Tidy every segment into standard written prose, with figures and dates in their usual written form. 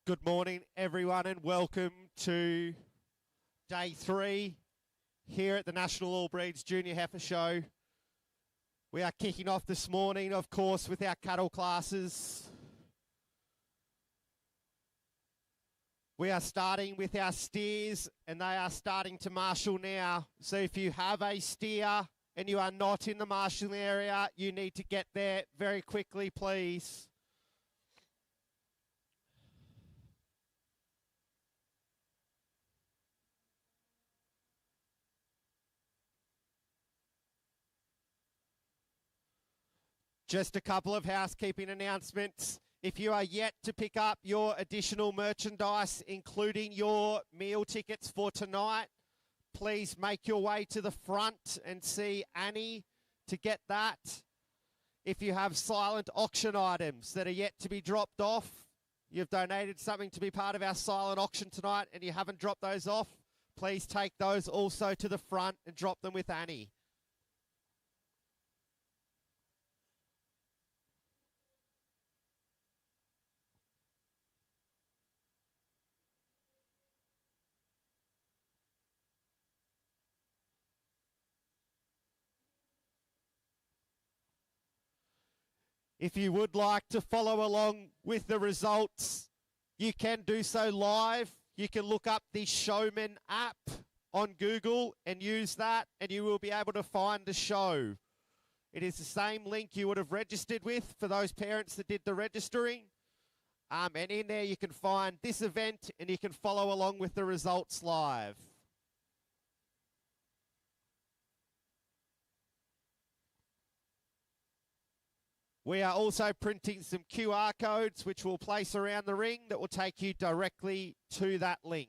Good morning, everyone, and welcome to day 3 here at the National All Breeds Junior Heifer Show. We are kicking off this morning, of course, with our cattle classes. We are starting with our steers, and they are starting to marshal now. So if you have a steer and you are not in the marshalling area, you need to get there very quickly, please. Just a couple of housekeeping announcements. If you are yet to pick up your additional merchandise, including your meal tickets for tonight, please make your way to the front and see Annie to get that. If you have silent auction items that are yet to be dropped off, you've donated something to be part of our silent auction tonight and you haven't dropped those off, please take those also to the front and drop them with Annie. If you would like to follow along with the results, you can do so live. You can look up the Showman app on Google and use that, and you will be able to find the show. It is the same link you would have registered with for those parents that did the registering. And in there you can find this event and you can follow along with the results live. We are also printing some QR codes which we'll place around the ring that will take you directly to that link.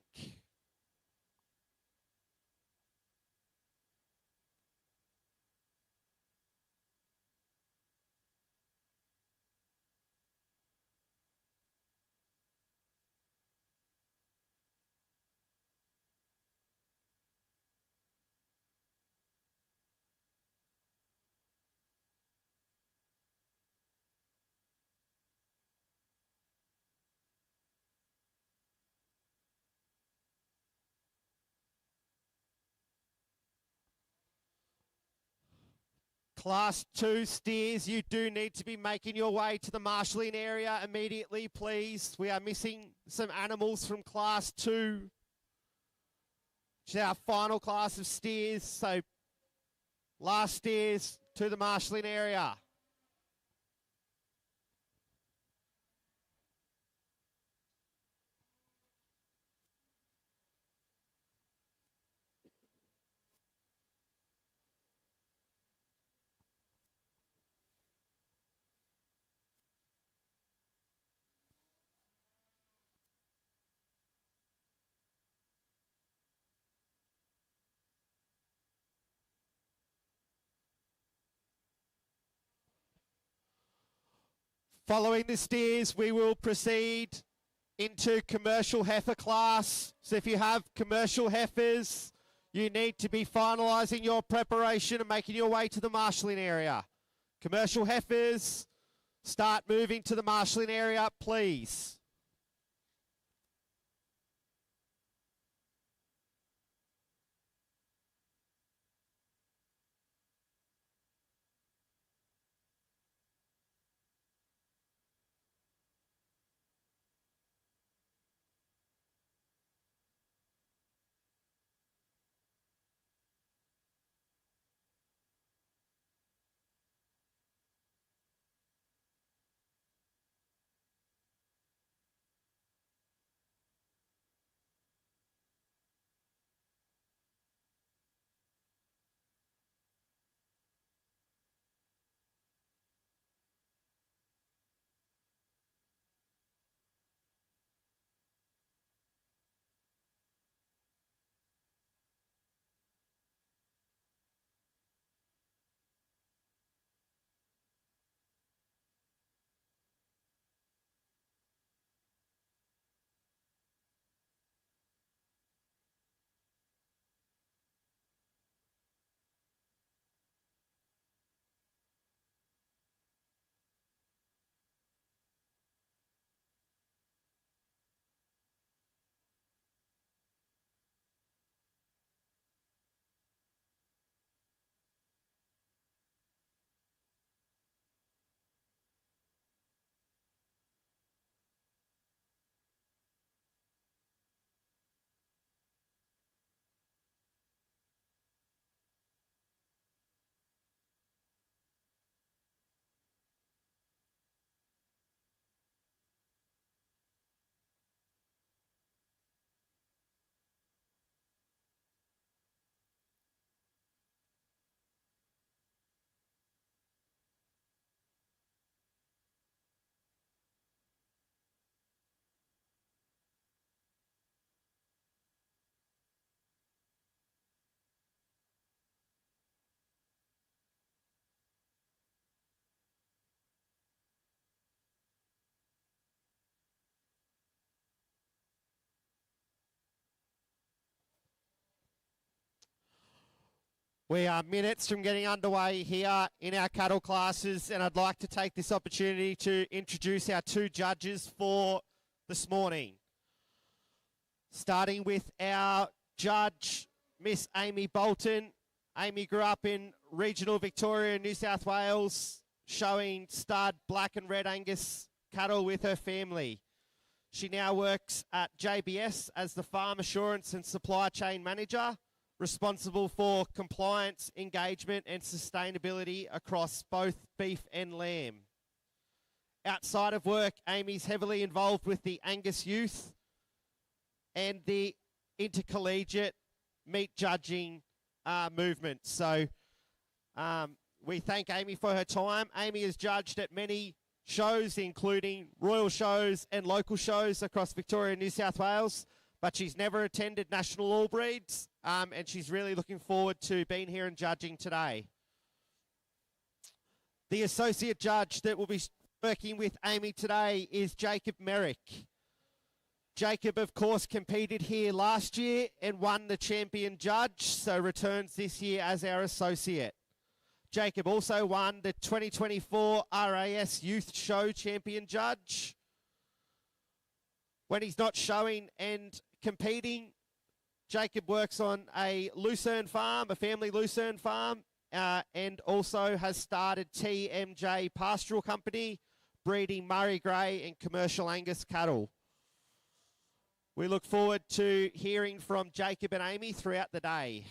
Class 2 steers, you do need to be making your way to the marshalling area immediately, please. We are missing some animals from Class 2, which is our final class of steers. So, last steers to the marshalling area. Following the steers, we will proceed into commercial heifer class. So if you have commercial heifers, you need to be finalising your preparation and making your way to the marshalling area. Commercial heifers, start moving to the marshalling area, please. We are minutes from getting underway here in our cattle classes, and I'd like to take this opportunity to introduce our two judges for this morning. Starting with our judge, Miss Amy Bolton. Amy grew up in regional Victoria, New South Wales, showing stud black and red Angus cattle with her family. She now works at JBS as the Farm Assurance and Supply Chain Manager, responsible for compliance, engagement and sustainability across both beef and lamb. Outside of work, Amy's heavily involved with the Angus Youth and the intercollegiate meat judging movement. So we thank Amy for her time. Amy has judged at many shows, including royal shows and local shows across Victoria and New South Wales, but she's never attended National All Breeds, and she's really looking forward to being here and judging today. The associate judge that will be working with Amy today is Jacob Merrick. Jacob, of course, competed here last year and won the champion judge, so returns this year as our associate. Jacob also won the 2024 RAS Youth Show champion judge. When he's not showing and competing, Jacob works on a Lucerne farm, a family Lucerne farm, and also has started TMJ Pastoral Company, breeding Murray Grey and commercial Angus cattle. We look forward to hearing from Jacob and Amy throughout the day.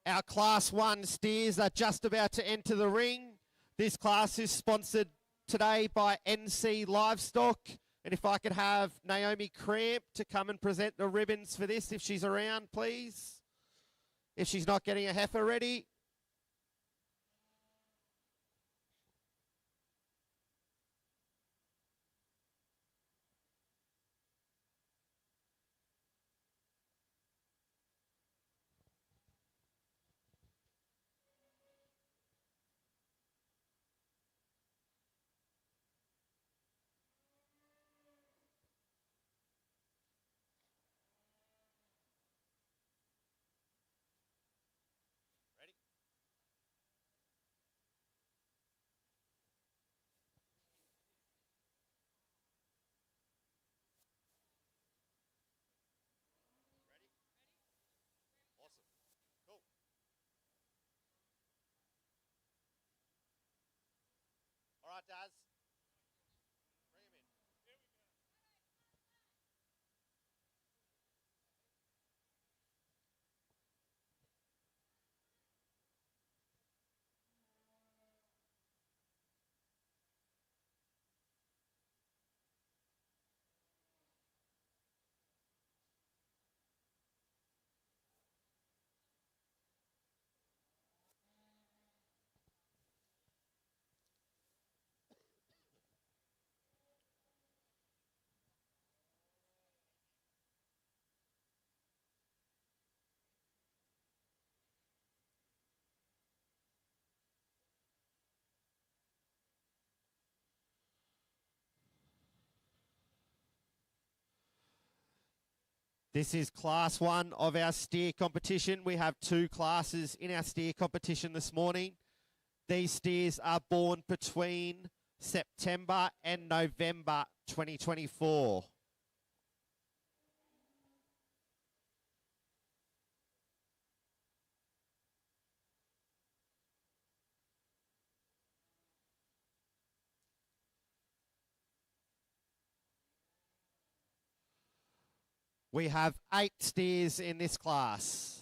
Our Class 1 steers are just about to enter the ring. This class is sponsored today by NC Livestock. And if I could have Naomi Cramp to come and present the ribbons for this, if she's around, please. If she's not getting a heifer ready. All right, Daz. Bring him in. This is Class 1 of our steer competition. We have two classes in our steer competition this morning. These steers are born between September and November 2024. We have 8 steers in this class.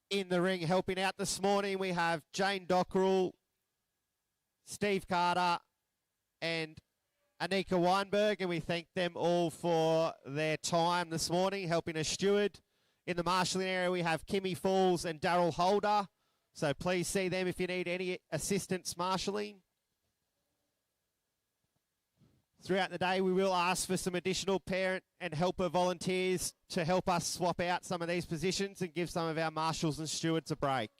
In the ring helping out this morning, we have Jane Dockrell, Steve Carter, and Anika Weinberg, and we thank them all for their time this morning helping us steward. In the marshalling area, we have Kimmy Falls and Daryl Holder, so please see them if you need any assistance marshalling. Throughout the day, we will ask for some additional parent and helper volunteers to help us swap out some of these positions and give some of our marshals and stewards a break.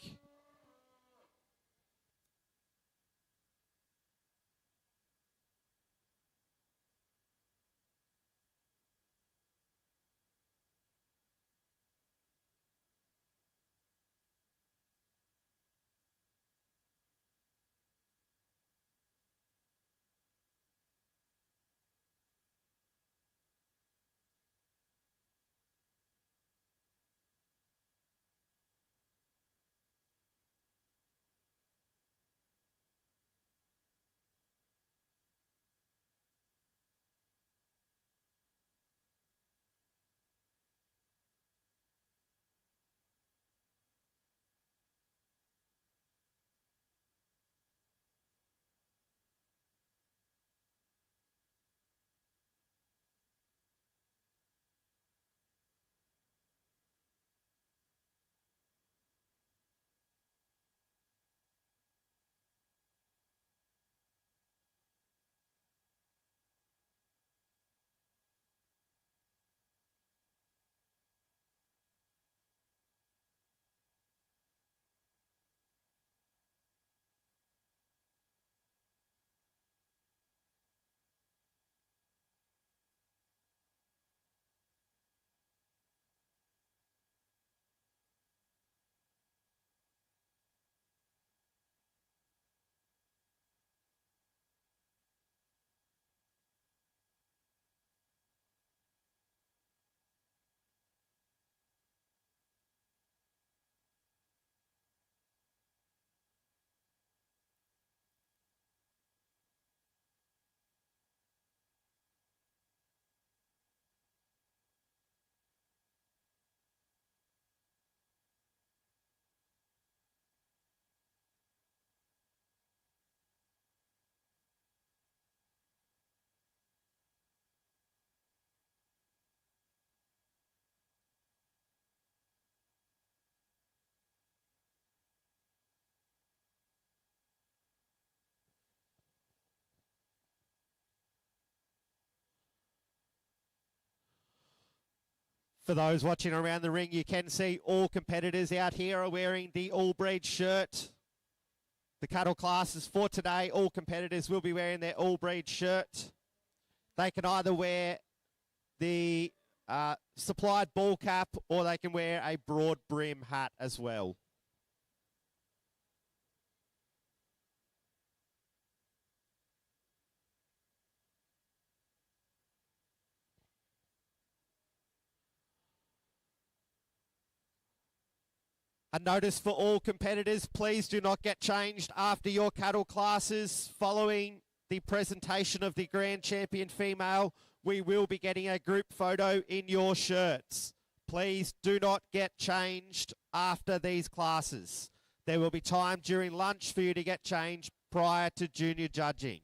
For those watching around the ring, you can see all competitors out here are wearing the all-breed shirt. The cattle classes for today, all competitors will be wearing their all-breed shirt. They can either wear the supplied ball cap or they can wear a broad brim hat as well. A notice for all competitors, please do not get changed after your cattle classes. Following the presentation of the Grand Champion female, we will be getting a group photo in your shirts. Please do not get changed after these classes. There will be time during lunch for you to get changed prior to junior judging.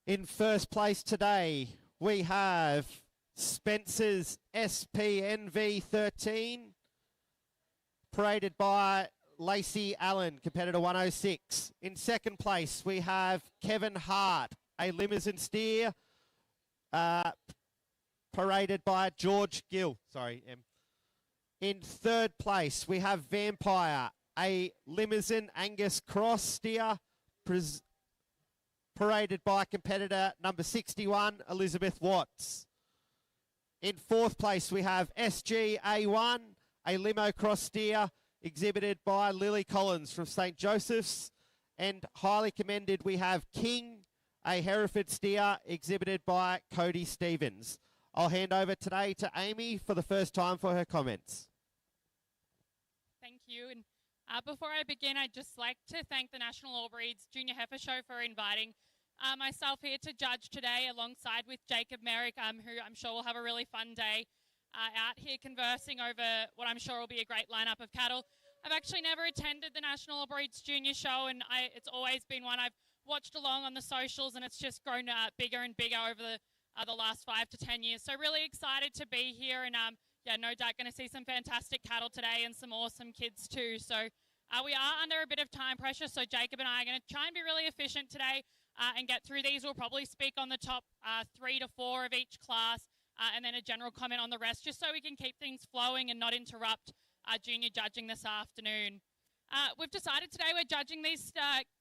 In first place today, we have Spencer's SPNV 13, paraded by Lacey Allen, competitor 106. In second place, we have Kevin Hart, a limousine steer, paraded by George Gill. Sorry, M. In third place, we have Vampire, a limousine Angus Cross steer, paraded by competitor number 61, Elizabeth Watts. In fourth place, we have SGA1, a limo cross steer, exhibited by Lily Collins from St. Joseph's. And highly commended, we have King, a Hereford steer, exhibited by Cody Stevens. I'll hand over today to Amy for the first time for her comments. Thank you. And before I begin, I'd just like to thank the National All Breeds Junior Heifer Show for inviting myself here to judge today alongside with Jacob Merrick, who I'm sure will have a really fun day out here conversing over what I'm sure will be a great lineup of cattle. I've actually never attended the National All Breeds Junior Show, and it's always been one I've watched along on the socials, and it's just grown bigger and bigger over the last 5 to 10 years. So really excited to be here, and yeah, no doubt going to see some fantastic cattle today and some awesome kids too. So we are under a bit of time pressure, so Jacob and I are going to try and be really efficient today and get through these. We'll probably speak on the top 3 to 4 of each class and then a general comment on the rest, just so we can keep things flowing and not interrupt junior judging this afternoon. We've decided today we're judging these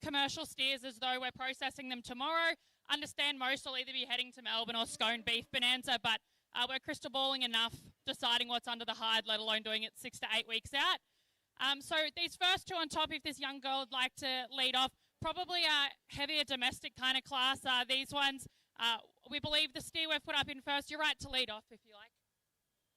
commercial steers as though we're processing them tomorrow. Understand most will either be heading to Melbourne or Scone Beef Bonanza, but we're crystal balling enough deciding what's under the hide, let alone doing it 6 to 8 weeks out. So these first two on top, if this young girl would like to lead off, probably a heavier domestic kind of class. These ones, we believe the steer we've put up in first. You're right to lead off if you like.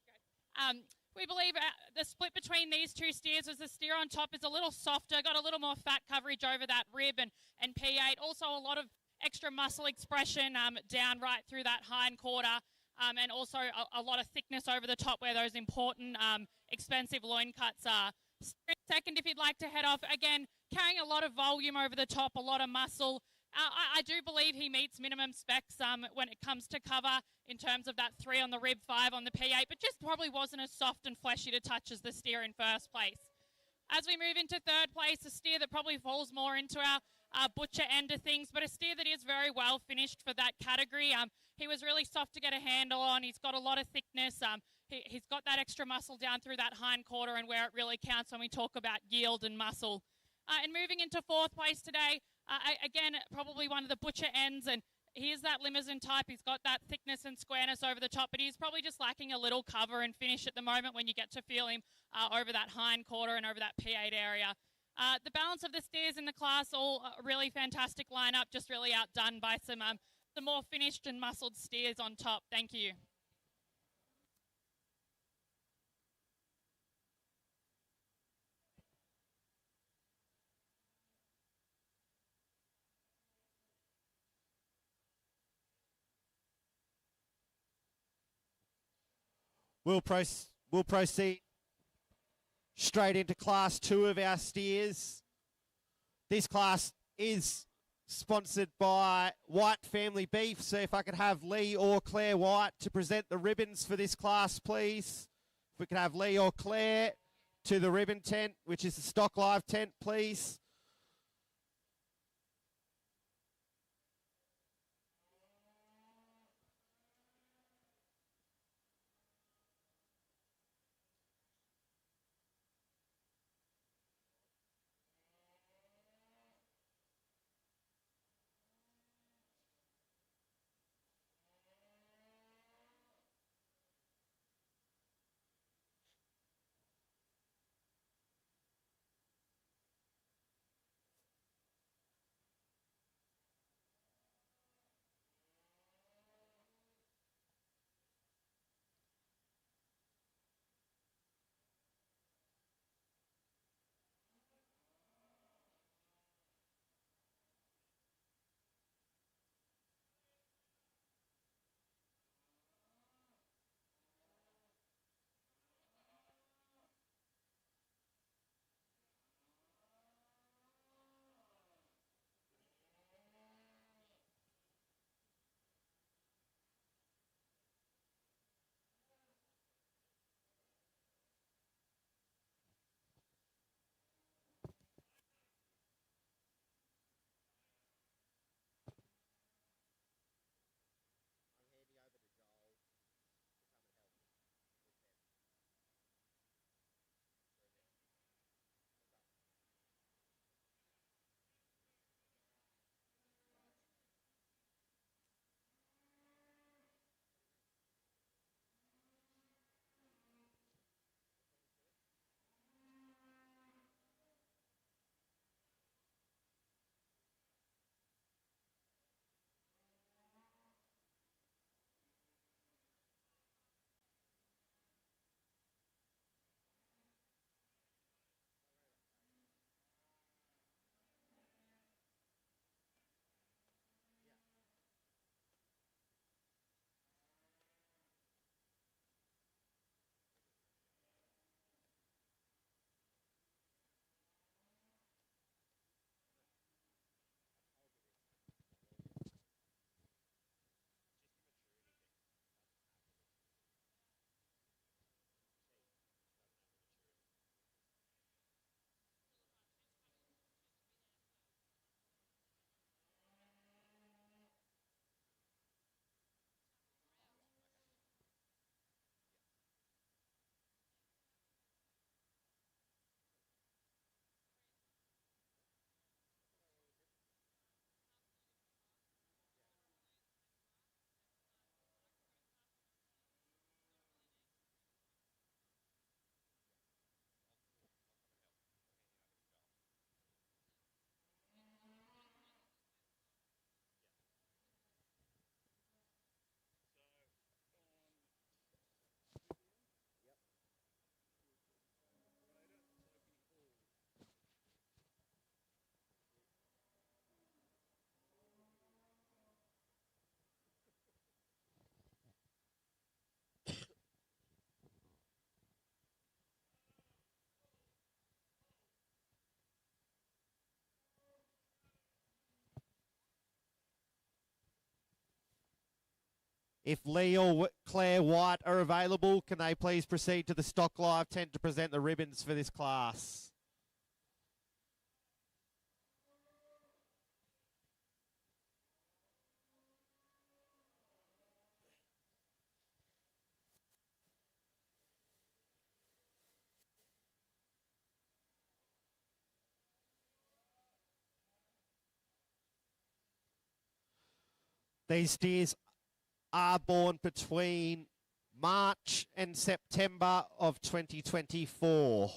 Okay. We believe the split between these two steers is the steer on top is a little softer, got a little more fat coverage over that rib and P8. Also a lot of extra muscle expression down right through that hind quarter. And also a lot of thickness over the top where those important expensive loin cuts are. Second, if you'd like to head off, again, carrying a lot of volume over the top, a lot of muscle. I do believe he meets minimum specs when it comes to cover in terms of that 3 on the rib, 5 on the P8, but just probably wasn't as soft and fleshy to touch as the steer in first place. As we move into third place, a steer that probably falls more into our butcher end of things, but a steer that is very well finished for that category. He was really soft to get a handle on. He's got a lot of thickness. He's got that extra muscle down through that hind quarter and where it really counts when we talk about yield and muscle. And moving into fourth place today, again, probably one of the butcher ends, and he is that limousine type. He's got that thickness and squareness over the top, but he's probably just lacking a little cover and finish at the moment when you get to feel him over that hind quarter and over that P8 area. The balance of the steers in the class, all a really fantastic lineup, just really outdone by some more finished and muscled steers on top. Thank you. We'll proceed straight into class 2 of our steers. This class is sponsored by White Family Beef, so if I could have Lee or Claire White to present the ribbons for this class, please. If we could have Lee or Claire to the ribbon tent, which is the Stock Live tent, please. If Lee or Claire White are available, can they please proceed to the Stock Live tent to present the ribbons for this class? These steers are born between March and September of 2024.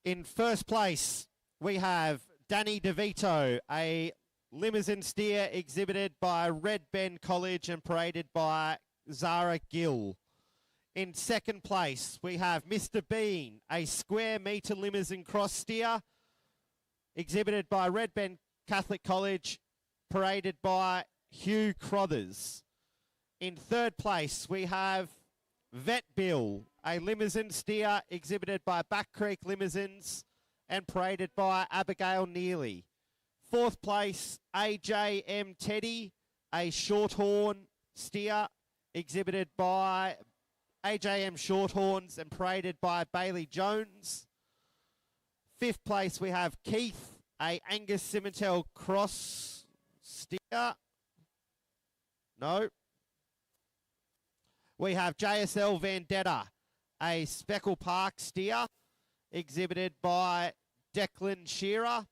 In first place, we have Danny DeVito, a limousine steer exhibited by Red Bend College and paraded by Zara Gill. In second place, we have Mr. Bean, a square metre limousine cross steer exhibited by Red Bend Catholic College, paraded by Hugh Crothers. In third place, we have Vet Bill, a limousine steer exhibited by Back Creek Limousines and paraded by Abigail Neely. Fourth place, AJM Teddy, a shorthorn steer exhibited by AJM Shorthorns and paraded by Bailey Jones. Fifth place, we have Keith, a Angus Simmental cross steer. No. We have JSL Vendetta, a Speckle Park steer, exhibited by Declan Shearer.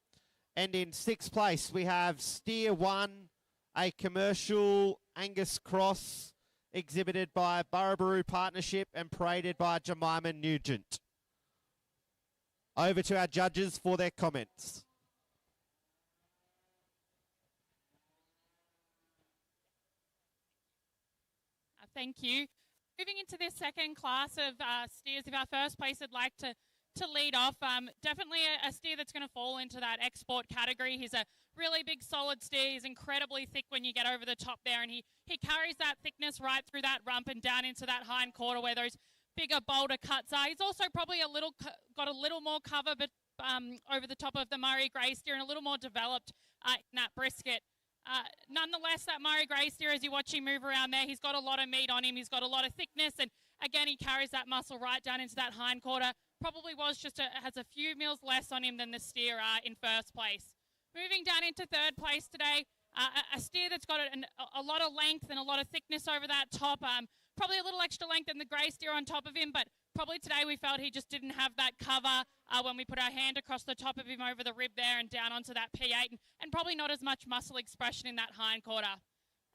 And in sixth place, we have Steer 1, a commercial Angus cross, exhibited by Burrabaroo Partnership and paraded by Jemima Nugent. Over to our judges for their comments. Thank you. Moving into this second class of steers, if our first place would like to lead off, definitely a steer that's going to fall into that export category. He's a really big, solid steer. He's incredibly thick when you get over the top there, and he carries that thickness right through that rump and down into that hind quarter where those bigger, bolder cuts are. He's also probably got a little more cover, but over the top of the Murray Grey steer and a little more developed in that brisket. Nonetheless, that Murray Grey steer, as you watch him move around there, he's got a lot of meat on him. He's got a lot of thickness, and again, he carries that muscle right down into that hind quarter. Probably has a few mils less on him than the steer in first place. Moving down into third place today, a steer that's got a lot of length and a lot of thickness over that top. Probably a little extra length than the grey steer on top of him, but probably today we felt he just didn't have that cover when we put our hand across the top of him over the rib there and down onto that P8, and probably not as much muscle expression in that hind quarter.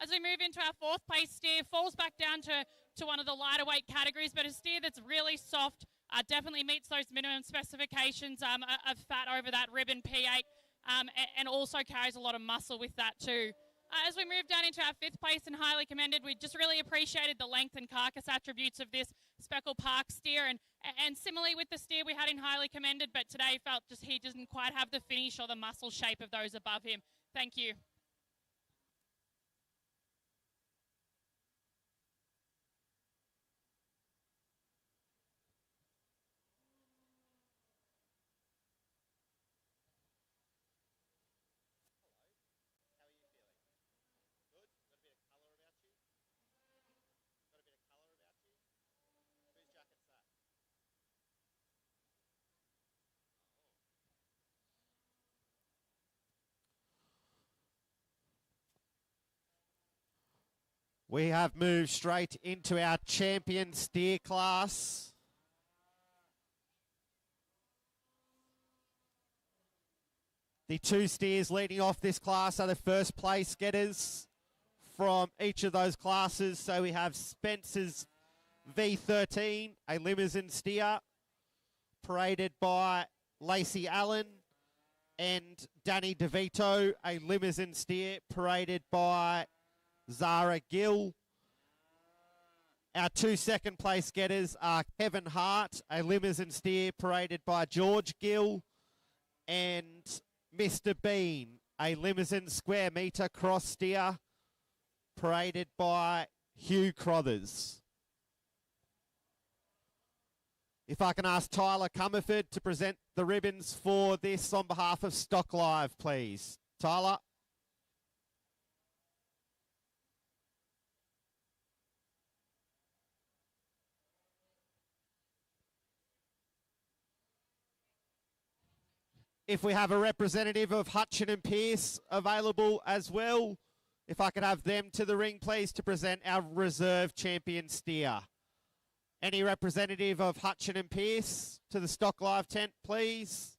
As we move into our fourth place steer, falls back down to one of the lighter weight categories, but a steer that's really soft, definitely meets those minimum specifications of fat over that rib and P8, and also carries a lot of muscle with that too. As we move down into our fifth place and highly commended, we just really appreciated the length and carcass attributes of this Speckle Park steer, and similarly with the steer we had in highly commended, but today felt just he doesn't quite have the finish or the muscle shape of those above him. Thank you. We have moved straight into our champion steer class. The two steers leading off this class are the first place getters from each of those classes. So we have Spencer's V13, a limousine steer, paraded by Lacey Allen, and Danny DeVito, a limousine steer, paraded by Zara Gill. Our two second place getters are Kevin Hart, a limousine steer, paraded by George Gill, and Mr. Bean, a limousine square metre cross steer, paraded by Hugh Crothers. If I can ask Tyler Comerford to present the ribbons for this on behalf of Stock Live, please. Tyler. If we have a representative of Hutchin and Pearce available as well, if I could have them to the ring, please, to present our reserve champion steer. Any representative of Hutchin and Pearce to the Stock Live tent, please.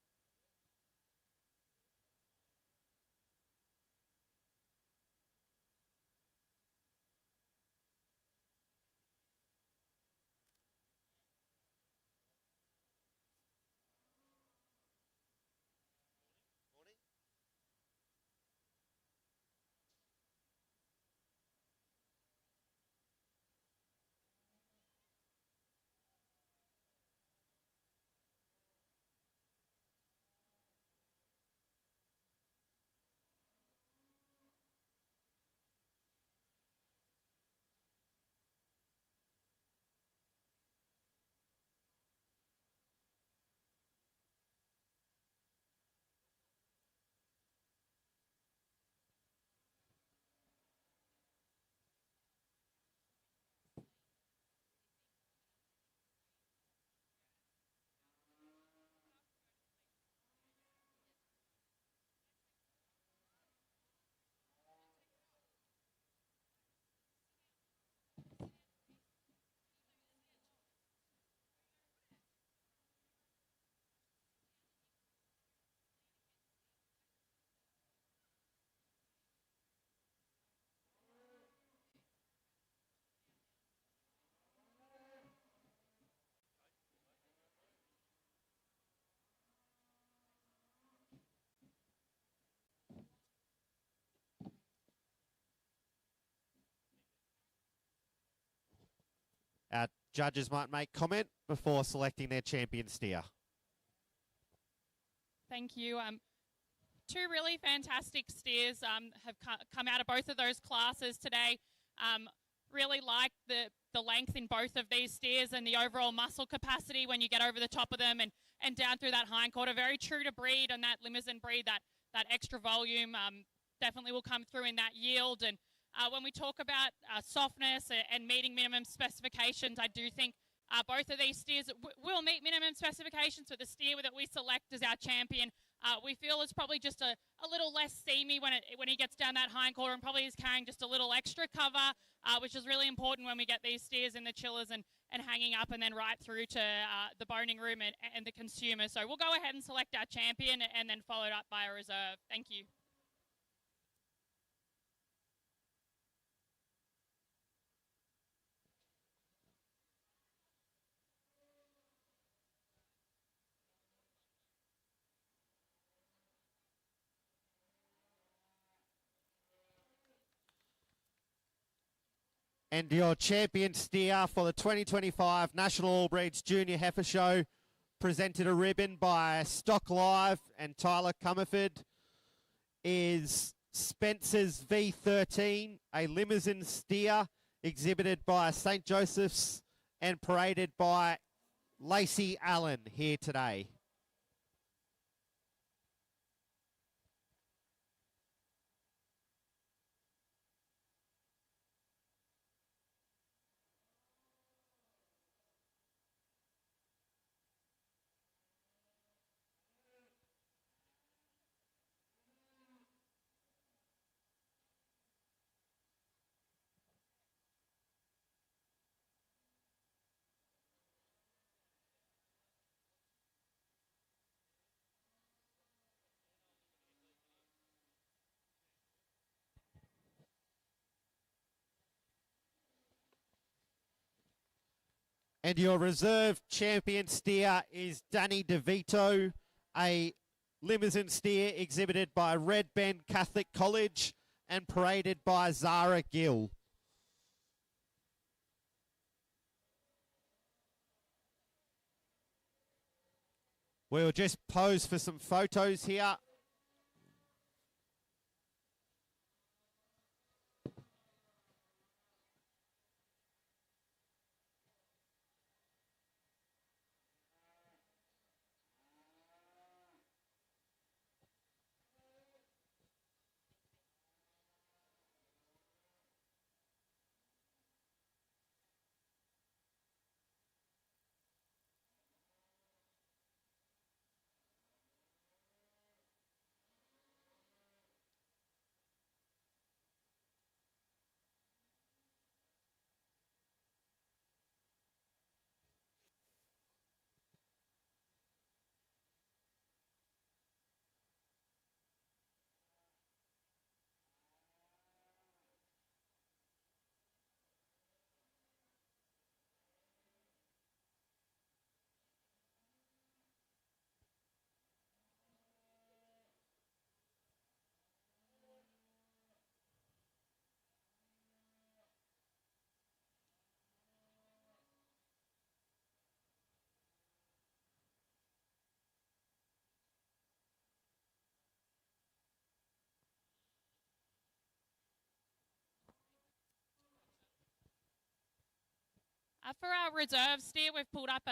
our judges might make comment before selecting their champion steer. Thank you. Two really fantastic steers have come out of both of those classes today. Really like the length in both of these steers and the overall muscle capacity when you get over the top of them and down through that hindquarter. Very true to breed on that Limousin breed. That extra volume definitely will come through in that yield. And when we talk about softness and meeting minimum specifications, I do think both of these steers will meet minimum specifications, but the steer that we select as our champion, we feel is probably just a little less seamy when he gets down that hindquarter, and probably is carrying just a little extra cover, which is really important when we get these steers in the chillers and hanging up and then right through to the boning room and the consumer. So we'll go ahead and select our champion and then followed up by a reserve. Thank you. And your champion steer for the 2025 National All Breeds Junior Heifer Show, presented a ribbon by Stock Live and Tyler Comerford, is Spencer's V13, a Limousin steer exhibited by St. Joseph's and paraded by Lacey Allen here today. And your reserve champion steer is Danny DeVito, a Limousin steer exhibited by Red Bend Catholic College and paraded by Zara Gill. We'll just pose for some photos here. For our reserve steer, we've pulled up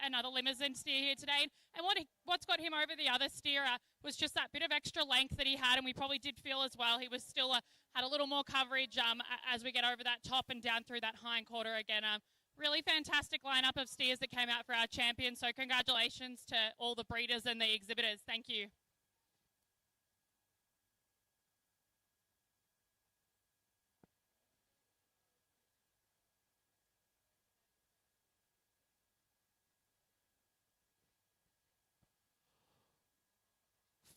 another Limousin steer here today. And what's got him over the other steer was just that bit of extra length that he had, and we probably did feel as well he was still had a little more coverage as we get over that top and down through that hindquarter again. Really fantastic lineup of steers that came out for our champion. So congratulations to all the breeders and the exhibitors. Thank you.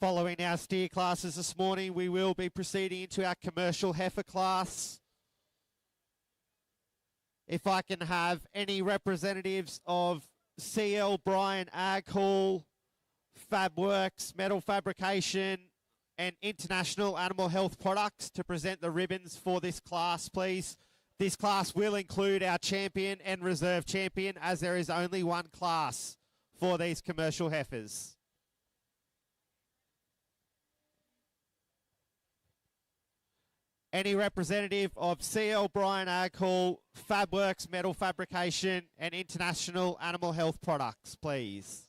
Following our steer classes this morning, we will be proceeding into our commercial heifer class. If I can have any representatives of CL Bryan Ag Hall, FabWorks, Metal Fabrication, and International Animal Health Products to present the ribbons for this class, please. This class will include our champion and reserve champion, as there is only one class for these commercial heifers. Any representative of CL Bryan Ag Hall, Fabworks Metal Fabrication and International Animal Health Products, please.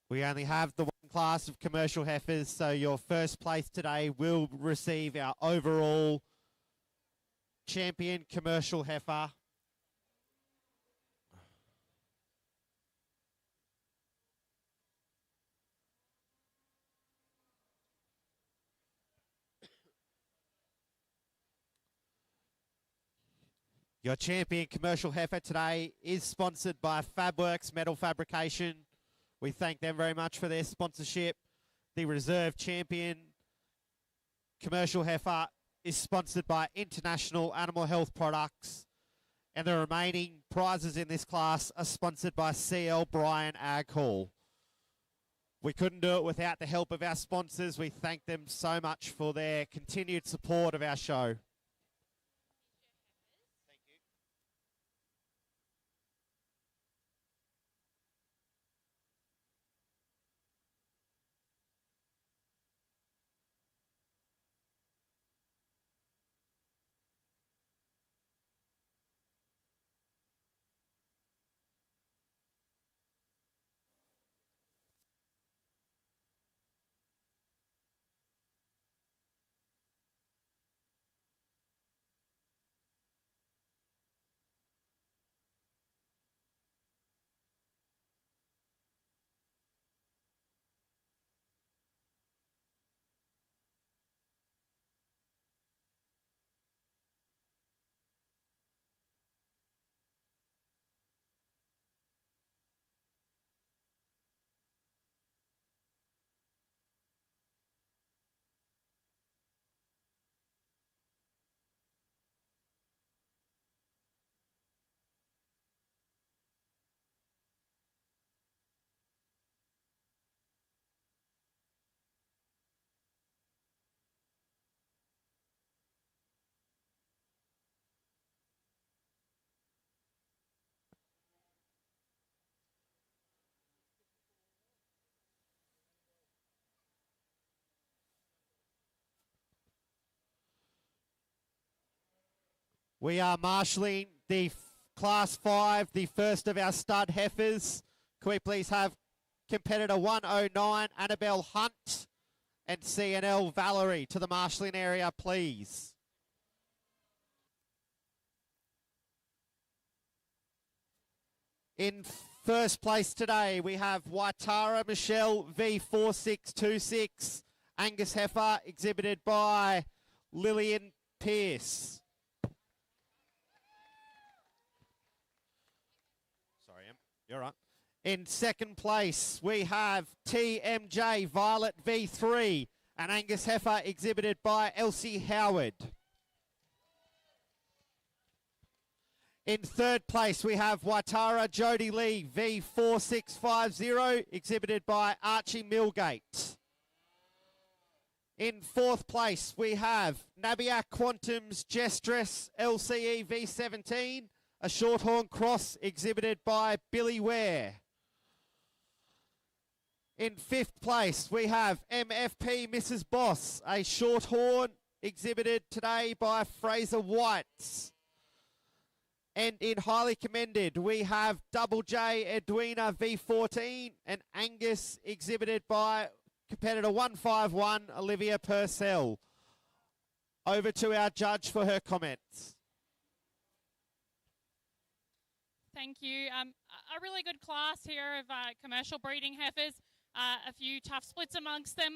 We only have the one class of commercial heifers, so your first place today will receive our overall champion commercial heifer. Your champion commercial heifer today is sponsored by Fabworks Metal Fabrication. We thank them very much for their sponsorship. The reserve champion commercial heifer is sponsored by International Animal Health Products. And the remaining prizes in this class are sponsored by CL Bryan Ag Hall. We couldn't do it without the help of our sponsors. We thank them so much for their continued support of our show. We are marshalling the Class 5, the first of our stud heifers. Can we please have competitor 109, Annabelle Hunt, and CNL Valerie to the marshalling area, please. In first place today, we have Waitara Michelle V4626, Angus heifer, exhibited by Lillian Pierce. You're right. In second place, we have TMJ Violet V3, an Angus heifer exhibited by Elsie Howard. In third place, we have Waitara Jody Lee V4650, exhibited by Archie Millgate. In fourth place, we have Nabia Quantum's Gestress LCE V17, a shorthorn cross exhibited by Billy Ware. In fifth place, we have MFP Mrs. Boss, a shorthorn exhibited today by Fraser White. And in highly commended, we have Double J Edwina V14, and Angus exhibited by competitor 151, Olivia Purcell. Over to our judge for her comments. Thank you. A really good class here of commercial breeding heifers. A few tough splits amongst them,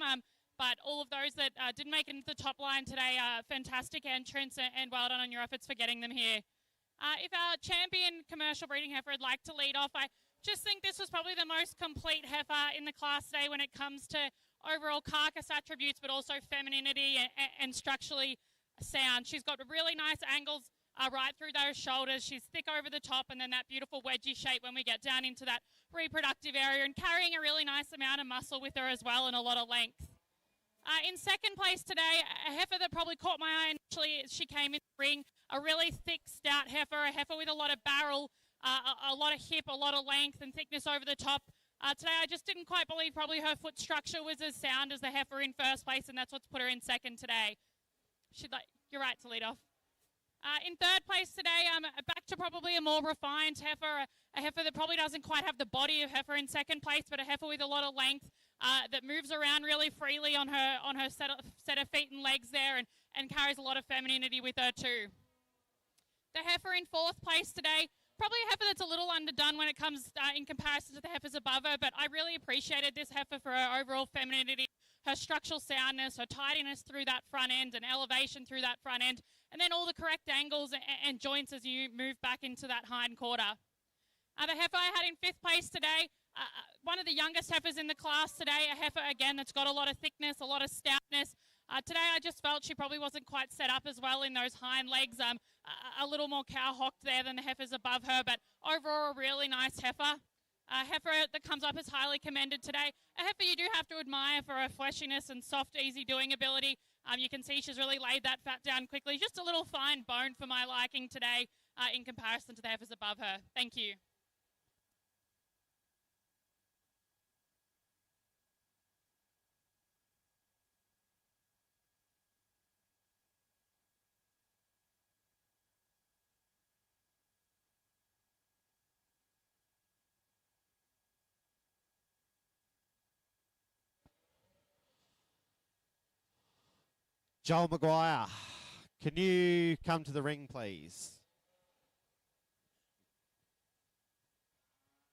but all of those that didn't make it into the top line today, fantastic entrance, and well done on your efforts for getting them here. If our champion commercial breeding heifer would like to lead off, I just think this was probably the most complete heifer in the class today when it comes to overall carcass attributes, but also femininity and structurally sound. She's got really nice angles right through those shoulders. She's thick over the top, and then that beautiful wedgie shape when we get down into that reproductive area, and carrying a really nice amount of muscle with her as well, and a lot of length. In second place today, a heifer that probably caught my eye initially as she came in the ring, a really thick, stout heifer, a heifer with a lot of barrel, a lot of hip, a lot of length and thickness over the top. Today I just didn't quite believe probably her foot structure was as sound as the heifer in first place, and that's what's put her in second today. You're right to lead off. In third place today, back to probably a more refined heifer, a heifer that probably doesn't quite have the body of heifer in second place, but a heifer with a lot of length that moves around really freely on her set of feet and legs there, and carries a lot of femininity with her too. The heifer in fourth place today, probably a heifer that's a little underdone when it comes in comparison to the heifers above her, but I really appreciated this heifer for her overall femininity, her structural soundness, her tidiness through that front end and elevation through that front end, and then all the correct angles and joints as you move back into that hind quarter. The heifer I had in fifth place today, one of the youngest heifers in the class today, a heifer, again, that's got a lot of thickness, a lot of stoutness. Today I just felt she probably wasn't quite set up as well in those hind legs, a little more cow-hocked there than the heifers above her, but overall a really nice heifer. A heifer that comes up as highly commended today. A heifer you do have to admire for her fleshiness and soft, easy doing ability. You can see she's really laid that fat down quickly. Just a little fine bone for my liking today in comparison to the heifers above her. Thank you. Joel Maguire, can you come to the ring, please?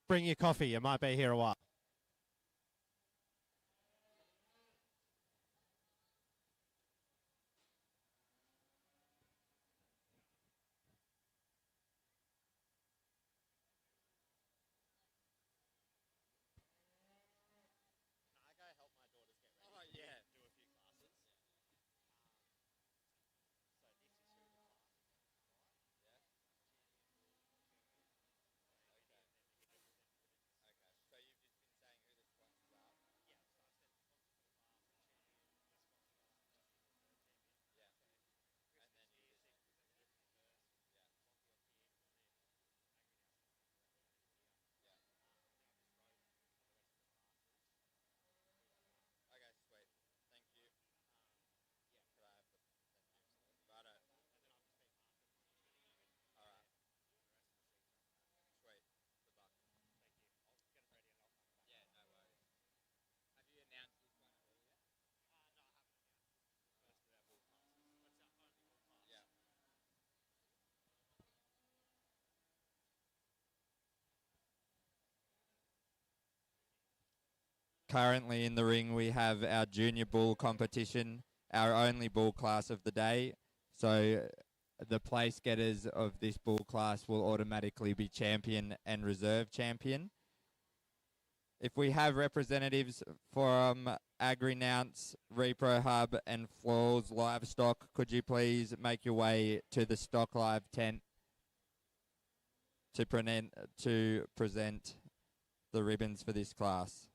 Bring your coffee. You might be here a while. Currently in the ring, we have our junior bull competition, our only bull class of the day. So the place getters of this bull class will automatically be champion and reserve champion. If we have representatives from AgriNounce, Repro Hub and Floors Livestock, could you please make your way to the Stock Live tent to present the ribbons for this class?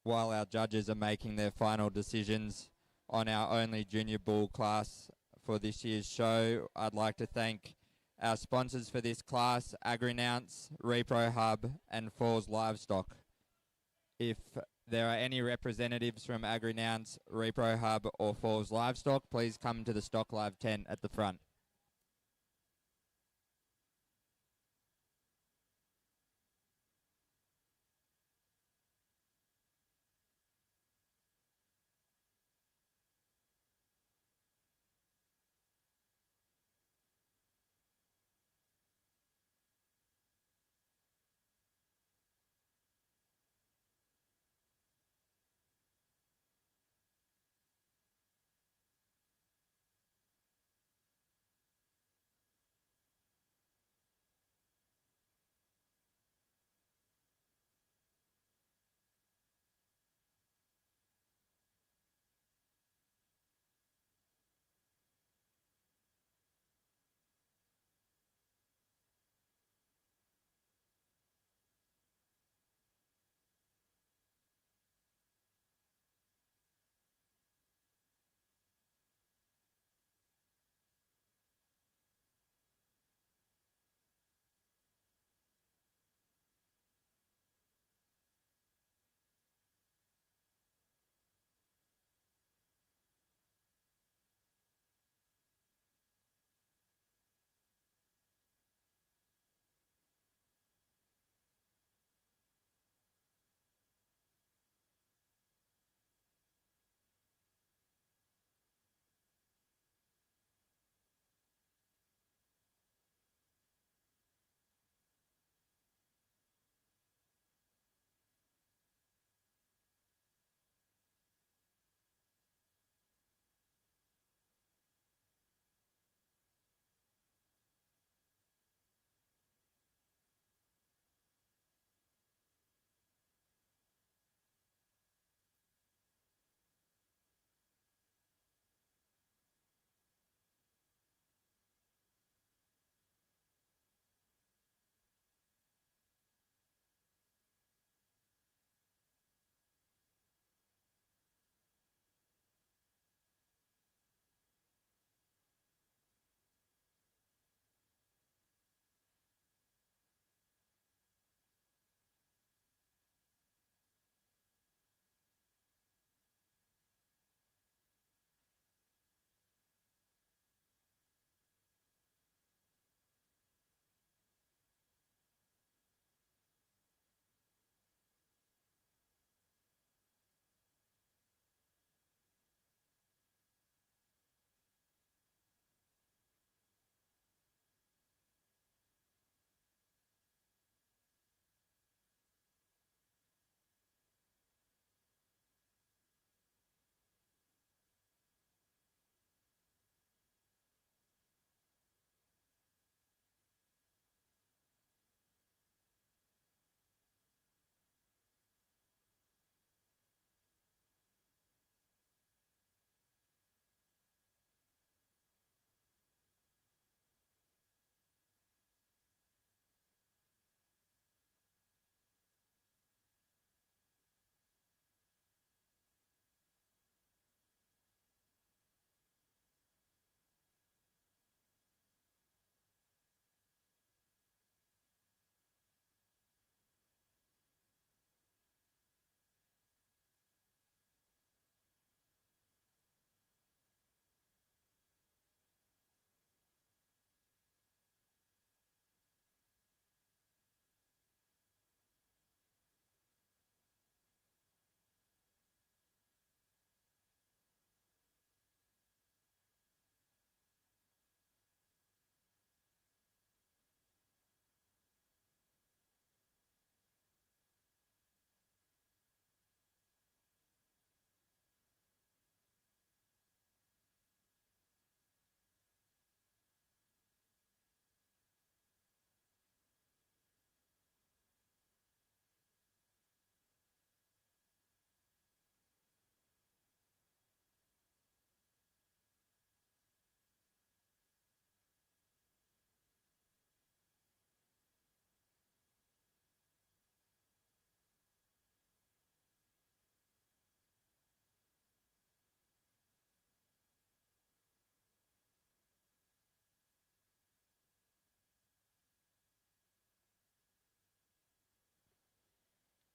while our judges are making their final decisions on our only junior bull class for this year's show, I'd like to thank our sponsors for this class, AgriNounce, Repro Hub, and Falls Livestock. If there are any representatives from AgriNounce, Repro Hub, or Falls Livestock, please come to the Stock Live tent at the front.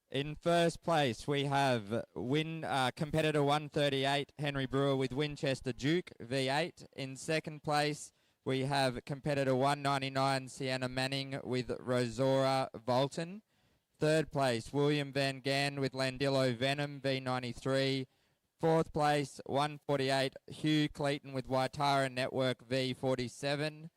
In first place, we have competitor 138, Henry Brewer with Winchester Duke V8. In second place, we have competitor 199, Sienna Manning with Rosora Volton. Third place, William Van Gan with Landillo Venom V93. Fourth place, 148, Hugh Clayton with Waitara Network V47.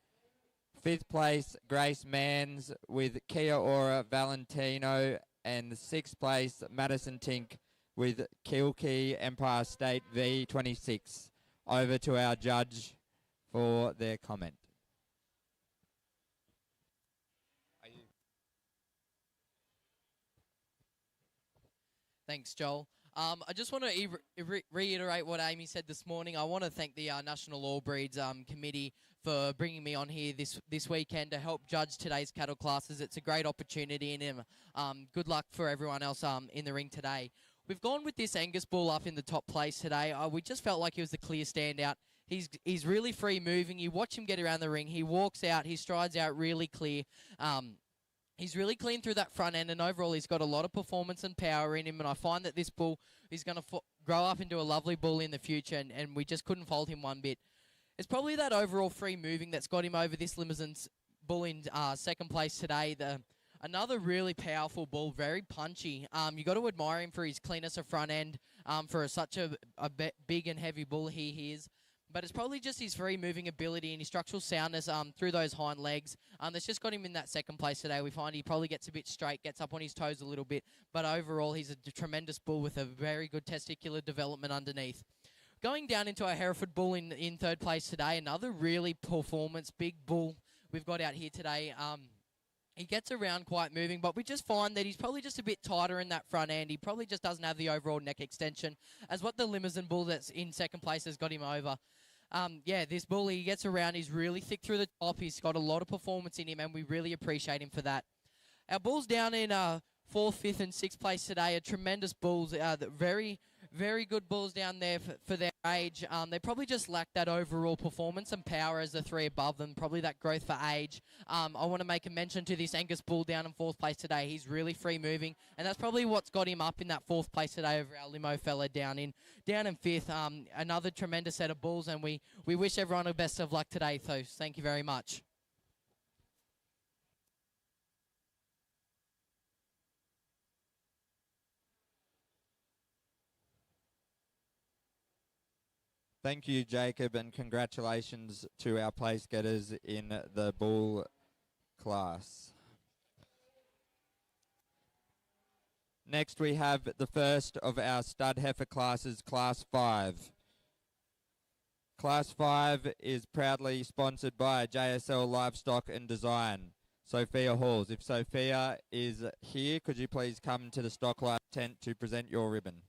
Fifth place, Grace Manns with Kia Ora Valentino. And sixth place, Madison Tink with Kilkee Empire State V26. Over to our judge for their comment. Thanks, Joel. I just want to reiterate what Amy said this morning. I want to thank the National All Breeds Committee for bringing me on here this weekend to help judge today's cattle classes. It's a great opportunity, and good luck for everyone else in the ring today. We've gone with this Angus bull up in the top place today. We just felt like he was the clear standout. He's really free moving. You watch him get around the ring. He walks out. He strides out really clear. He's really clean through that front end, and overall he's got a lot of performance and power in him, and I find that this bull is going to grow up into a lovely bull in the future, and we just couldn't fault him one bit. It's probably that overall free moving that's got him over this limousine's bull in second place today. Another really powerful bull, very punchy. You got to admire him for his cleanness of front end, for such a big and heavy bull he is. But it's probably just his free moving ability and his structural soundness through those hind legs that's just got him in that second place today. We find he probably gets a bit straight, gets up on his toes a little bit, but overall he's a tremendous bull with a very good testicular development underneath. Going down into our Hereford bull in third place today, another really performance big bull we've got out here today. He gets around quite moving, but we just find that he's probably just a bit tighter in that front end. He probably just doesn't have the overall neck extension as what the Limousine bull that's in second place has got him over. This bull, he gets around. He's really thick through the top. He's got a lot of performance in him, and we really appreciate him for that. Our bulls down in fourth, fifth, and sixth place today are tremendous bulls. Very, very good bulls down there for their age. They probably just lack that overall performance and power as the three above them, probably that growth for age. I want to make a mention to this Angus bull down in fourth place today. He's really free moving, and that's probably what's got him up in that fourth place today over our limo fella down in fifth. Another tremendous set of bulls, and we wish everyone the best of luck today. So thank you very much. Thank you, Jacob, and congratulations to our place getters in the bull class. Next, we have the first of our stud heifer classes, Class 5. Class 5 is proudly sponsored by JSL Livestock and Design, Sophia Halls. If Sophia is here, could you please come to the stock light tent to present your ribbon?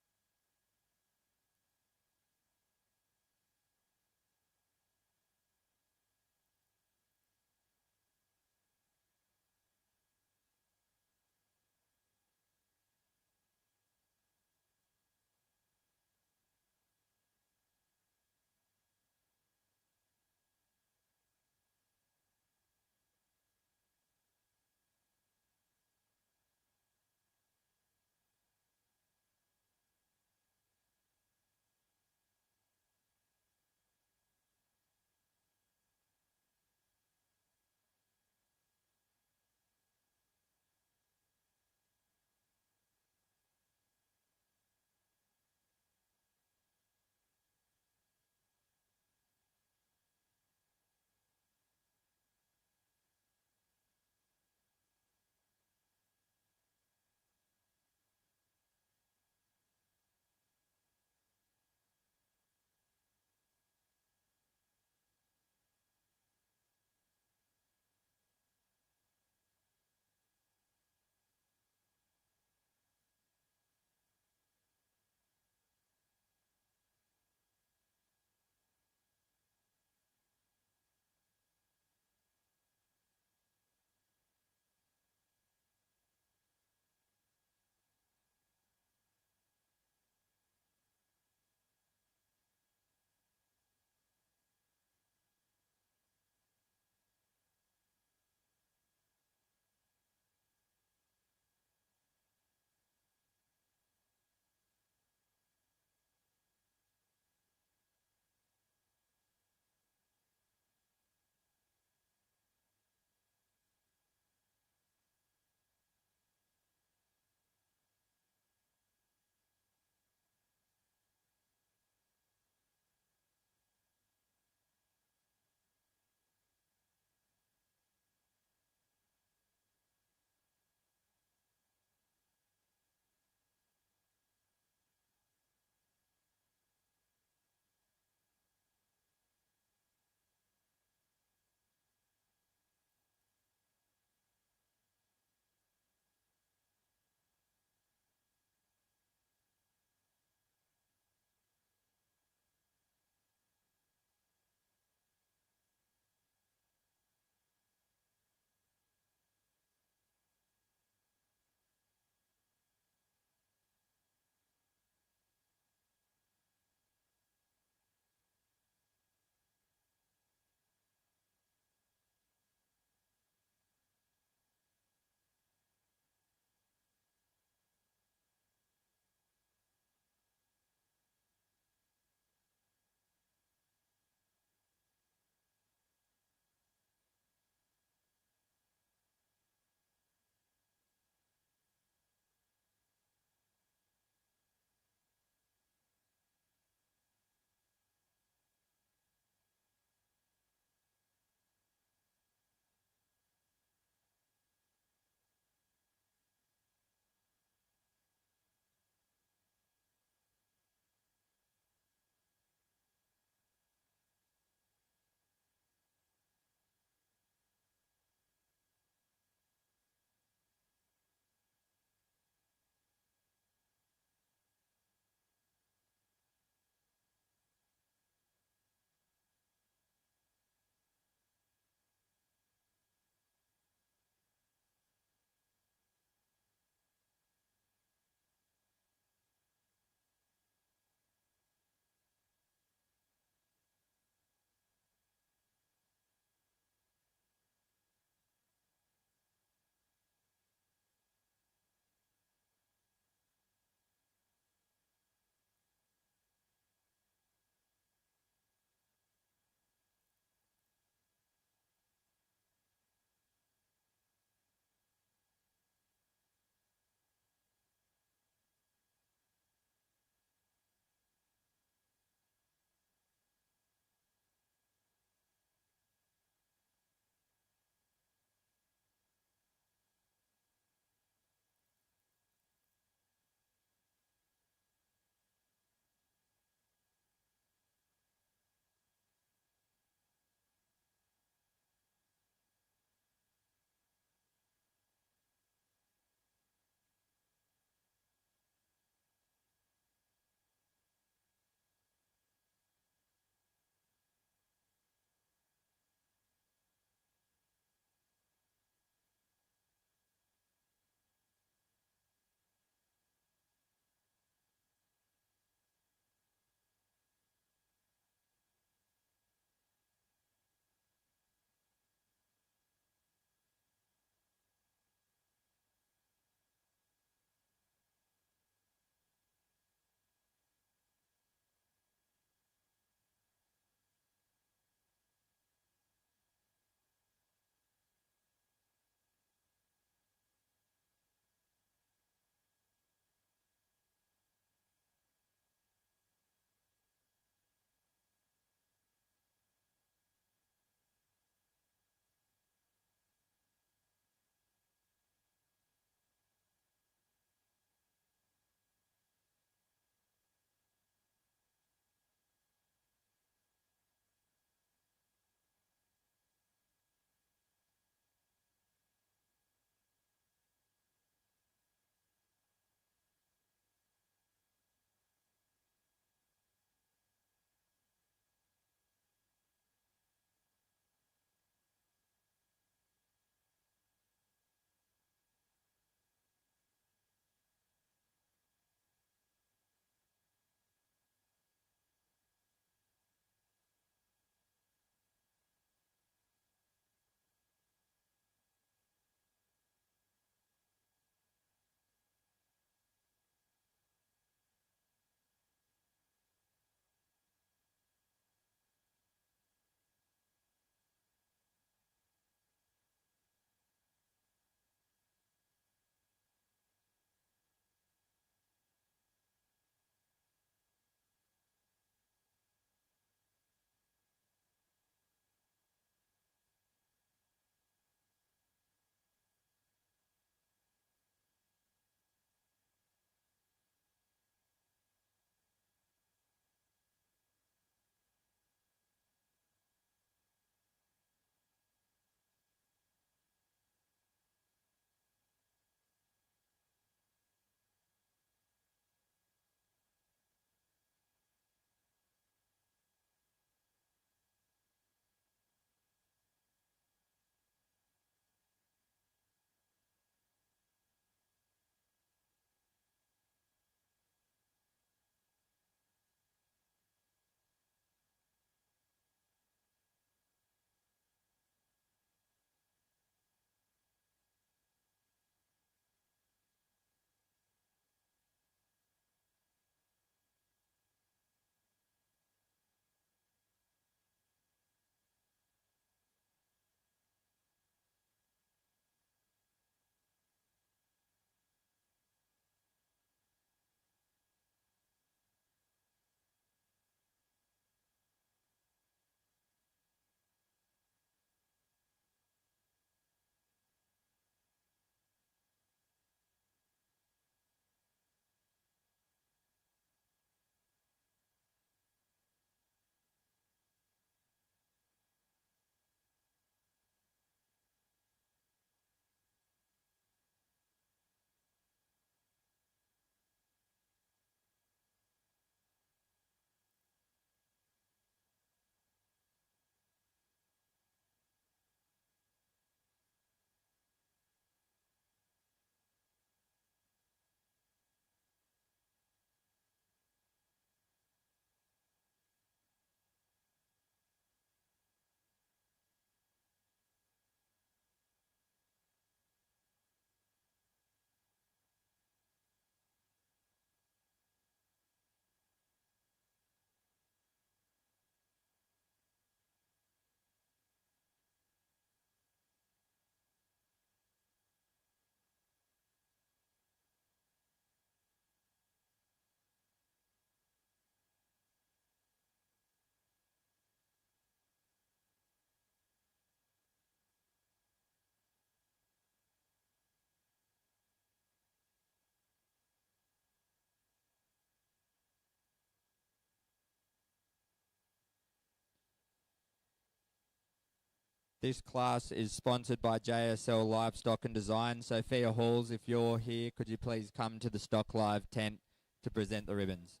This class is sponsored by JSL Livestock and Design. Sophia Halls, if you're here, could you please come to the Stock Live tent to present the ribbons?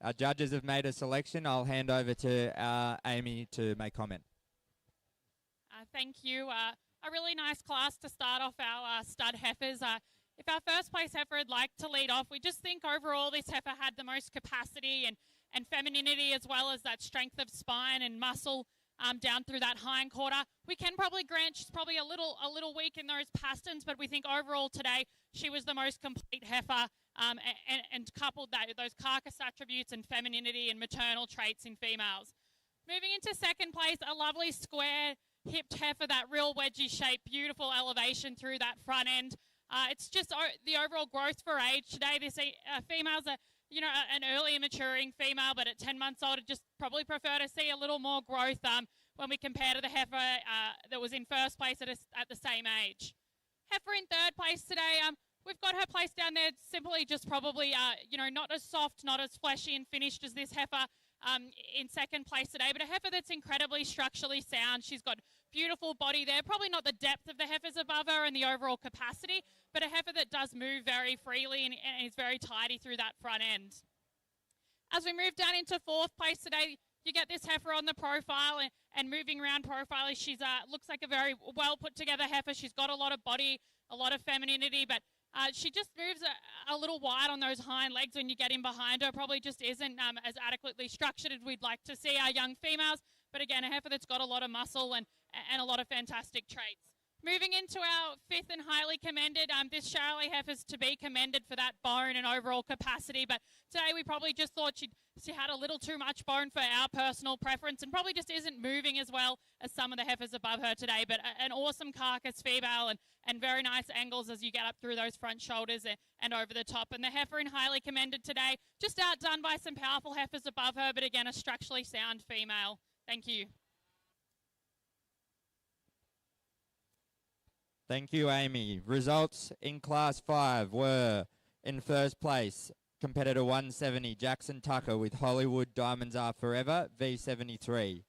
Our judges have made a selection. I'll hand over to Amy to make comment. Thank you. A really nice class to start off our stud heifers. If our first place heifer would like to lead off, we just think overall this heifer had the most capacity and femininity, as well as that strength of spine and muscle down through that hind quarter. We can probably grant she's probably a little weak in those pasterns, but we think overall today she was the most complete heifer, and coupled that with those carcass attributes and femininity and maternal traits in females. Moving into second place, a lovely square hipped heifer, that real wedgie shape, beautiful elevation through that front end. It's just the overall growth for age today. This females are, an early maturing female, but at 10 months old, I'd just probably prefer to see a little more growth when we compare to the heifer that was in first place at the same age. Heifer in third place today, we've got her place down there simply just probably, not as soft, not as fleshy and finished as this heifer in second place today, but a heifer that's incredibly structurally sound. She's got beautiful body there, probably not the depth of the heifers above her and the overall capacity, but a heifer that does move very freely and is very tidy through that front end. As we move down into fourth place today, you get this heifer on the profile and moving around profile. She's looks like a very well put together heifer. She's got a lot of body, a lot of femininity, but she just moves a little wide on those hind legs when you get in behind her. Probably just isn't as adequately structured as we'd like to see our young females. But again, a heifer that's got a lot of muscle and a lot of fantastic traits. Moving into our fifth and highly commended, this Charolais heifer's to be commended for that bone and overall capacity. But today we probably just thought she had a little too much bone for our personal preference and probably just isn't moving as well as some of the heifers above her today. But an awesome carcass female and very nice angles as you get up through those front shoulders and over the top. And the heifer in highly commended today, just outdone by some powerful heifers above her, but again, a structurally sound female. Thank you. Thank you, Amy. Results in Class 5 were, in first place, competitor 170, Jackson Tucker with Hollywood Diamonds Are Forever, V73.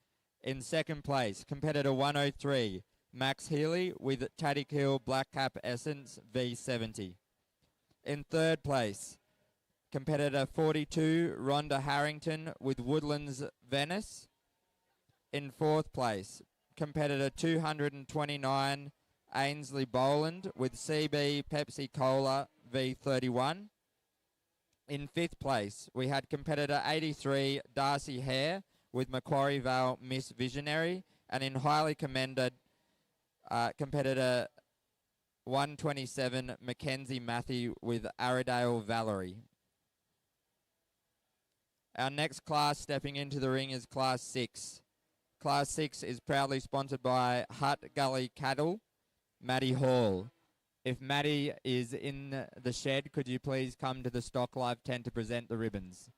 In second place, competitor 103, Max Healy with Taddy Hill Black Cap Essence, V70. In third place, competitor 42, Rhonda Harrington with Woodlands Venice. In fourth place, competitor 229, Ainsley Boland with CB Pepsi Cola V31. In fifth place, we had competitor 83, Darcy Hare with Macquarie Vale Miss Visionary. And in highly commended, competitor 127, Mackenzie Matthew with Aradale Valerie. Our next class stepping into the ring is Class 6. Class 6 is proudly sponsored by Hutt Gully Cattle, Maddie Hall. If Maddie is in the shed, could you please come to the Stock Live tent to present the ribbons?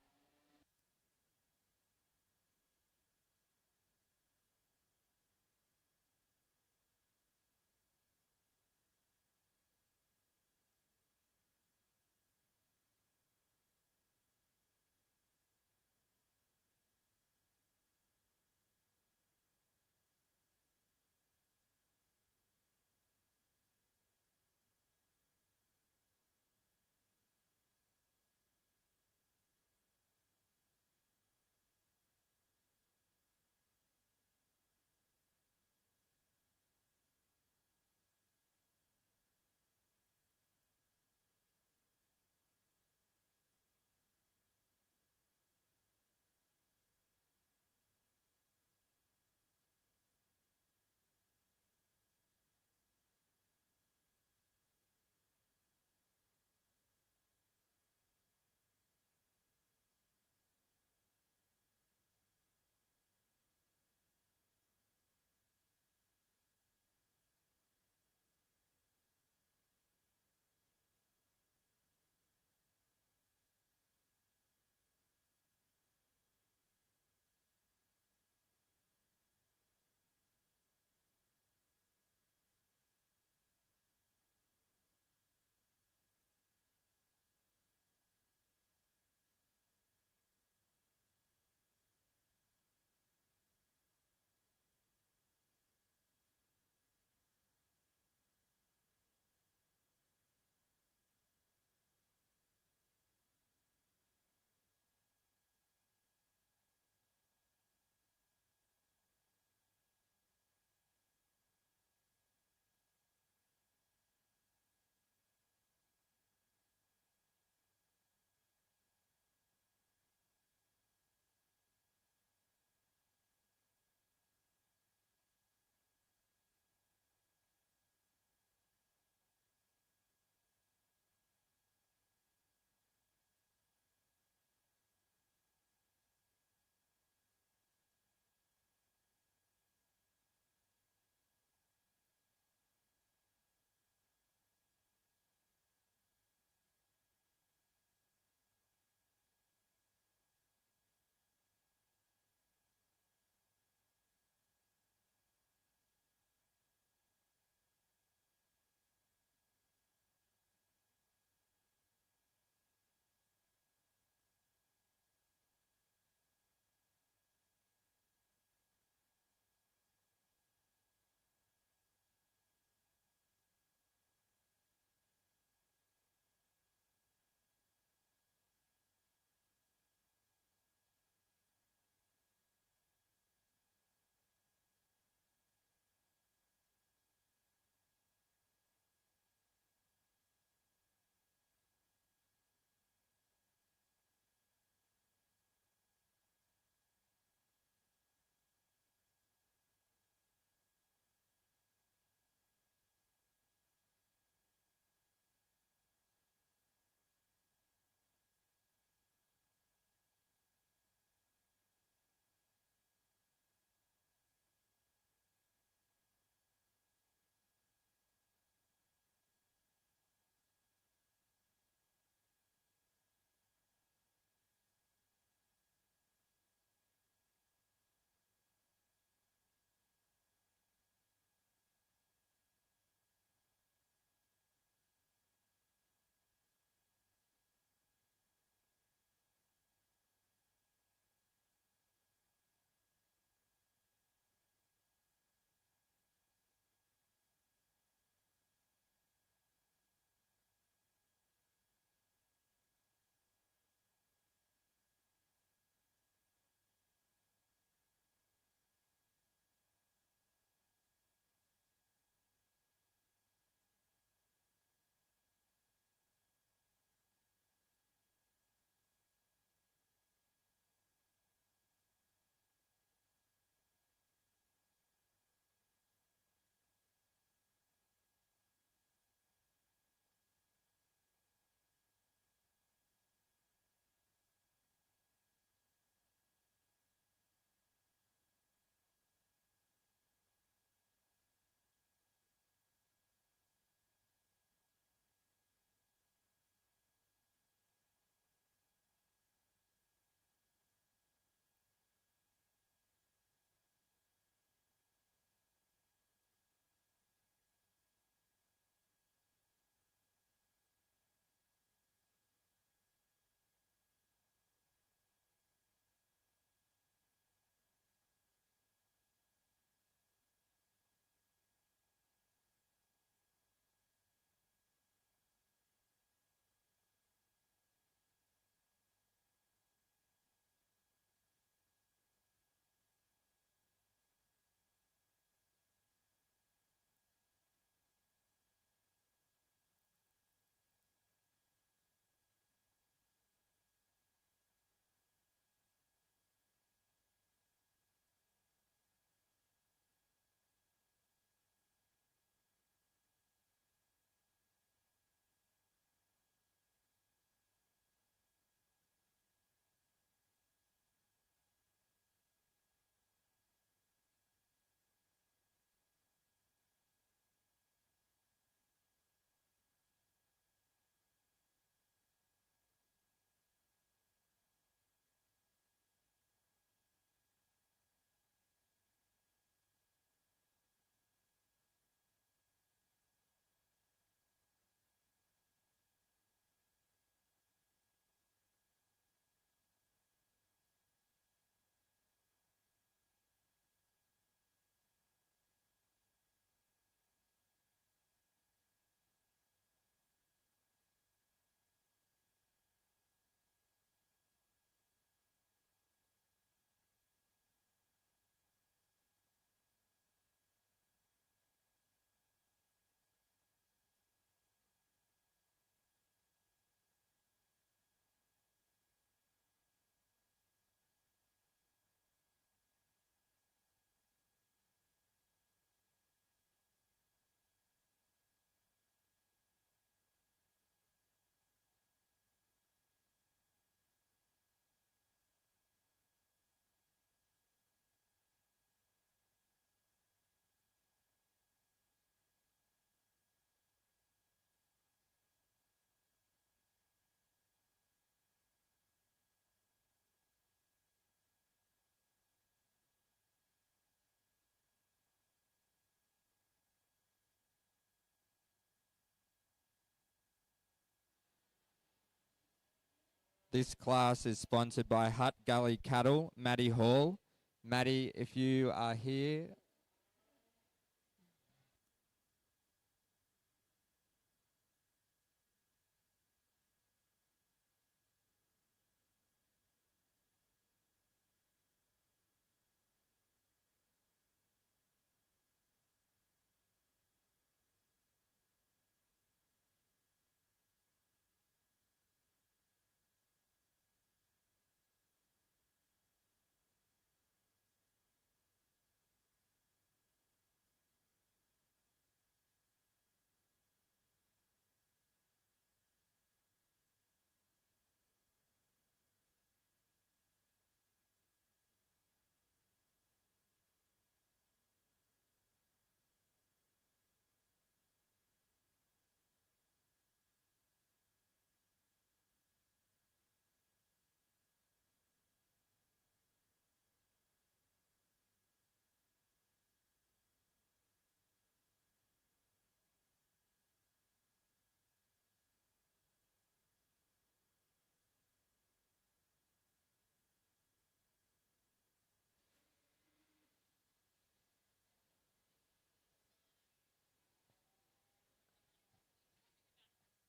This class is sponsored by Hutt Gully Cattle, Maddie Hall. Maddie, if you are here.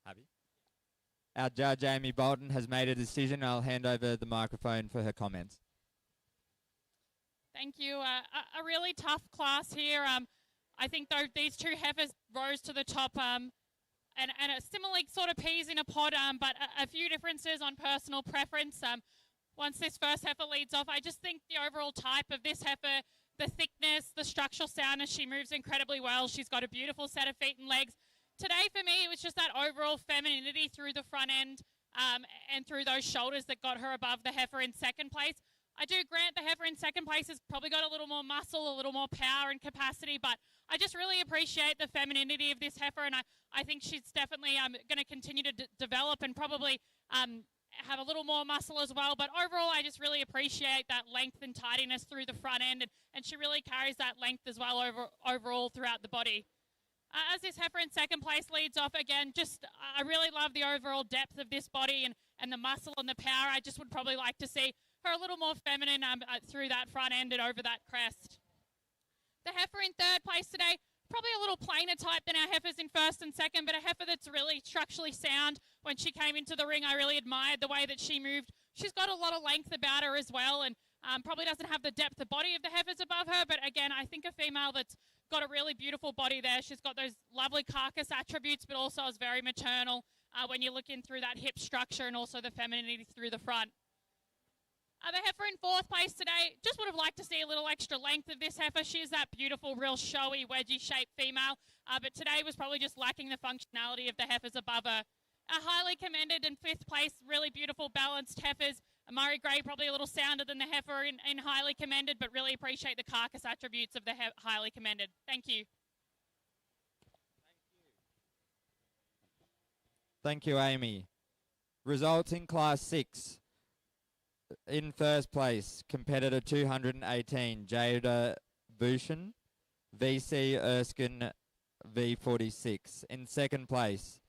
Happy? Our judge, Amy Bolton, has made a decision. I'll hand over the microphone for her comments. Thank you. A really tough class here. I think though these two heifers rose to the top, and a similarly sort of peas in a pod, but a few differences on personal preference. Once this first heifer leads off, I just think the overall type of this heifer, the thickness, the structural soundness, she moves incredibly well. She's got a beautiful set of feet and legs. Today for me, it was just that overall femininity through the front end and through those shoulders that got her above the heifer in second place. I do grant the heifer in second place has probably got a little more muscle, a little more power and capacity, but I just really appreciate the femininity of this heifer, and I think she's definitely going to continue to develop and probably have a little more muscle as well. But overall, I just really appreciate that length and tidiness through the front end, and she really carries that length as well overall throughout the body. As this heifer in second place leads off again, I really love the overall depth of this body and the muscle and the power. I just would probably like to see her a little more feminine through that front end and over that crest. The heifer in third place today, probably a little plainer type than our heifers in first and second, but a heifer that's really structurally sound. When she came into the ring, I really admired the way that she moved. She's got a lot of length about her as well, and probably doesn't have the depth of body of the heifers above her, but again, I think a female that's got a really beautiful body there. She's got those lovely carcass attributes, but also is very maternal when you're looking through that hip structure and also the femininity through the front. The heifer in fourth place today, just would have liked to see a little extra length of this heifer. She's that beautiful, real showy, wedgie-shaped female, but today was probably just lacking the functionality of the heifers above her. Highly commended in fifth place, really beautiful, balanced heifers. Murray Grey probably a little sounder than the heifer in highly commended, but really appreciate the carcass attributes of the highly commended. Thank you. Thank you, Amy. Results in Class 6. In first place, competitor 218, Jada Bhushan, VC Erskine V46. In second place,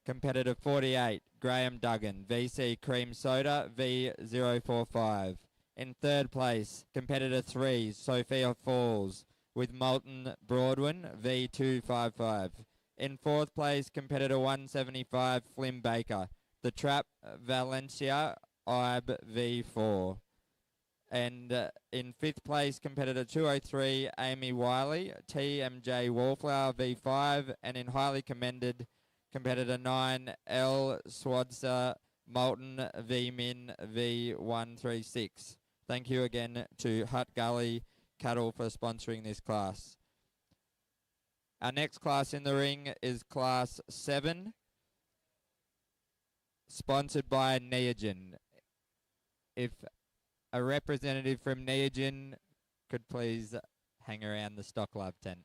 competitor 48, Graham Duggan, VC Cream Soda V045. In third place, competitor 3, Sophia Falls, with Molten Broadwin V255. In fourth place, competitor 175, Flim Baker, The Trap Valencia IB V4. And in fifth place, competitor 203, Amy Wiley, TMJ Wallflower V5. And in highly commended, competitor 9, L Swadsa Molten V-Min V136. Thank you again to Hutt Gully Cattle for sponsoring this class. Our next class in the ring is Class 7, sponsored by Neogen. If a representative from Neogen could please hang around the Stock Love tent.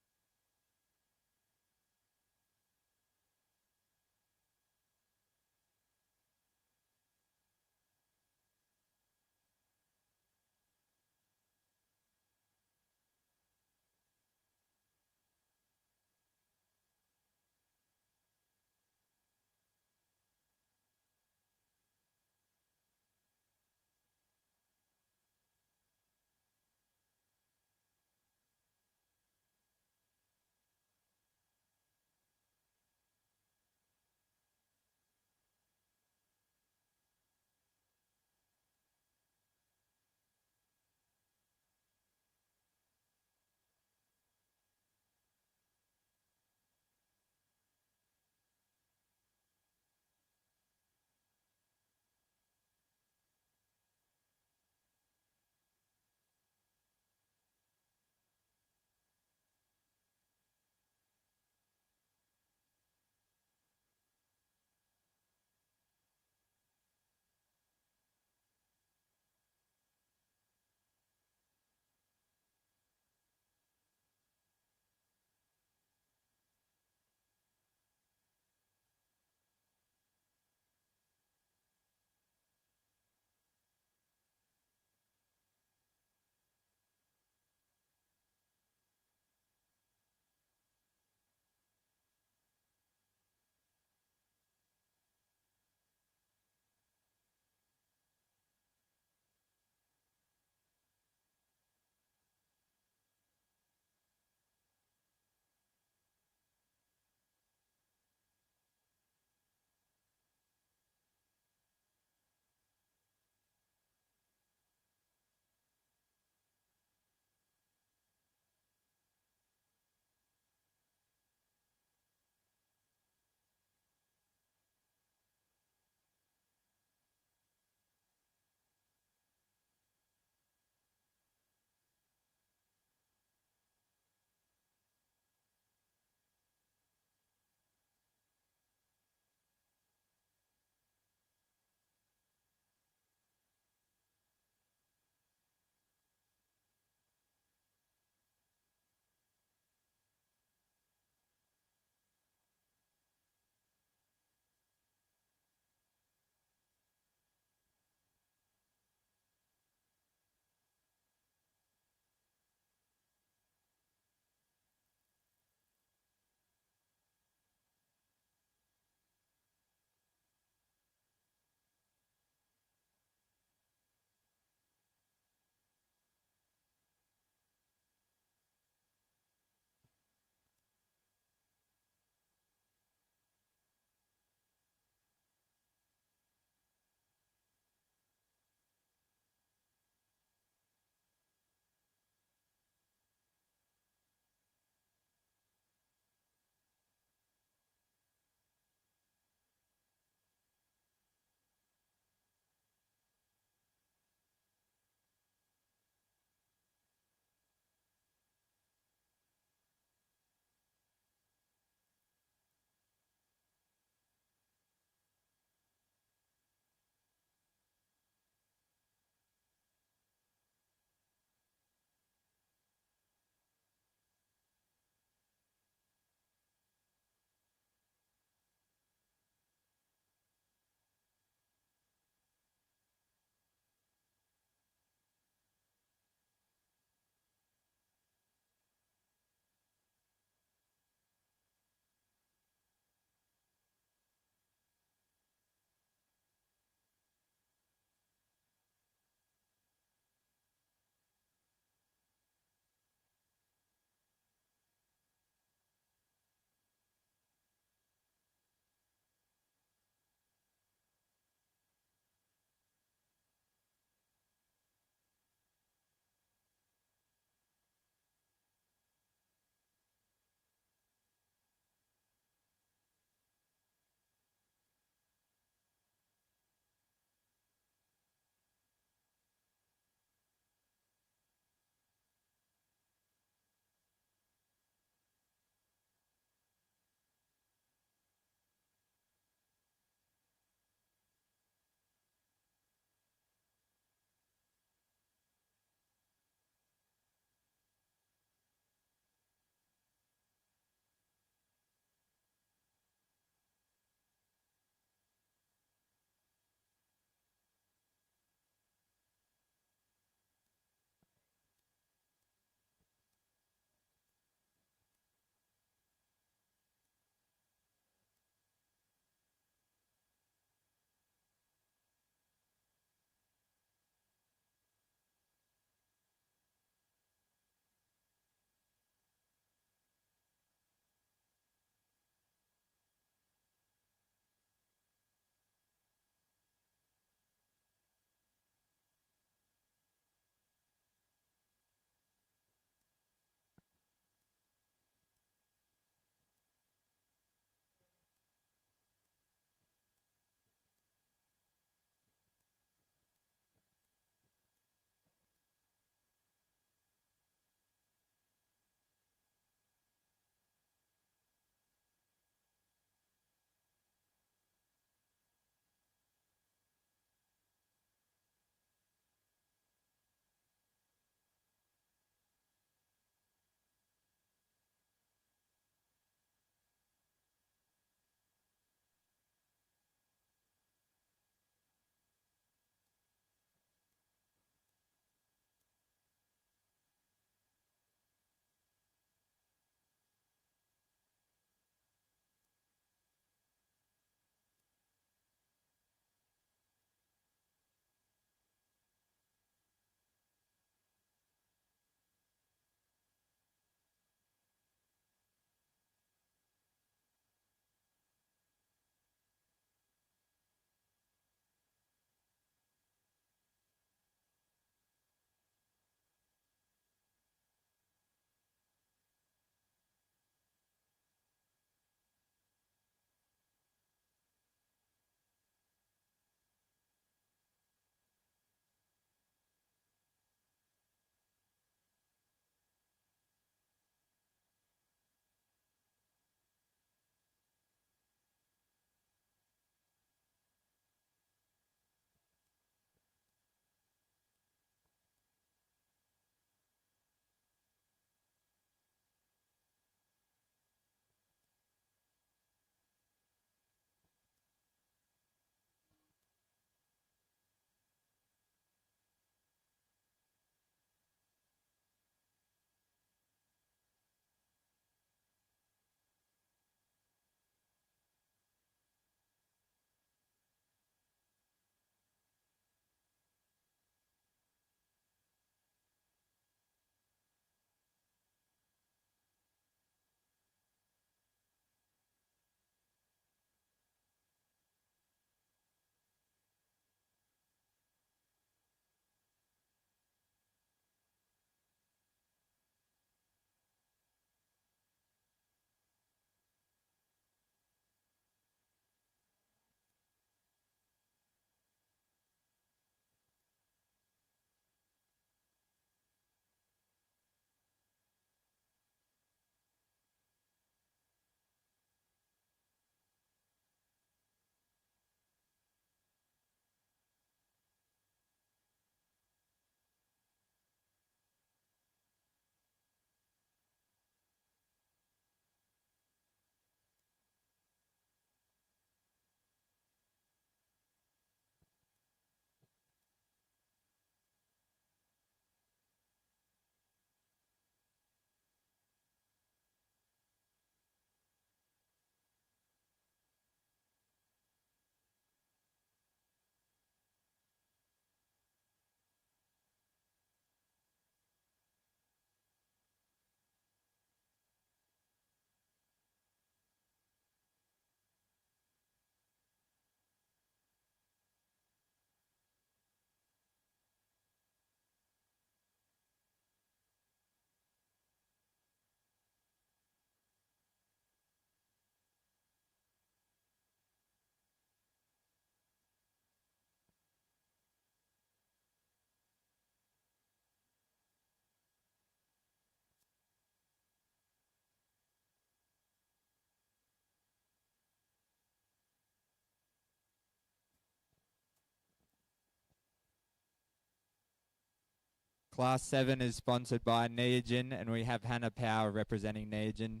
Class 7 is sponsored by Neogen, and we have Hannah Power representing Neogen.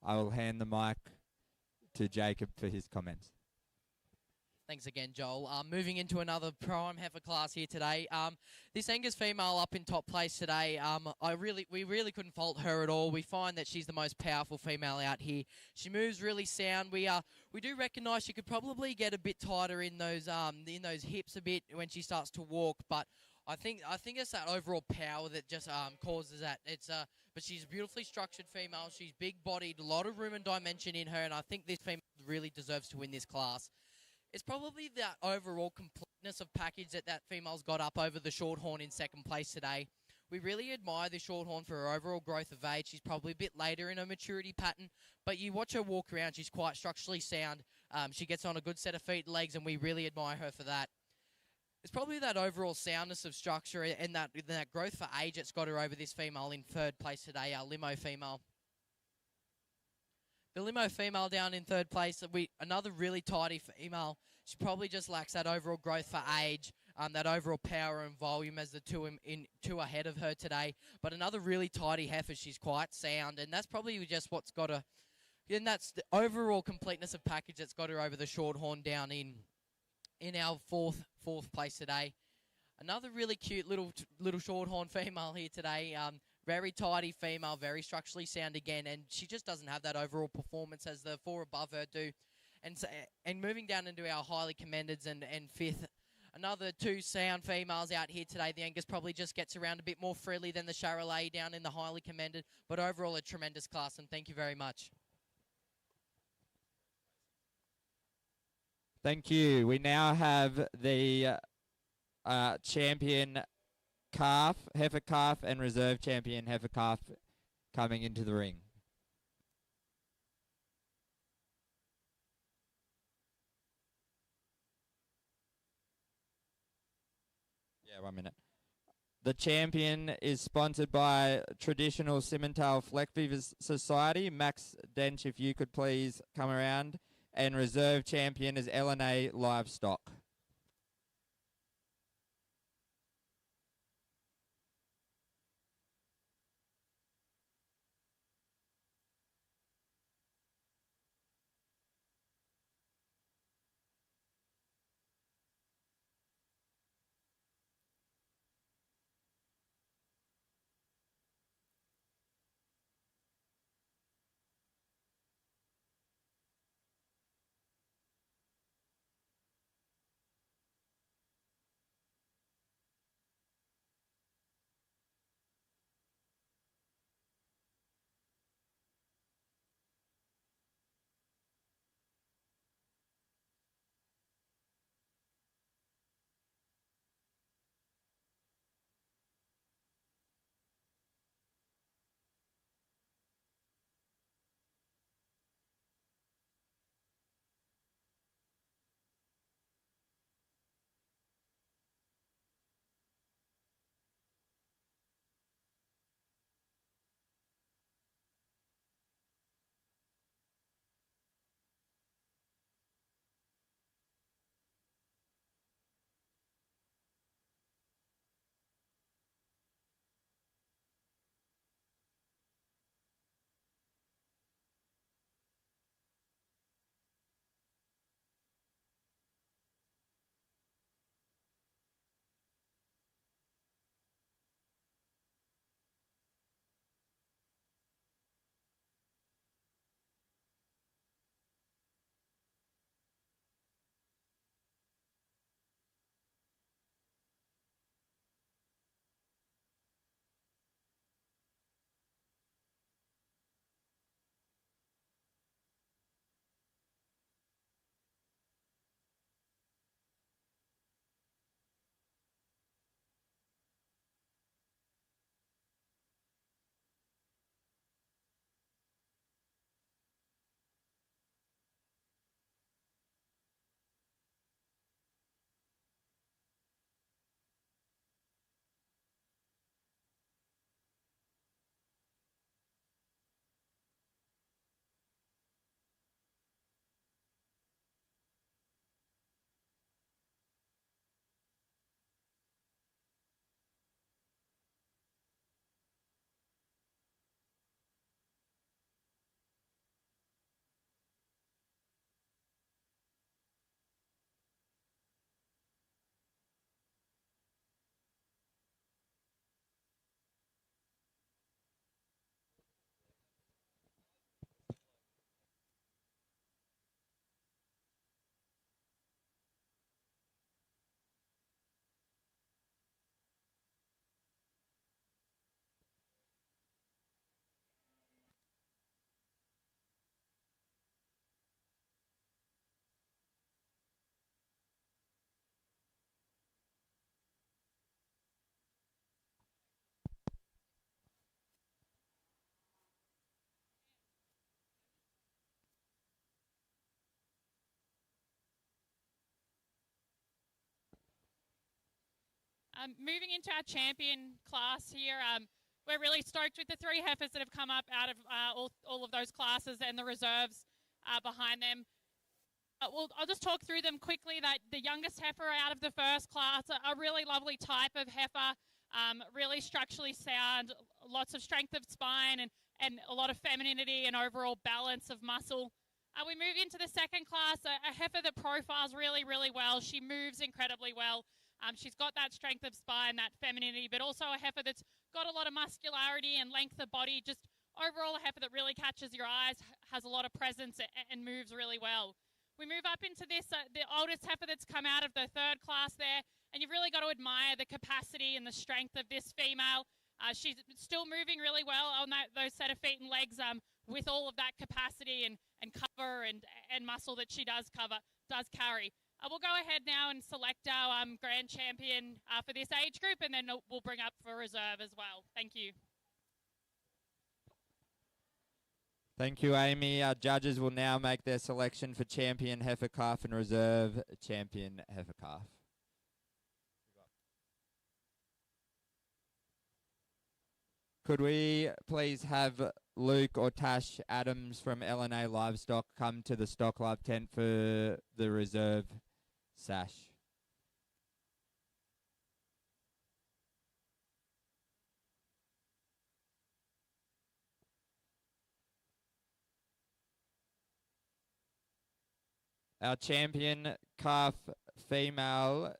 I will hand the mic to Jacob for his comments. Thanks again, Joel. Moving into another prime heifer class here today. This Angus female up in top place today. We really couldn't fault her at all. We find that she's the most powerful female out here. She moves really sound. We do recognise she could probably get a bit tighter in those hips a bit when she starts to walk, but I think it's that overall power that just causes that. But she's a beautifully structured female. She's big-bodied, a lot of room and dimension in her, and I think this female really deserves to win this class. It's probably that overall completeness of package that female's got up over the Shorthorn in second place today. We really admire the Shorthorn for her overall growth of age. She's probably a bit later in her maturity pattern, but you watch her walk around, she's quite structurally sound. She gets on a good set of feet and legs, and we really admire her for that. It's probably that overall soundness of structure and that growth for age that's got her over this female in third place today, our Limo female. The Limo female down in third place, another really tidy female. She probably just lacks that overall growth for age, that overall power and volume as the two ahead of her today. But another really tidy heifer. She's quite sound, and that's probably just what's got her. And that's the overall completeness of package that's got her over the Shorthorn down in our fourth place today. Another really cute little Shorthorn female here today. Very tidy female, very structurally sound again, and she just doesn't have that overall performance as the four above her do. And moving down into our highly commendeds and fifth, another two sound females out here today. The Angus probably just gets around a bit more freely than the Charolais down in the highly commended, but overall a tremendous class, and thank you very much. Thank you. We now have the champion heifer calf, and reserve champion heifer calf coming into the ring. Yeah, 1 minute. The champion is sponsored by Traditional Simmental Fleckbeaver Society. Max Dench, if you could please come around. And reserve champion is LNA Livestock. Moving into our champion class here, we're really stoked with the 3 heifers that have come up out of all of those classes and the reserves behind them. I'll just talk through them quickly. That the youngest heifer out of the first class, a really lovely type of heifer, really structurally sound, lots of strength of spine and a lot of femininity and overall balance of muscle. We move into the second class, a heifer that profiles really, really well. She moves incredibly well. She's got that strength of spine, that femininity, but also a heifer that's got a lot of muscularity and length of body. Just overall a heifer that really catches your eyes, has a lot of presence and moves really well. We move up into this, the oldest heifer that's come out of the third class there, and you've really got to admire the capacity and the strength of this female. She's still moving really well on those set of feet and legs with all of that capacity and cover and muscle that she does carry. We'll go ahead now and select our grand champion for this age group, and then we'll bring up for reserve as well. Thank you. Thank you, Amy. Our judges will now make their selection for champion heifer calf and reserve champion heifer calf. Could we please have Luke or Tash Adams from LNA Livestock come to the Stock Love tent for the reserve sash? Our champion calf female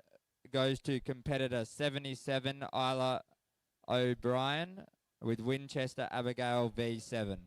goes to competitor 77 Isla O'Brien with Winchester Abigail V7.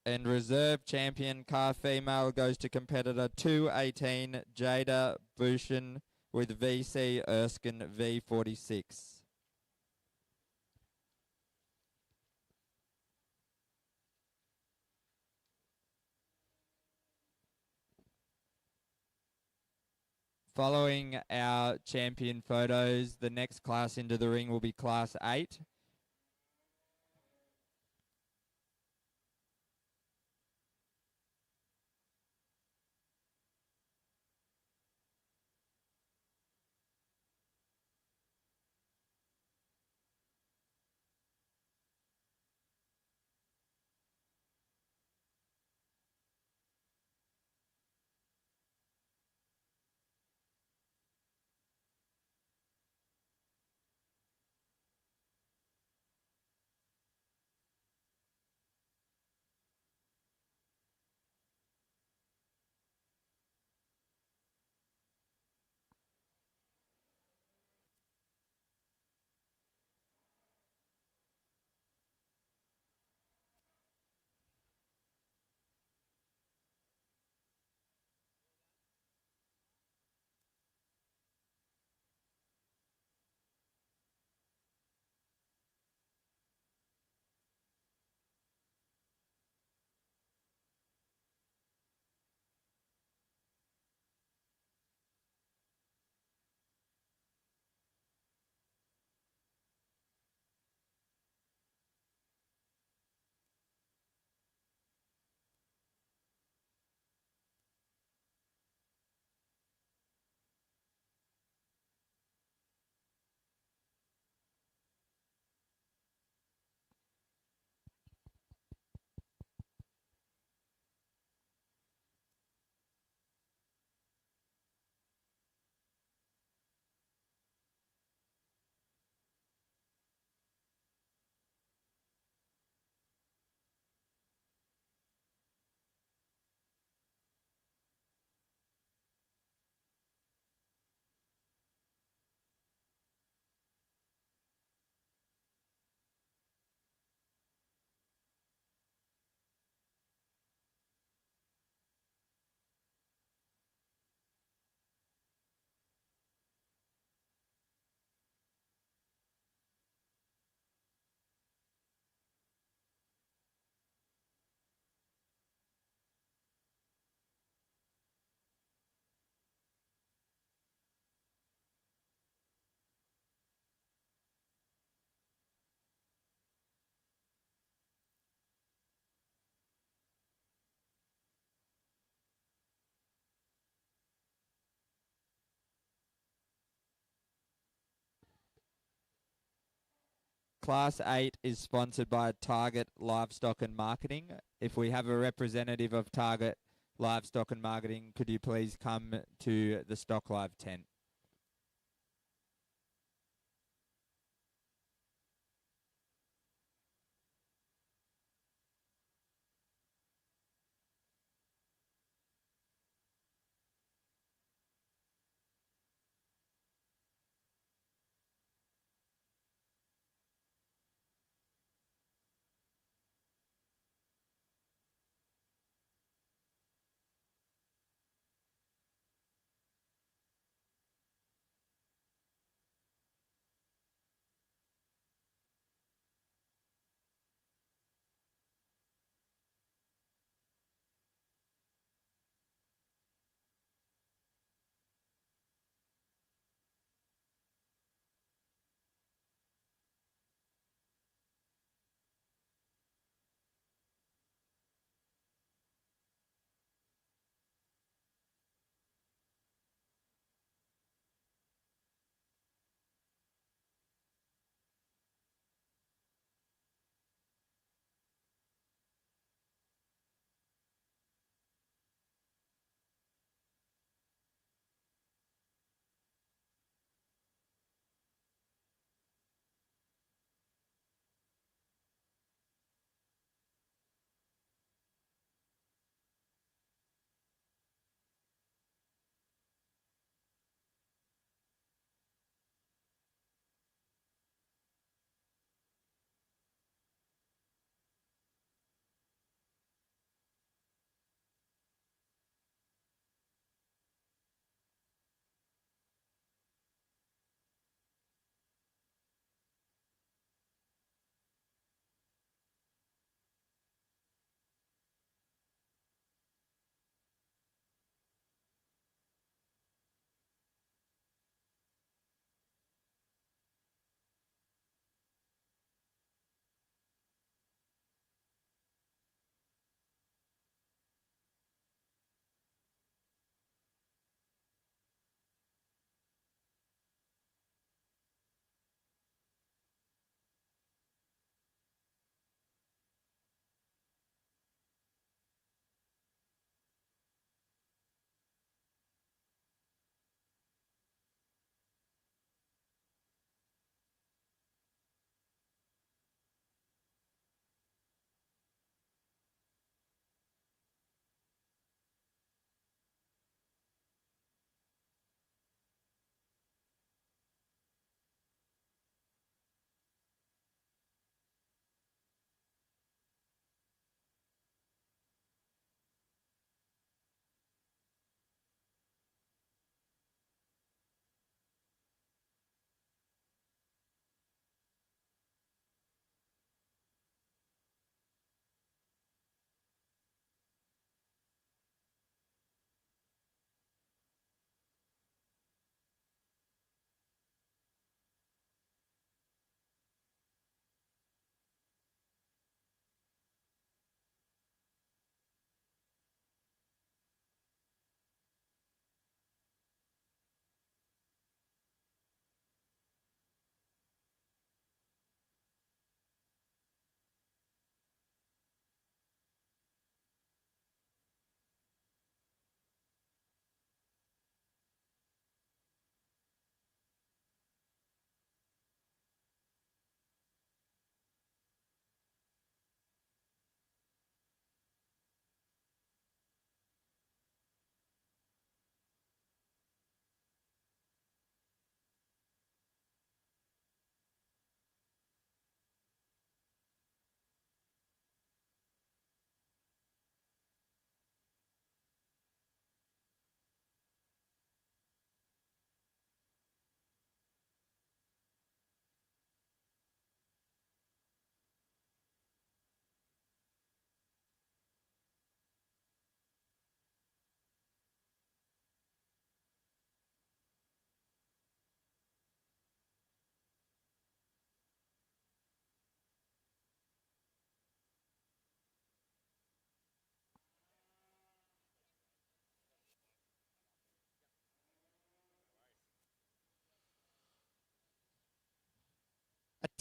And reserve champion calf female goes to competitor 218 Jada Bushin with VC Erskine V46. Following our champion photos, the next class into the ring will be class 8. Class 8 is sponsored by Target Livestock and Marketing. If we have a representative of Target Livestock and Marketing, could you please come to the Stock Live tent?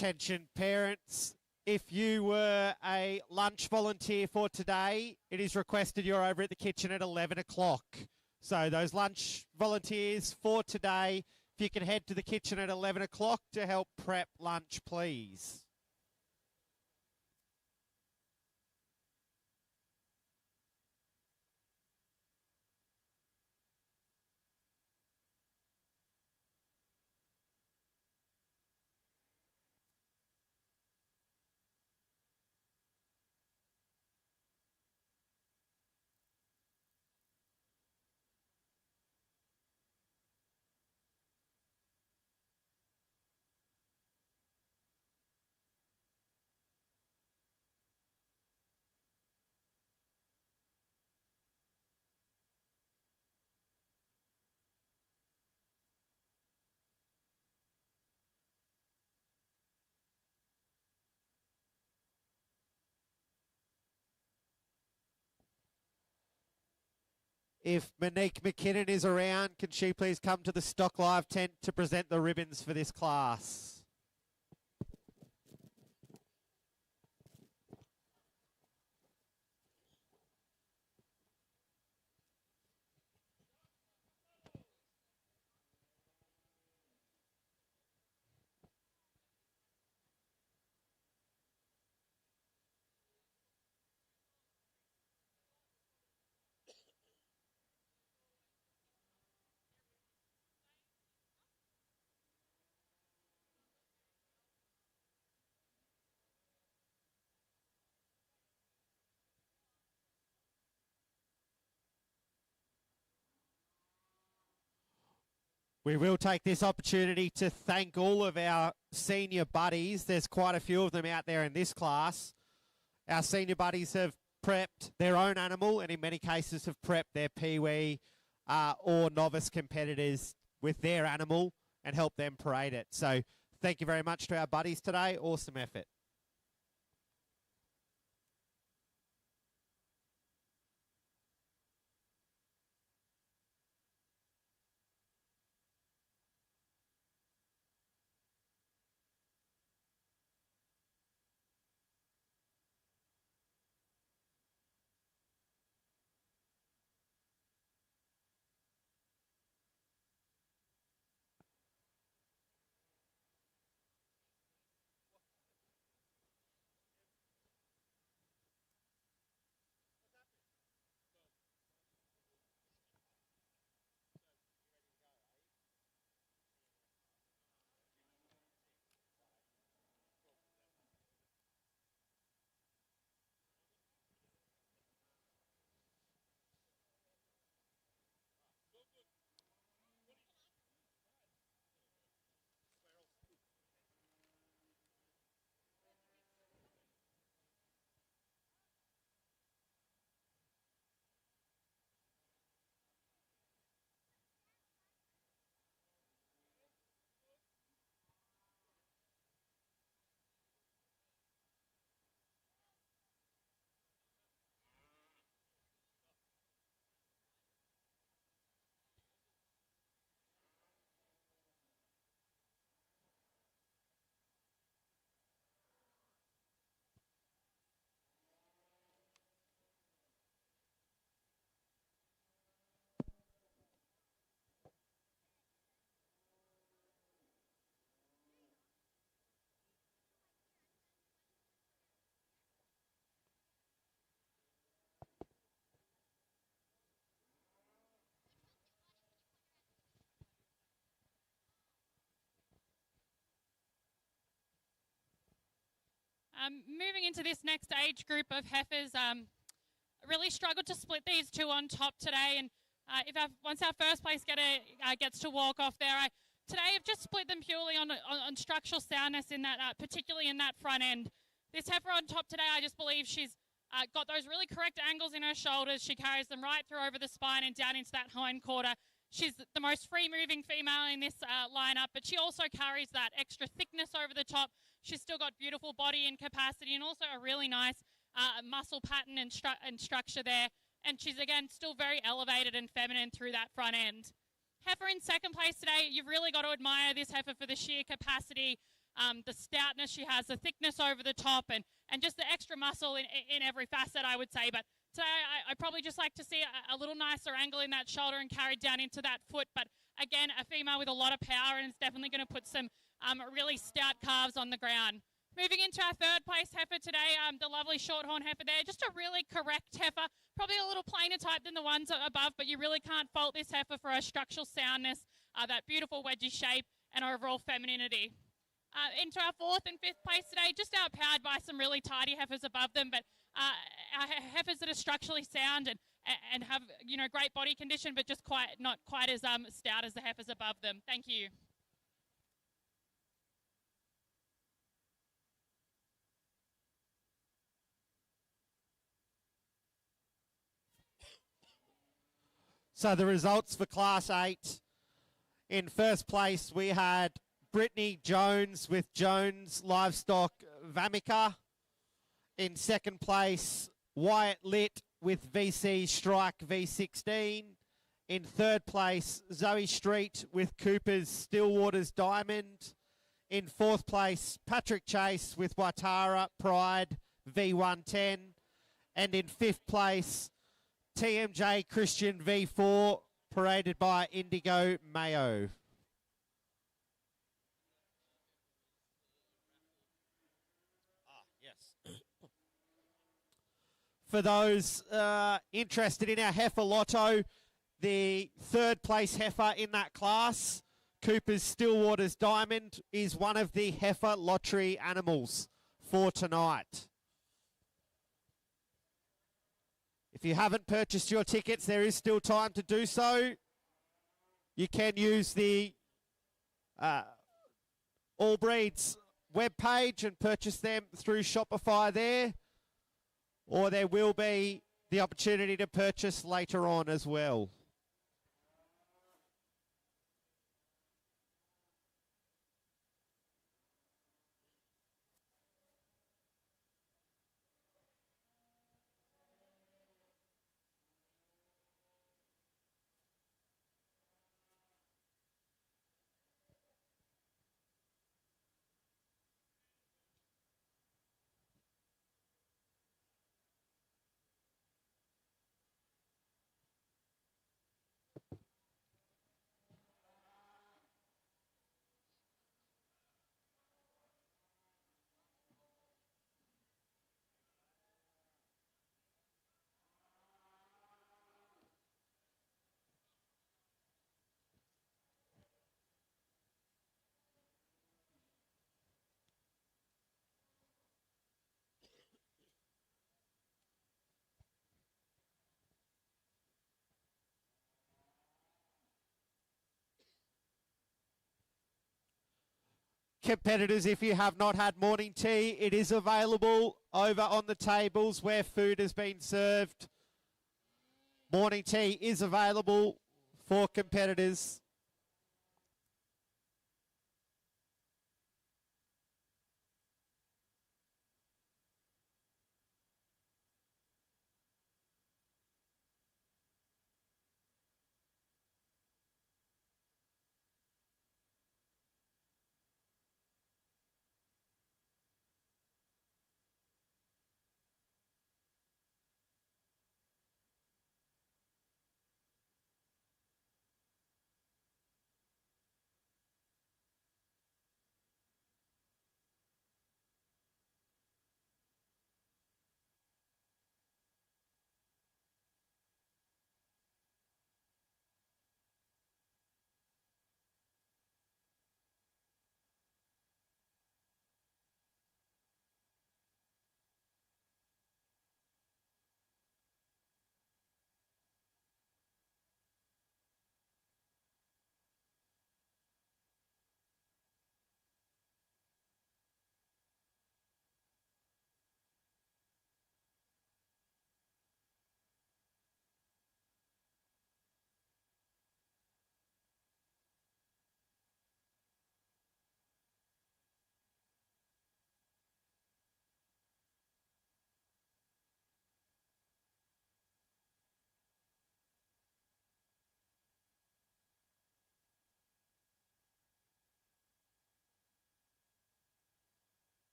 Attention parents, if you were a lunch volunteer for today, it is requested you're over at the kitchen at 11 o'clock. So those lunch volunteers for today, if you can head to the kitchen at 11 o'clock to help prep lunch, please. If Monique McKinnon is around, can she please come to the Stock Live tent to present the ribbons for this class? We will take this opportunity to thank all of our senior buddies. There's quite a few of them out there in this class. Our senior buddies have prepped their own animal and in many cases have prepped their peewee or novice competitors with their animal and helped them parade it. So thank you very much to our buddies today. Awesome effort. Moving into this next age group of heifers, really struggled to split these two on top today. And once our first place getter gets to walk off there, today I've just split them purely on structural soundness in that, particularly in that front end. This heifer on top today, I just believe she's got those really correct angles in her shoulders. She carries them right through over the spine and down into that hind quarter. She's the most free-moving female in this lineup, but she also carries that extra thickness over the top. She's still got beautiful body and capacity and also a really nice muscle pattern and structure there. And she's, again, still very elevated and feminine through that front end. Heifer in second place today, you've really got to admire this heifer for the sheer capacity the stoutness she has, the thickness over the top, and just the extra muscle in every facet, I would say. But today, I probably just like to see a little nicer angle in that shoulder and carried down into that foot. But again, a female with a lot of power, and it's definitely going to put some really stout calves on the ground. Moving into our third place heifer today, the lovely shorthorn heifer there. Just a really correct heifer, probably a little plainer type than the ones above, but you really can't fault this heifer for her structural soundness, that beautiful wedgie shape, and overall femininity. Into our fourth and fifth place today, just outpowered by some really tidy heifers above them, but our heifers that are structurally sound and have, you know, great body condition, but just not quite as stout as the heifers above them. Thank you. So the results for Class 8. In first place, we had Brittany Jones with Jones Livestock Vamica. In second place, Wyatt Litt with VC Strike V16. In third place, Zoe Street with Cooper's Stillwater's Diamond. In fourth place, Patrick Chase with Watara Pride V110. And in fifth place, TMJ Christian V4, paraded by Indigo Mayo. For those interested in our heifer lotto, the third place heifer in that class, Cooper's Stillwater's Diamond, is one of the heifer lottery animals for tonight. If you haven't purchased your tickets, there is still time to do so. You can use the All Breeds webpage and purchase them through Shopify there. Or there will be the opportunity to purchase later on as well. Competitors, if you have not had morning tea, it is available over on the tables where food has been served. Morning tea is available for competitors.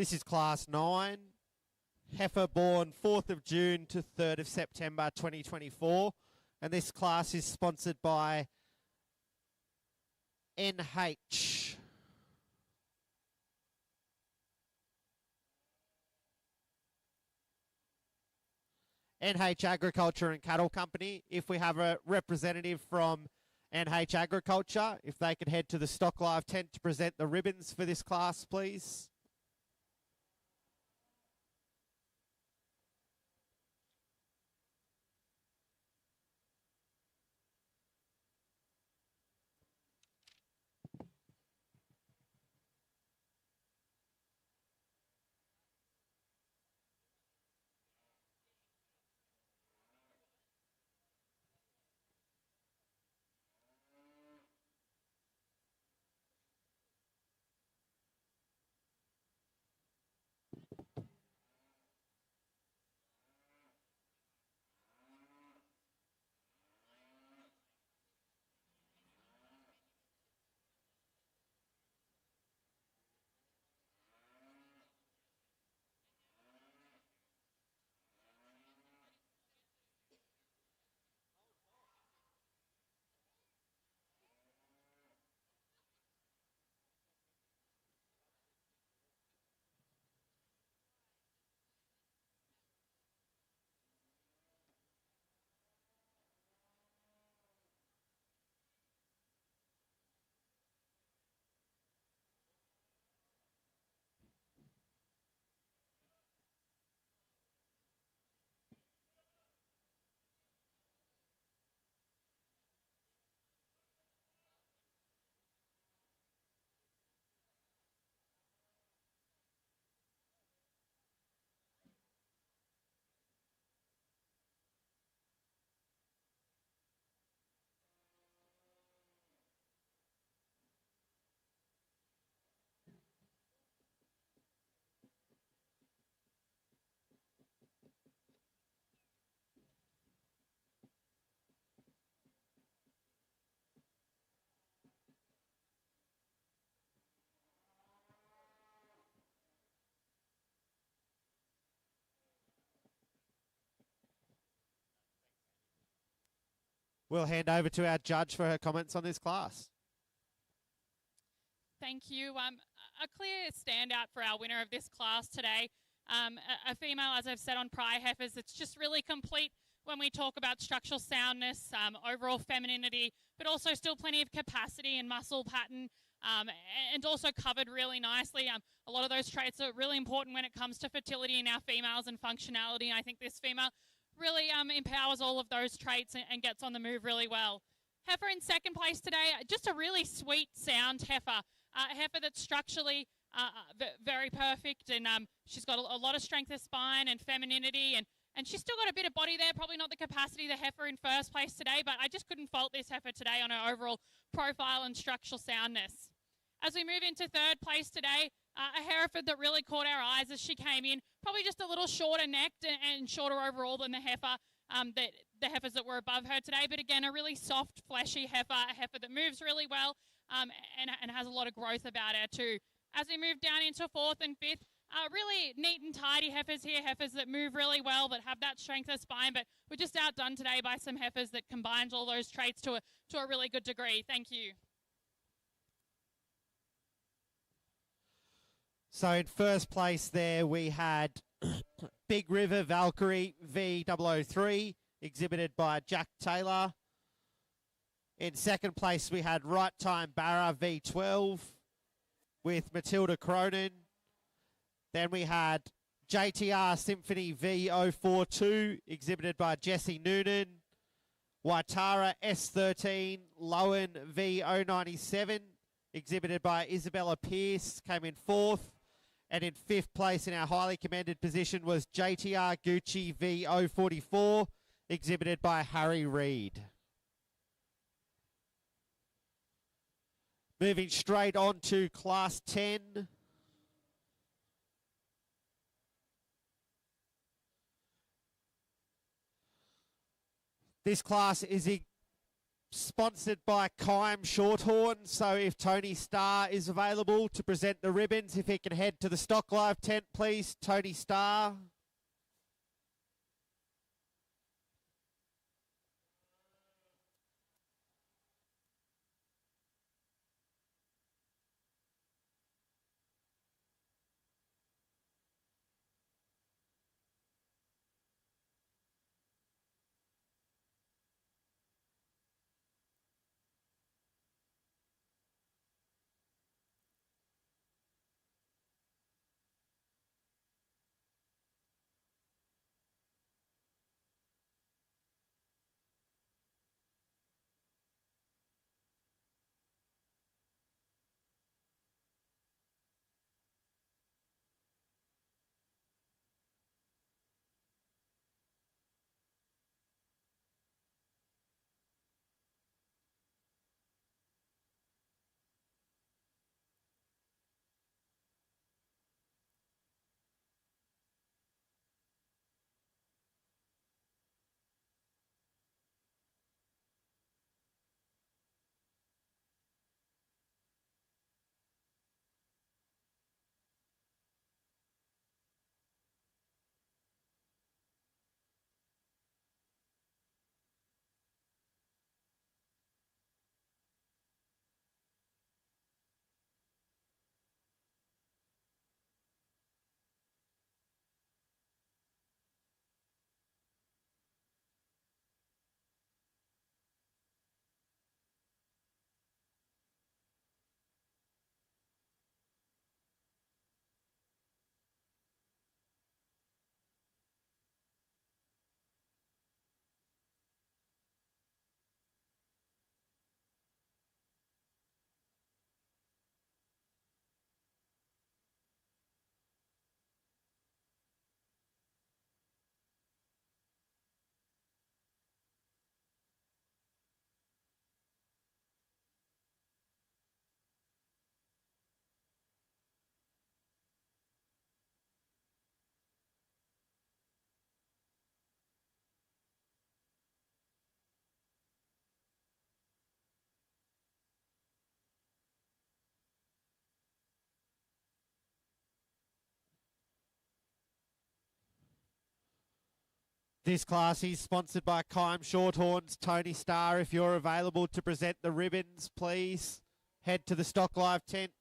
This is Class 9. Heifer born 4th of June to 3rd of September 2024. And this class is sponsored by NH. NH Agriculture and Cattle Company. If we have a representative from NH Agriculture, if they could head to the Stock Live tent to present the ribbons for this class, please. We'll hand over to our judge for her comments on this class. Thank you. A clear standout for our winner of this class today. A female, as I've said on prior heifers, it's just really complete when we talk about structural soundness, overall femininity, but also still plenty of capacity and muscle pattern, and also covered really nicely. A lot of those traits are really important when it comes to fertility in our females and functionality. And I think this female really empowers all of those traits and gets on the move really well. Heifer in second place today, just a really sweet sound heifer. A heifer that's structurally very perfect, and she's got a lot of strength of spine and femininity, and she's still got a bit of body there, probably not the capacity of the heifer in first place today, but I just couldn't fault this heifer today on her overall profile and structural soundness. As we move into third place today, a Hereford that really caught our eyes as she came in, probably just a little shorter necked and shorter overall than the heifer, the heifers that were above her today, but again, a really soft, fleshy heifer, a heifer that moves really well, and has a lot of growth about her too. As we move down into fourth and fifth, really neat and tidy heifers here, heifers that move really well, that have that strength of spine, but we're just outdone today by some heifers that combines all those traits to a really good degree. Thank you. So in first place there we had Big River Valkyrie V003, exhibited by Jack Taylor. In second place we had Right Time Barra V12 with Matilda Cronin. Then we had JTR Symphony V042, exhibited by Jesse Noonan. Waitara S13 Lowen V097, exhibited by Isabella Pierce, came in fourth. And in fifth place in our highly commended position was JTR Gucci V044, exhibited by Harry Reid. Moving straight on to Class 10. This class is sponsored by Kime Shorthorn. So if Tony Starr is available to present the ribbons, if he can head to the Stock Live tent, please, Tony Starr. This class is sponsored by Kime Shorthorns. Tony Starr, if you're available to present the ribbons, please head to the Stock Live tent.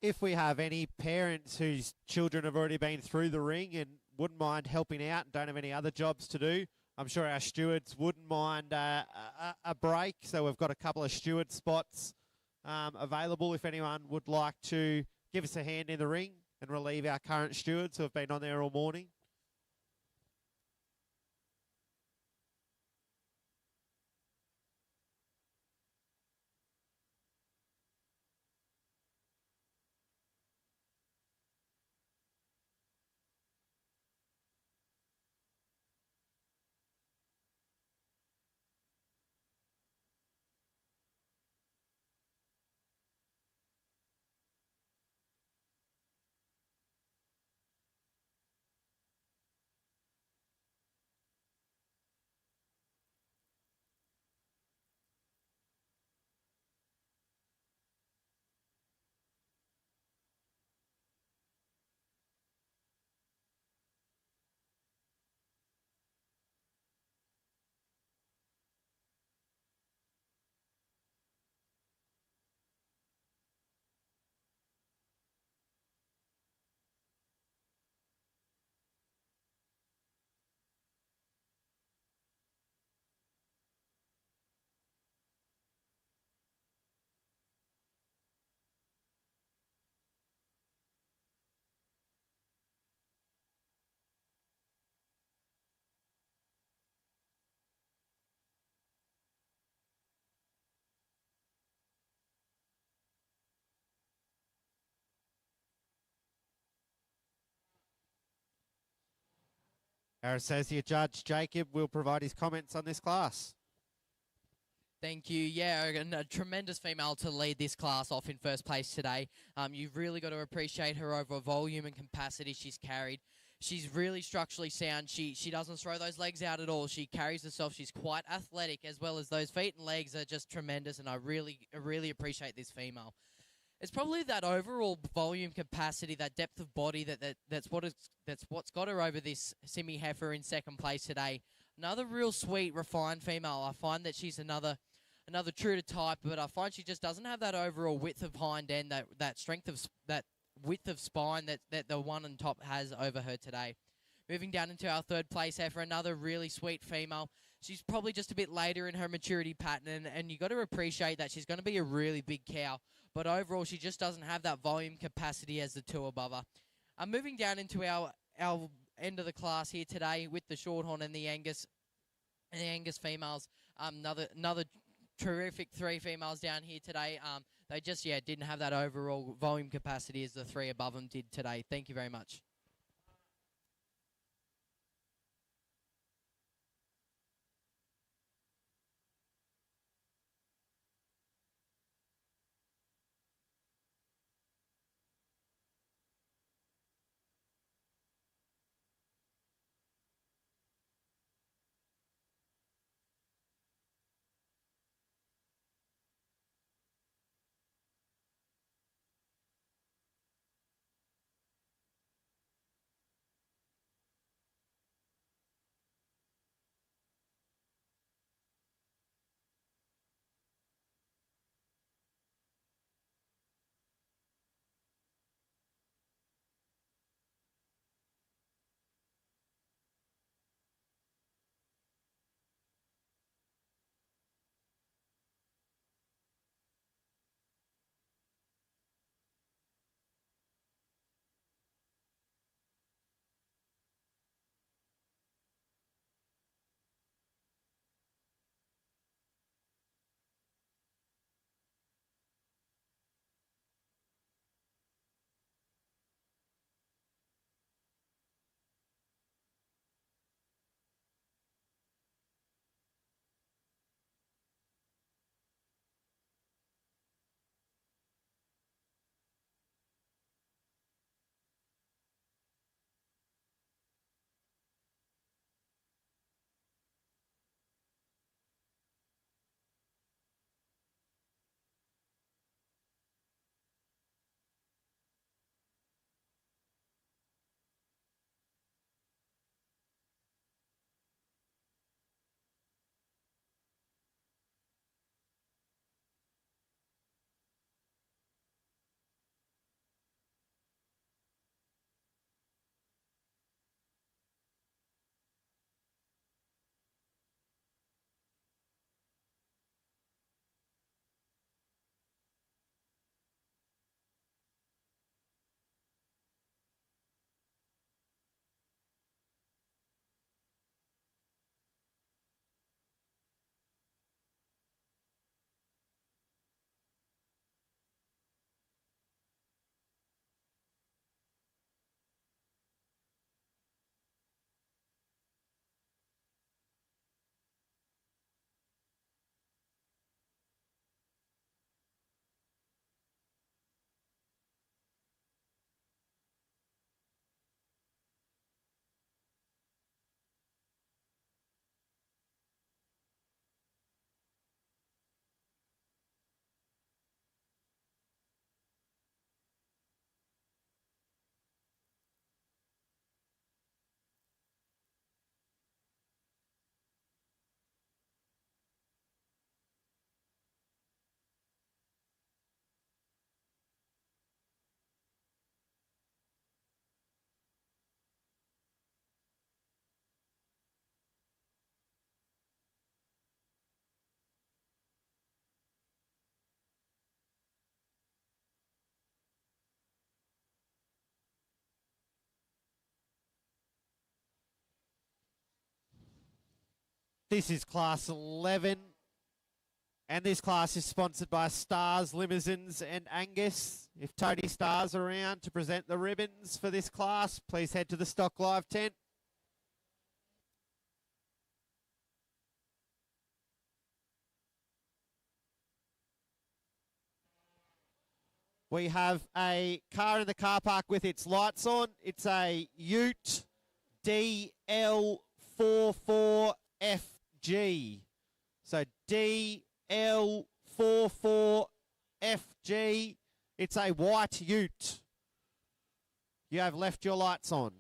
if we have any parents whose children have already been through the ring and wouldn't mind helping out and don't have any other jobs to do, I'm sure our stewards wouldn't mind a break. So we've got a couple of steward spots available if anyone would like to give us a hand in the ring and relieve our current stewards who have been on there all morning. Our Associate Judge Jacob will provide his comments on this class. Thank you. Yeah, and a tremendous female to lead this class off in first place today. You've really got to appreciate her over volume and capacity she's carried. She's really structurally sound. She doesn't throw those legs out at all. She carries herself. She's quite athletic, as well as those feet and legs are just tremendous, and I really appreciate this female. It's probably that overall volume capacity, that depth of body that's what's got her over this Simi Heifer in second place today. Another real sweet, refined female. I find that she's another true to type, but I find she just doesn't have that overall width of hind end, that strength of that width of spine that the one on top has over her today. Moving down into our third place heifer, another really sweet female. She's probably just a bit later in her maturity pattern, and you got to appreciate that she's going to be a really big cow. But overall, she just doesn't have that volume capacity as the two above her. Moving down into our end of the class here today with the Shorthorn and the Angus females. Another terrific three females down here today. They just didn't have that overall volume capacity as the three above them did today. Thank you very much. This is Class 11. And this class is sponsored by Stars, Limousines and Angus. If Tony Stars are around to present the ribbons for this class, please head to the Stock Live tent. We have a car in the car park with its lights on. It's a Ute DL44FG. So DL44FG. It's a white Ute. You have left your lights on.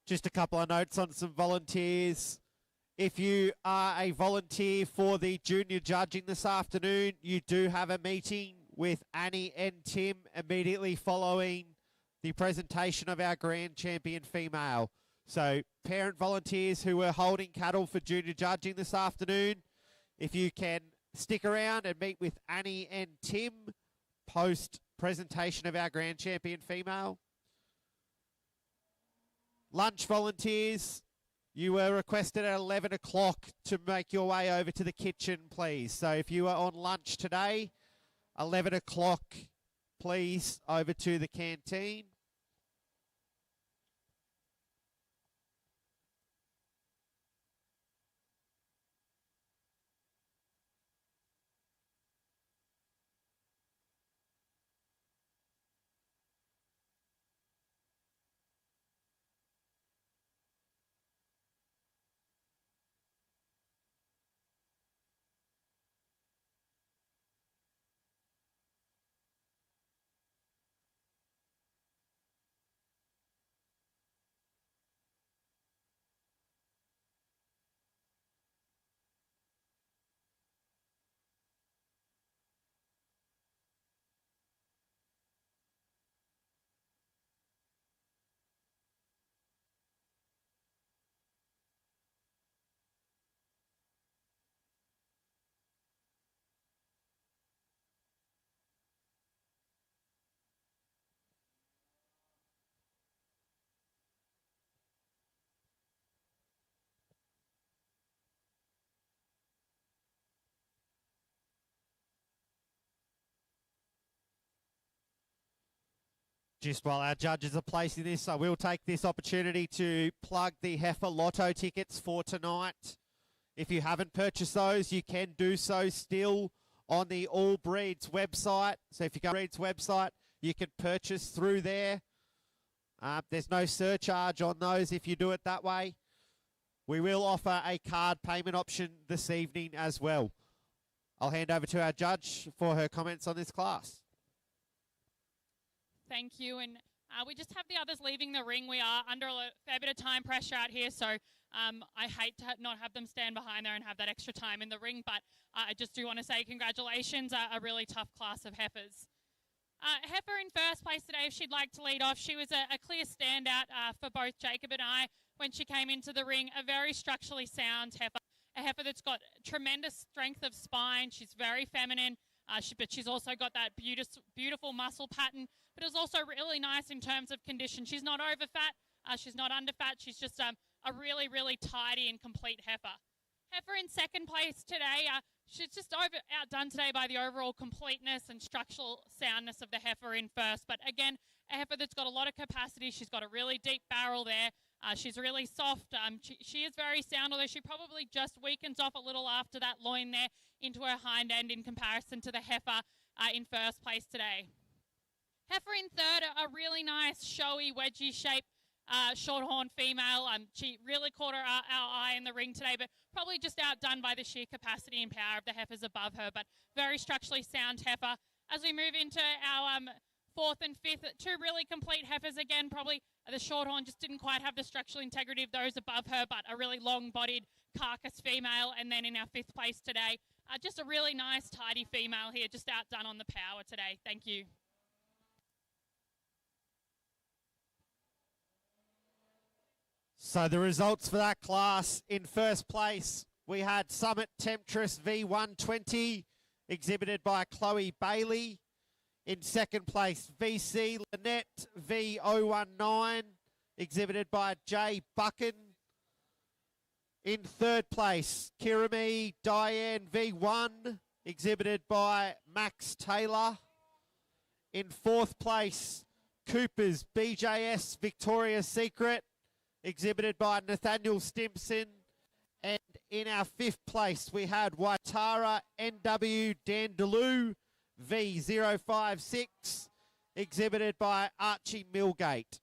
Just a couple of notes on some volunteers. If you are a volunteer for the junior judging this afternoon, you do have a meeting with Annie and Tim immediately following the presentation of our grand champion female. So parent volunteers who are holding cattle for junior judging this afternoon, if you can stick around and meet with Annie and Tim post presentation of our grand champion female. Lunch volunteers, you were requested at 11 o'clock to make your way over to the kitchen, please. So if you are on lunch today, 11 o'clock, please, over to the canteen. Just while our judges are placing this, I will take this opportunity to plug the Heifer lotto tickets for tonight. If you haven't purchased those, you can do so still on the All Breeds website. So if you go to Breeds website, you can purchase through there. There's no surcharge on those if you do it that way. We will offer a card payment option this evening as well. I'll hand over to our judge for her comments on this class. Thank you. And we just have the others leaving the ring. We are under a fair bit of time pressure out here, so I hate to not have them stand behind there and have that extra time in the ring, but I just do want to say congratulations, a really tough class of heifers. Heifer in first place today, if she'd like to lead off. She was a clear standout for both Jacob and I when she came into the ring. A very structurally sound heifer, a heifer that's got tremendous strength of spine. She's very feminine, but she's also got that beautiful muscle pattern. But it was also really nice in terms of condition. She's not over fat, she's not under fat. She's just a really, really tidy and complete heifer. Heifer in second place today. She's just outdone today by the overall completeness and structural soundness of the heifer in first. But again, a heifer that's got a lot of capacity. She's got a really deep barrel there. She's really soft. She is very sound, although she probably just weakens off a little after that loin there into her hind end in comparison to the heifer in first place today. Heifer in third, a really nice, showy, wedgie shaped shorthorn female. She really caught our eye in the ring today, but probably just outdone by the sheer capacity and power of the heifers above her, but very structurally sound heifer. As we move into our fourth and fifth, two really complete heifers again. Probably the shorthorn just didn't quite have the structural integrity of those above her, but a really long-bodied carcass female. And then in our fifth place today, just a really nice, tidy female here, just outdone on the power today. Thank you. So the results for that class: in first place, we had Summit Temptress V120, exhibited by Chloe Bailey. In second place, VC Lynette V019, exhibited by Jay Buchan. In third place, Kirami Diane V1, exhibited by Max Taylor. In fourth place, Cooper's BJS Victoria's Secret, exhibited by Nathaniel Stimson. And in our fifth place, we had Waitara NW Dandaloo V056, exhibited by Archie Millgate.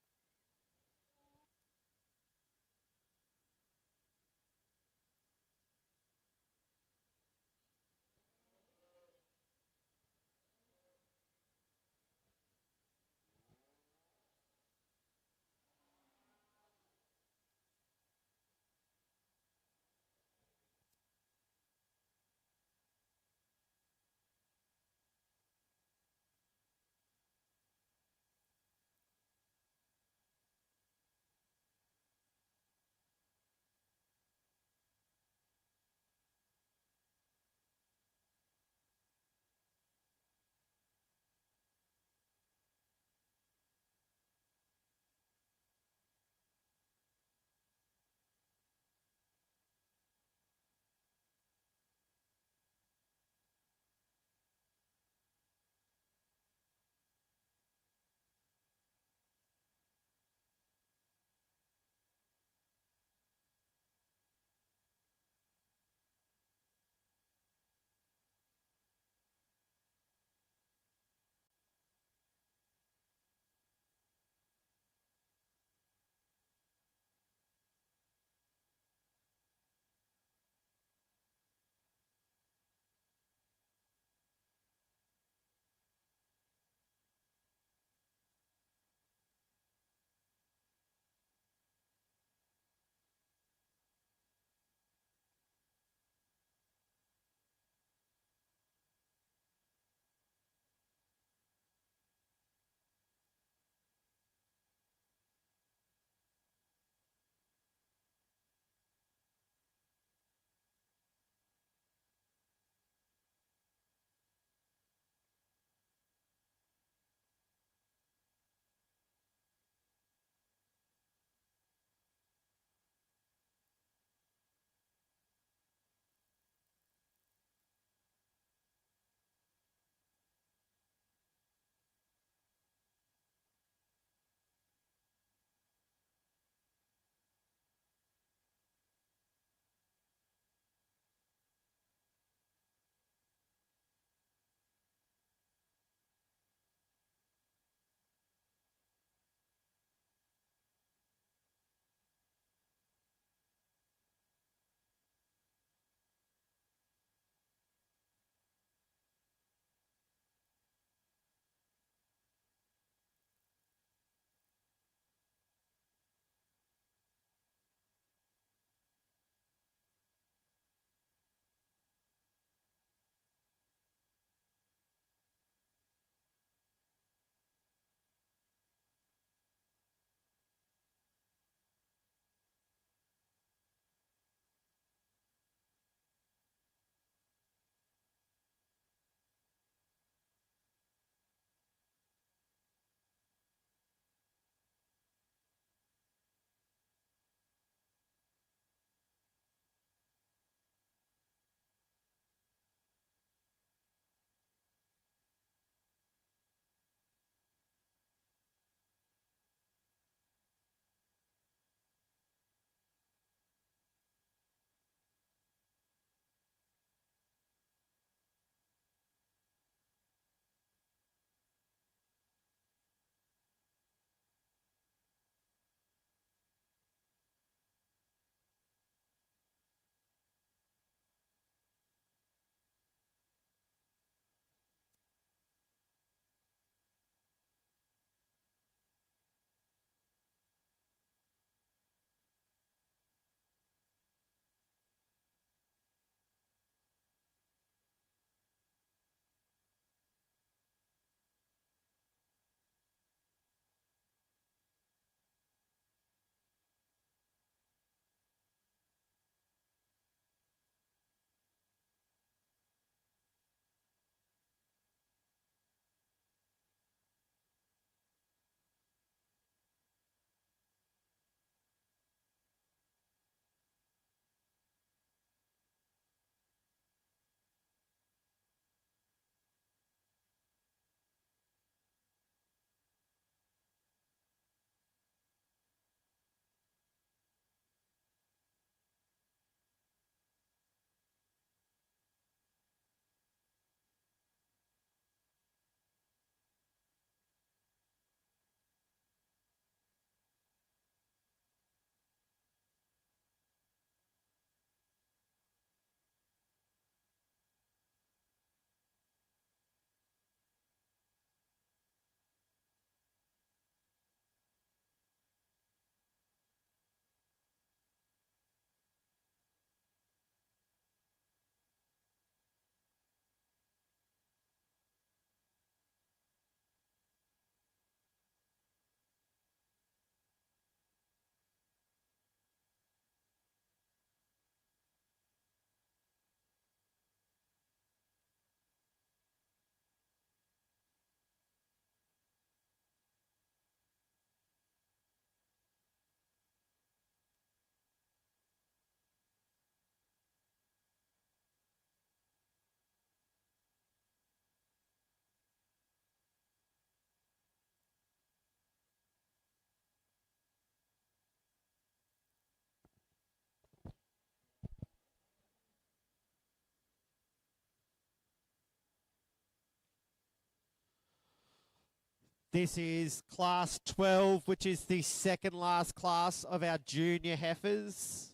This is class 12, which is the second last class of our junior heifers.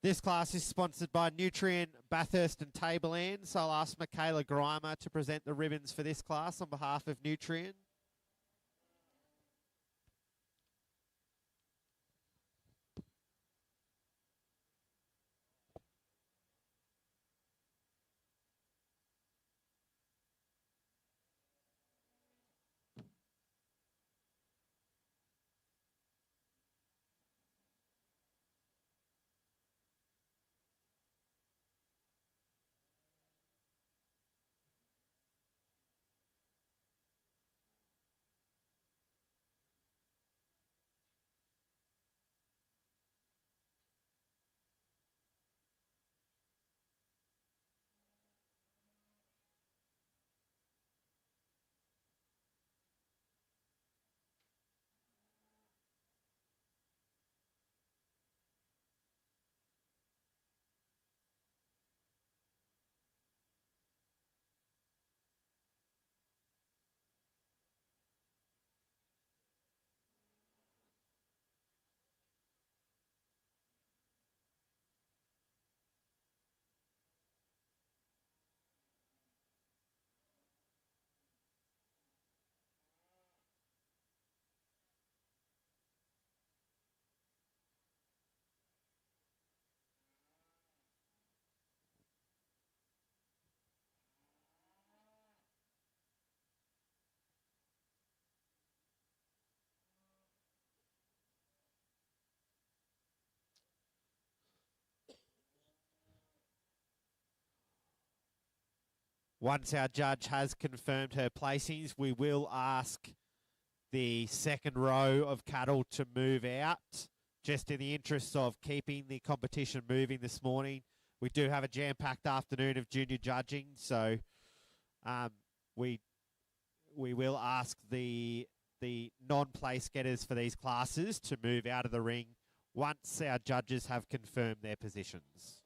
This class is sponsored by Nutrient, Bathurst and Tableland, so I'll ask Michaela Grimer to present the ribbons for this class on behalf of Nutrient. Once our judge has confirmed her placings, we will ask the second row of cattle to move out, just in the interests of keeping the competition moving this morning. We do have a jam-packed afternoon of junior judging, so we will ask the non-place getters for these classes to move out of the ring once our judges have confirmed their positions.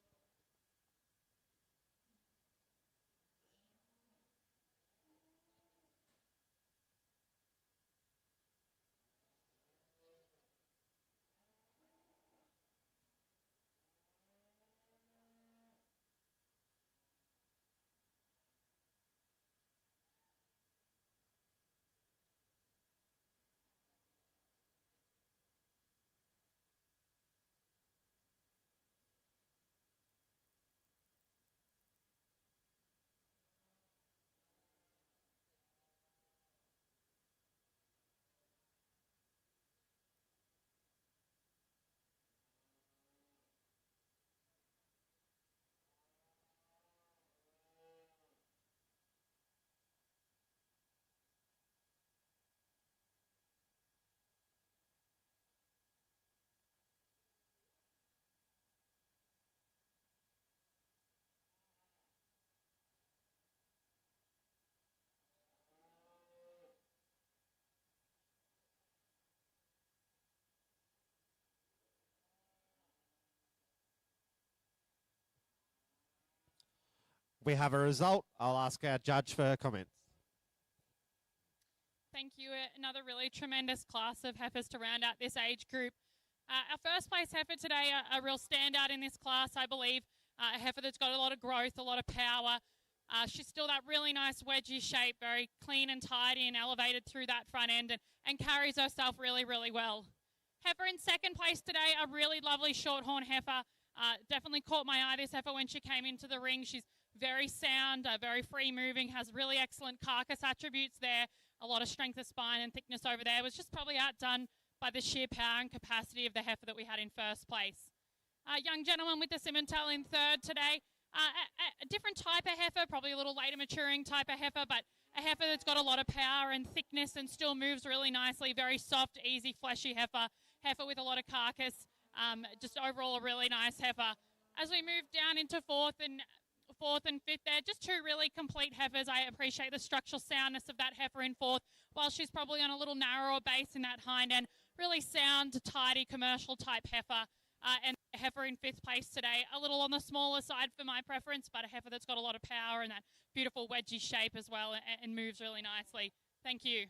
We have a result. I'll ask our judge for her comments. Thank you. Another really tremendous class of heifers to round out this age group. Our first place heifer today, a real standout in this class, I believe. A heifer that's got a lot of growth, a lot of power. She's still that really nice wedgie shape, very clean and tidy and elevated through that front end and carries herself really, really well. Heifer in second place today, a really lovely shorthorn heifer. Definitely caught my eye, this heifer, when she came into the ring. She's very sound, very free moving, has really excellent carcass attributes there. A lot of strength of spine and thickness over there. Was just probably outdone by the sheer power and capacity of the heifer that we had in first place. Young gentleman with the Simmental in third today. A different type of heifer, probably a little later maturing type of heifer, but a heifer that's got a lot of power and thickness and still moves really nicely. Very soft, easy, fleshy heifer. Heifer with a lot of carcass. Just overall a really nice heifer. As we move down into fourth and fifth there, just two really complete heifers. I appreciate the structural soundness of that heifer in fourth, while she's probably on a little narrower base in that hind end. Really sound, tidy, commercial type heifer. And a heifer in fifth place today, a little on the smaller side for my preference, but a heifer that's got a lot of power and that beautiful wedgie shape as well and moves really nicely. Thank you.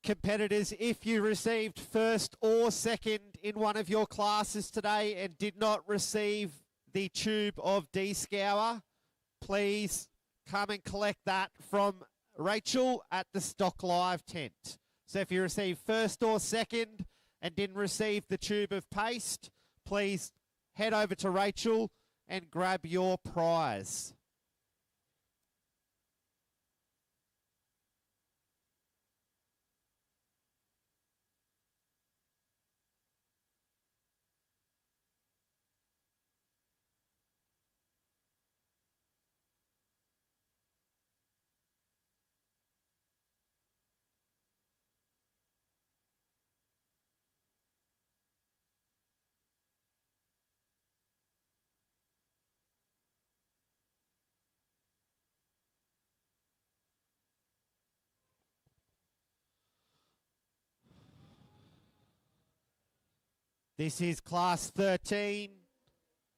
Competitors, if you received first or second in one of your classes today and did not receive the tube of D-Scour, please come and collect that from Rachel at the Stock Live tent. So if you received first or second and didn't receive the tube of paste, please head over to Rachel and grab your prize. This is class 13,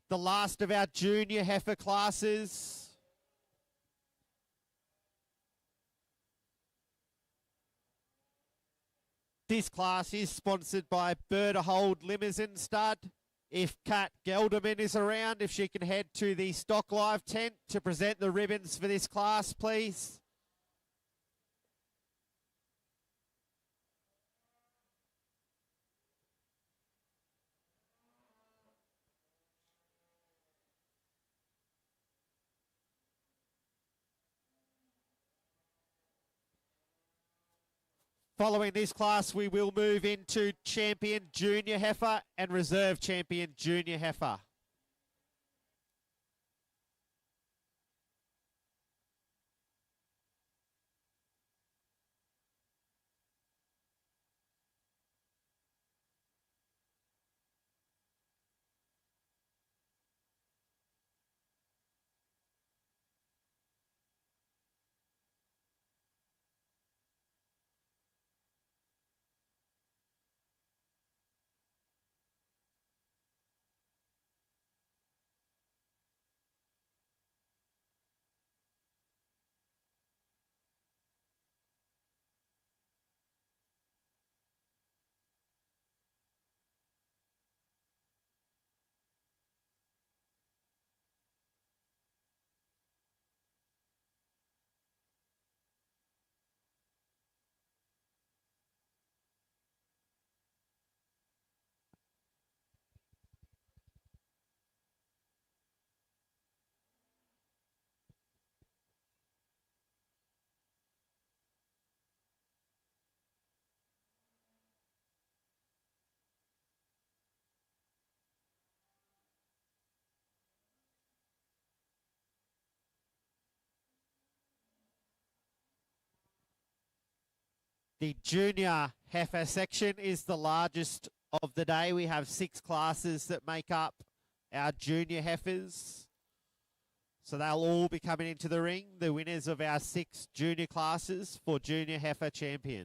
the last of our junior heifer classes. This class is sponsored by Birdahold Limousine Stud. If Kat Gelderman is around, if she can head to the Stock Live tent to present the ribbons for this class, please. Following this class, we will move into Champion Junior Heifer and Reserve Champion Junior Heifer. The junior heifer section is the largest of the day. We have 6 classes that make up our junior heifers. So they'll all be coming into the ring, the winners of our 6 junior classes for Junior Heifer Champion.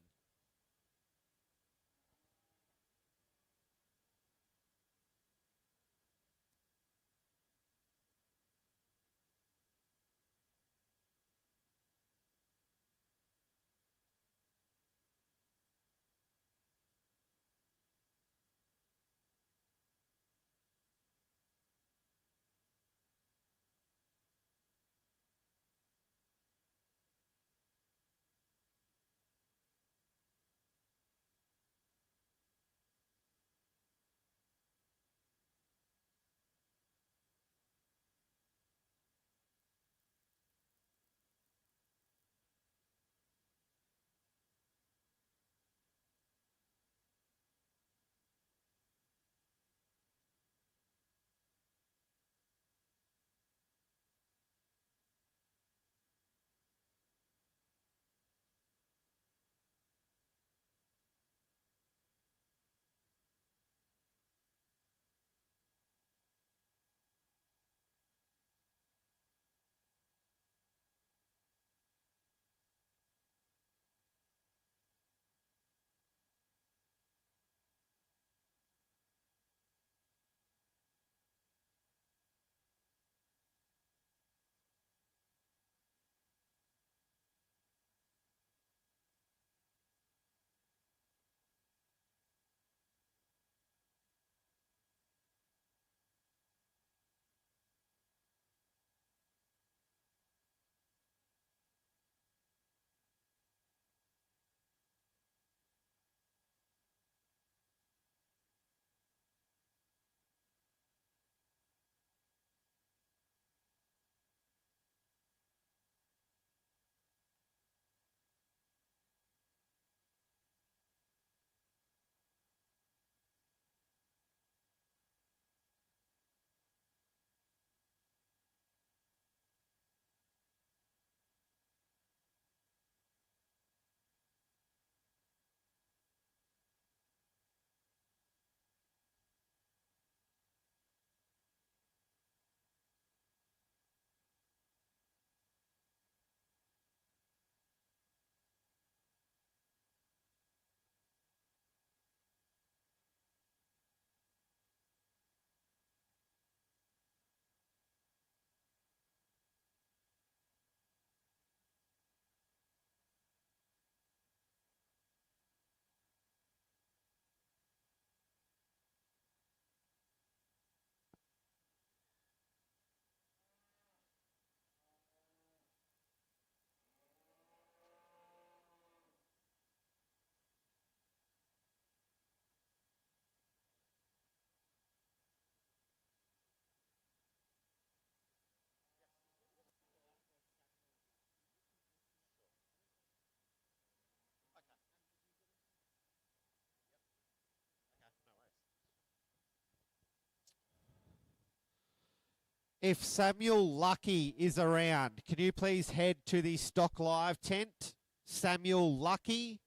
If Samuel Lucky is around, can you please head to the Stock Live tent? Samuel Lucky,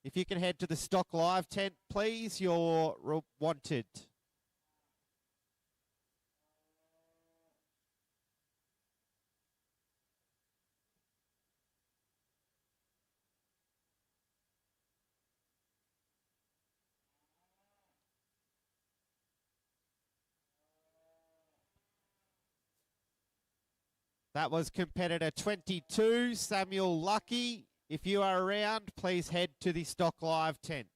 if you can head to the Stock Live tent, please, you're wanted. That was competitor 22, Samuel Lucky. If you are around, please head to the Stock Live tent.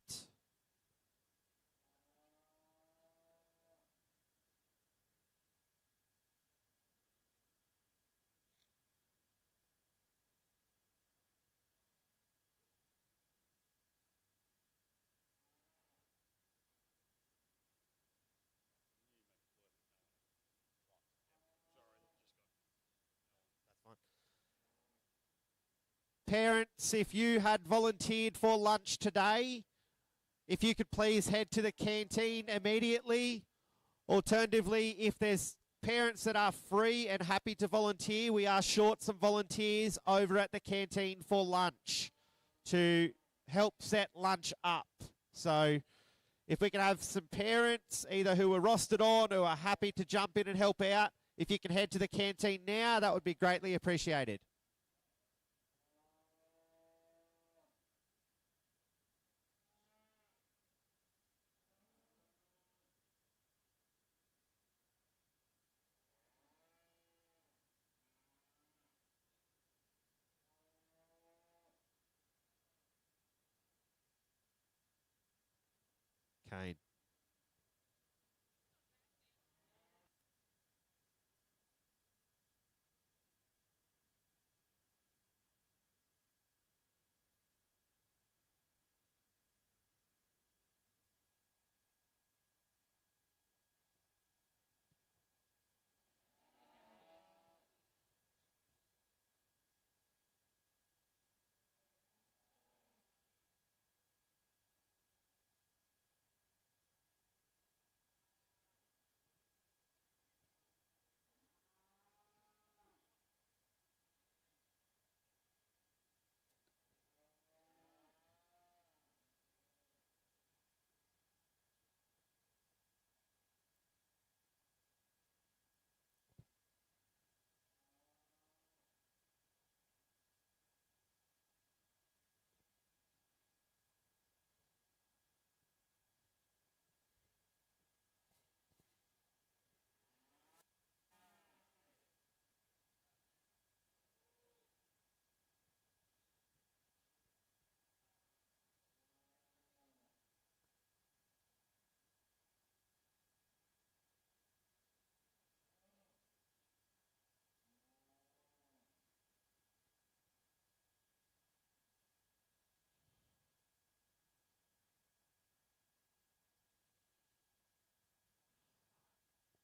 Parents, if you had volunteered for lunch today, if you could please head to the canteen immediately. Alternatively, if there's parents that are free and happy to volunteer, we are short some volunteers over at the canteen for lunch to help set lunch up. So if we can have some parents, either who are rostered on or are happy to jump in and help out, if you can head to the canteen now, that would be greatly appreciated. Kane.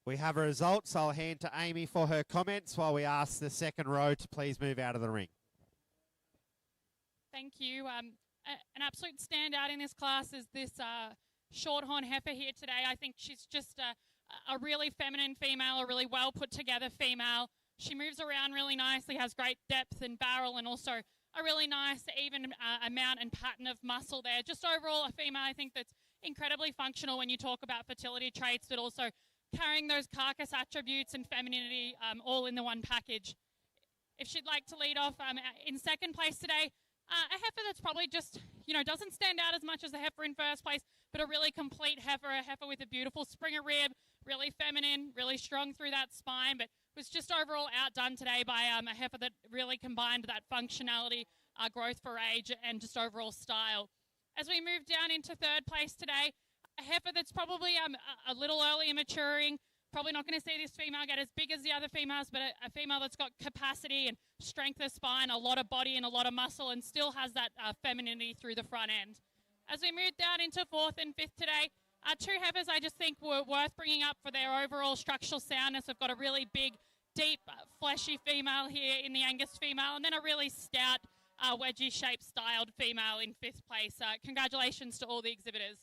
We have a result, so I'll hand to Amy for her comments while we ask the second row to please move out of the ring. Thank you. An absolute standout in this class is this Shorthorn Heifer here today. I think she's just a really feminine female, a really well put together female. She moves around really nicely, has great depth and barrel, and also a really nice even amount and pattern of muscle there. Just overall a female, I think, that's incredibly functional when you talk about fertility traits, but also carrying those carcass attributes and femininity all in the one package. If she'd like to lead off in second place today, a heifer that's probably just, doesn't stand out as much as the heifer in first place, but a really complete heifer, a heifer with a beautiful springer rib, really feminine, really strong through that spine, but was just overall outdone today by a heifer that really combined that functionality, growth for age, and just overall style. As we move down into third place today, a heifer that's probably a little early in maturing. Probably not going to see this female get as big as the other females, but a female that's got capacity and strength of spine, a lot of body and a lot of muscle, and still has that femininity through the front end. As we move down into fourth and fifth today, two heifers I just think were worth bringing up for their overall structural soundness. We've got a really big, deep, fleshy female here in the Angus female, and then a really stout, wedgie-shaped styled female in fifth place. Congratulations to all the exhibitors.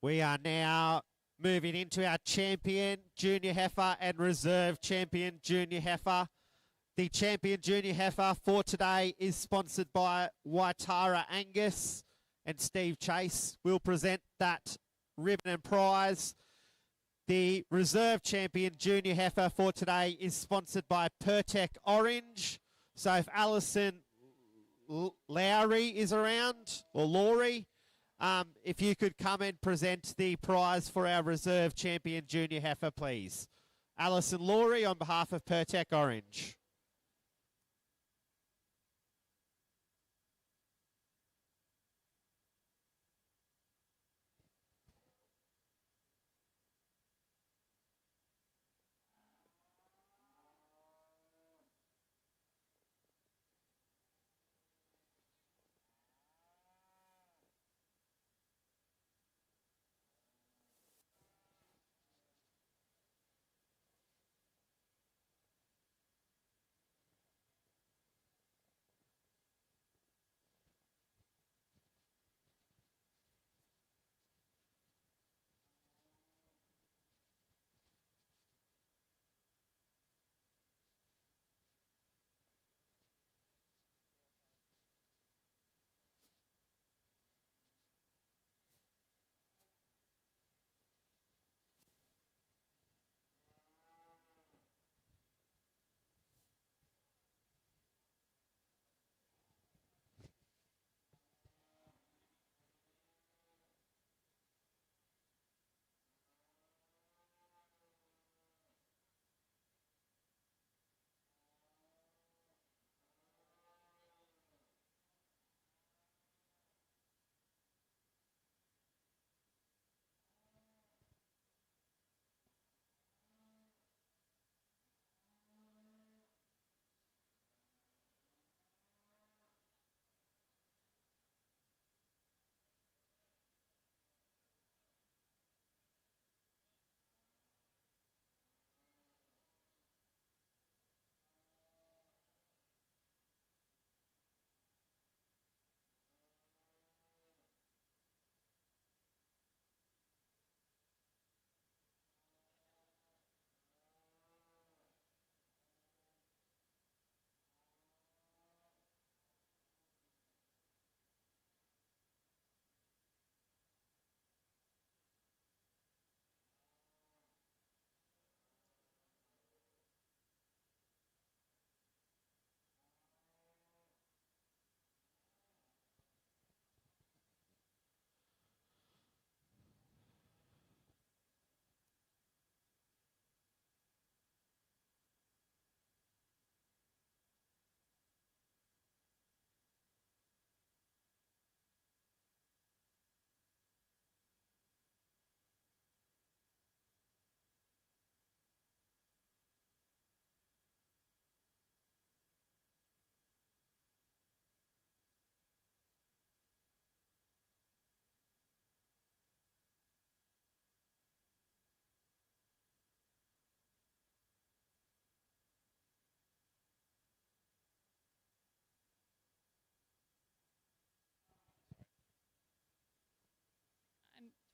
We are now moving into our champion junior heifer and reserve champion junior heifer. The champion junior heifer for today is sponsored by Waitara Angus, and Steve Chase will present that ribbon and prize. The reserve champion junior heifer for today is sponsored by Pertec Orange. So if Alison Lowry is around, or Laurie, if you could come and present the prize for our reserve champion junior heifer, please. Alison Laurie on behalf of Pertec Orange.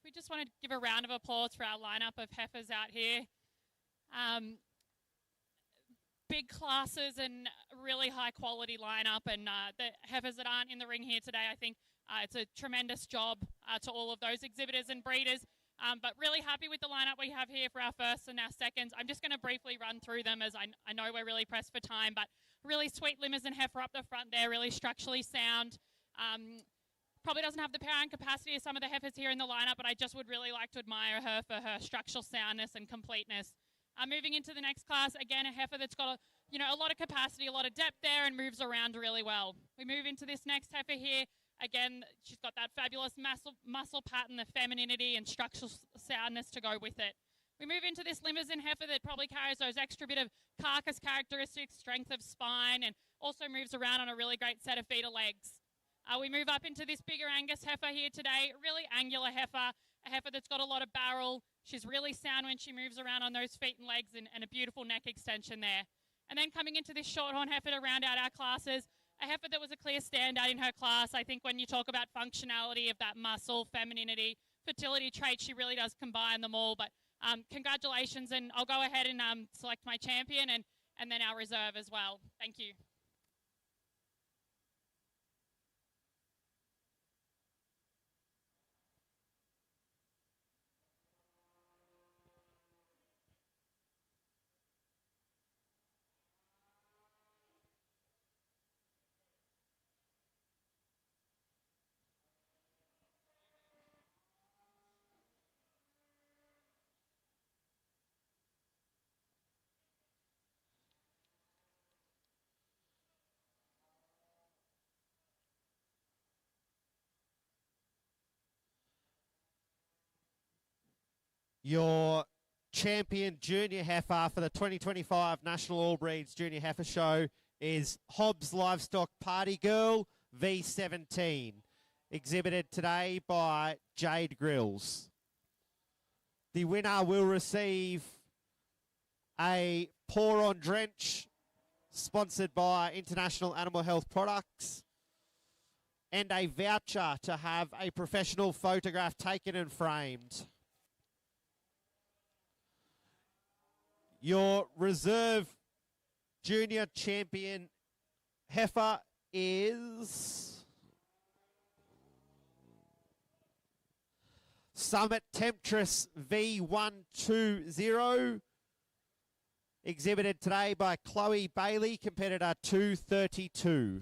We just want to give a round of applause for our lineup of heifers out here. Big classes and really high quality lineup, and the heifers that aren't in the ring here today, I think it's a tremendous job to all of those exhibitors and breeders. But really happy with the lineup we have here for our first and our seconds. I'm just going to briefly run through them, as I know we're really pressed for time, but really sweet Limousin heifer up the front there, really structurally sound. Probably doesn't have the power and capacity of some of the heifers here in the lineup, but I just would really like to admire her for her structural soundness and completeness. Moving into the next class, again, a heifer that's got a lot of capacity, a lot of depth there, and moves around really well. We move into this next heifer here. Again, she's got that fabulous muscle pattern, the femininity and structural soundness to go with it. We move into this Limousin heifer that probably carries those extra bit of carcass characteristics, strength of spine, and also moves around on a really great set of feeder legs. We move up into this bigger Angus heifer here today, really angular heifer, a heifer that's got a lot of barrel. She's really sound when she moves around on those feet and legs, and a beautiful neck extension there. And then coming into this shorthorn heifer to round out our classes, a heifer that was a clear standout in her class. I think when you talk about functionality of that muscle, femininity, fertility traits, she really does combine them all. But congratulations, and I'll go ahead and select my champion and then our reserve as well. Thank you. Your champion junior heifer for the 2025 National All Breeds Junior Heifer Show is Hobbs Livestock Party Girl V17, exhibited today by Jade Grills. The winner will receive a Pour On Drench sponsored by International Animal Health Products and a voucher to have a professional photograph taken and framed. Your reserve junior champion heifer is Summit Temptress V120, exhibited today by Chloe Bailey, competitor 232.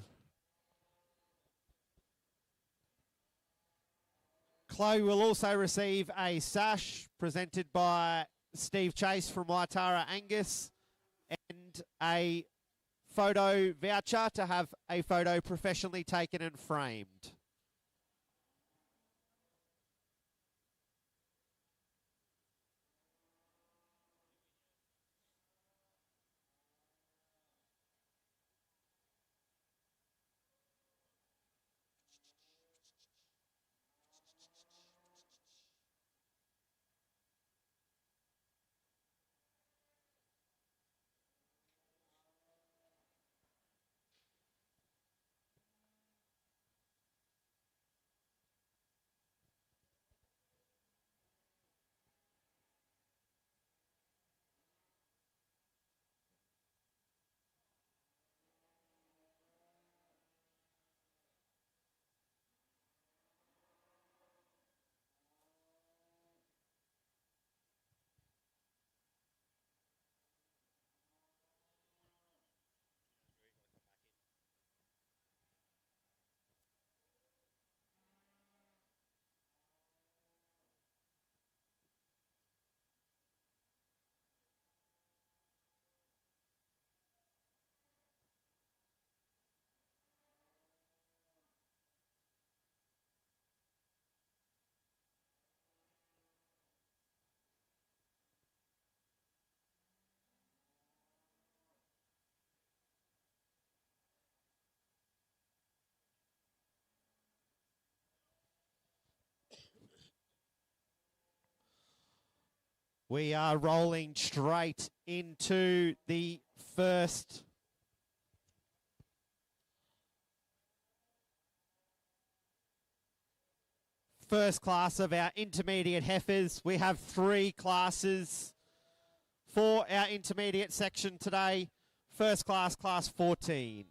Chloe will also receive a sash presented by Steve Chase from Waitara Angus and a photo voucher to have a photo professionally taken and framed. We are rolling straight into the first class of our intermediate heifers. We have 3 classes for our intermediate section today. First class, class 14.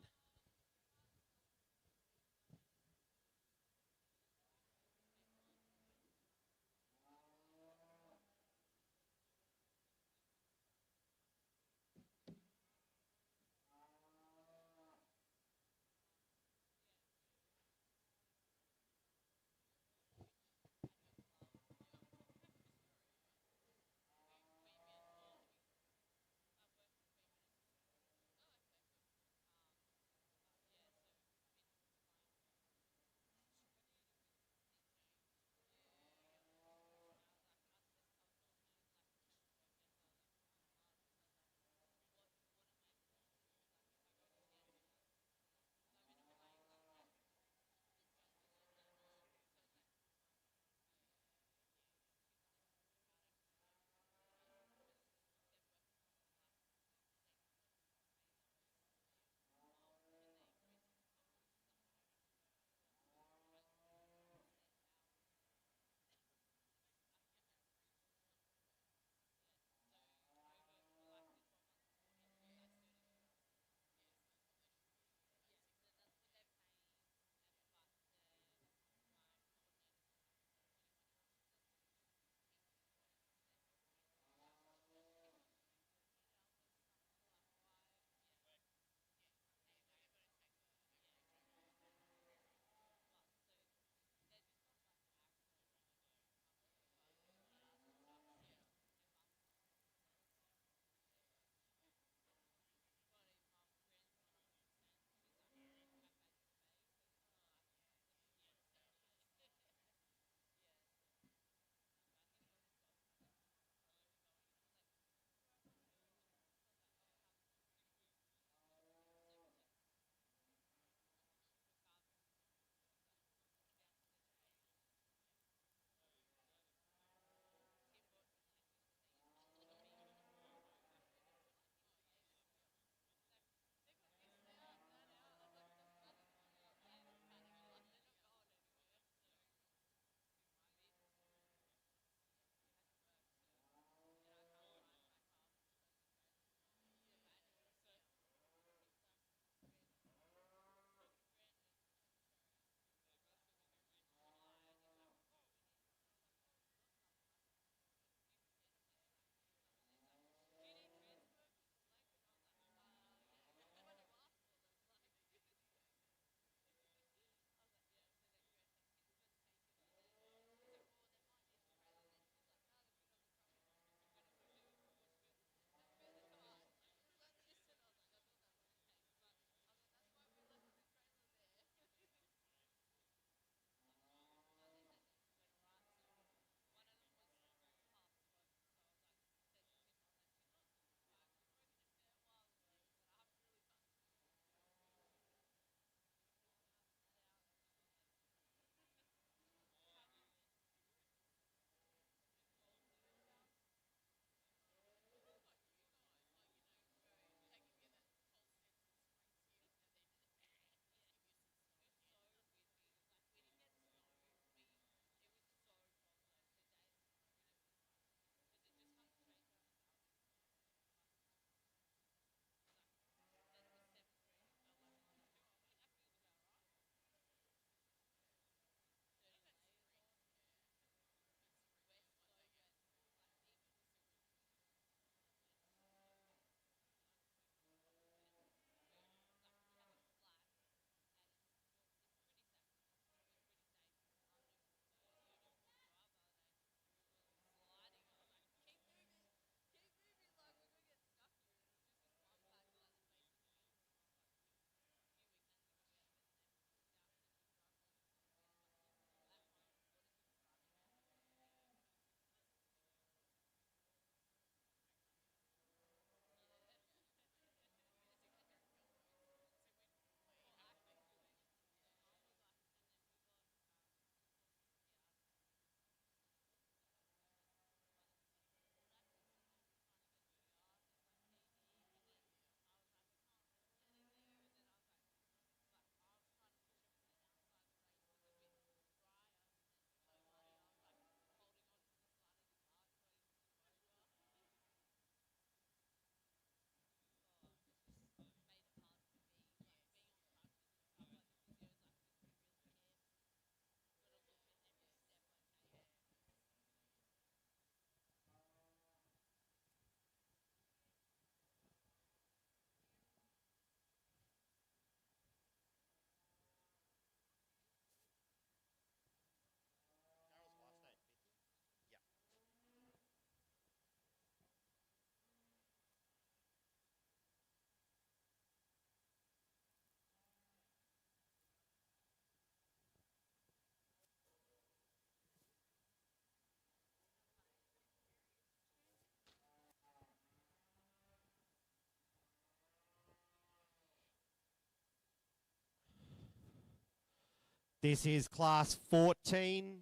This is class 14,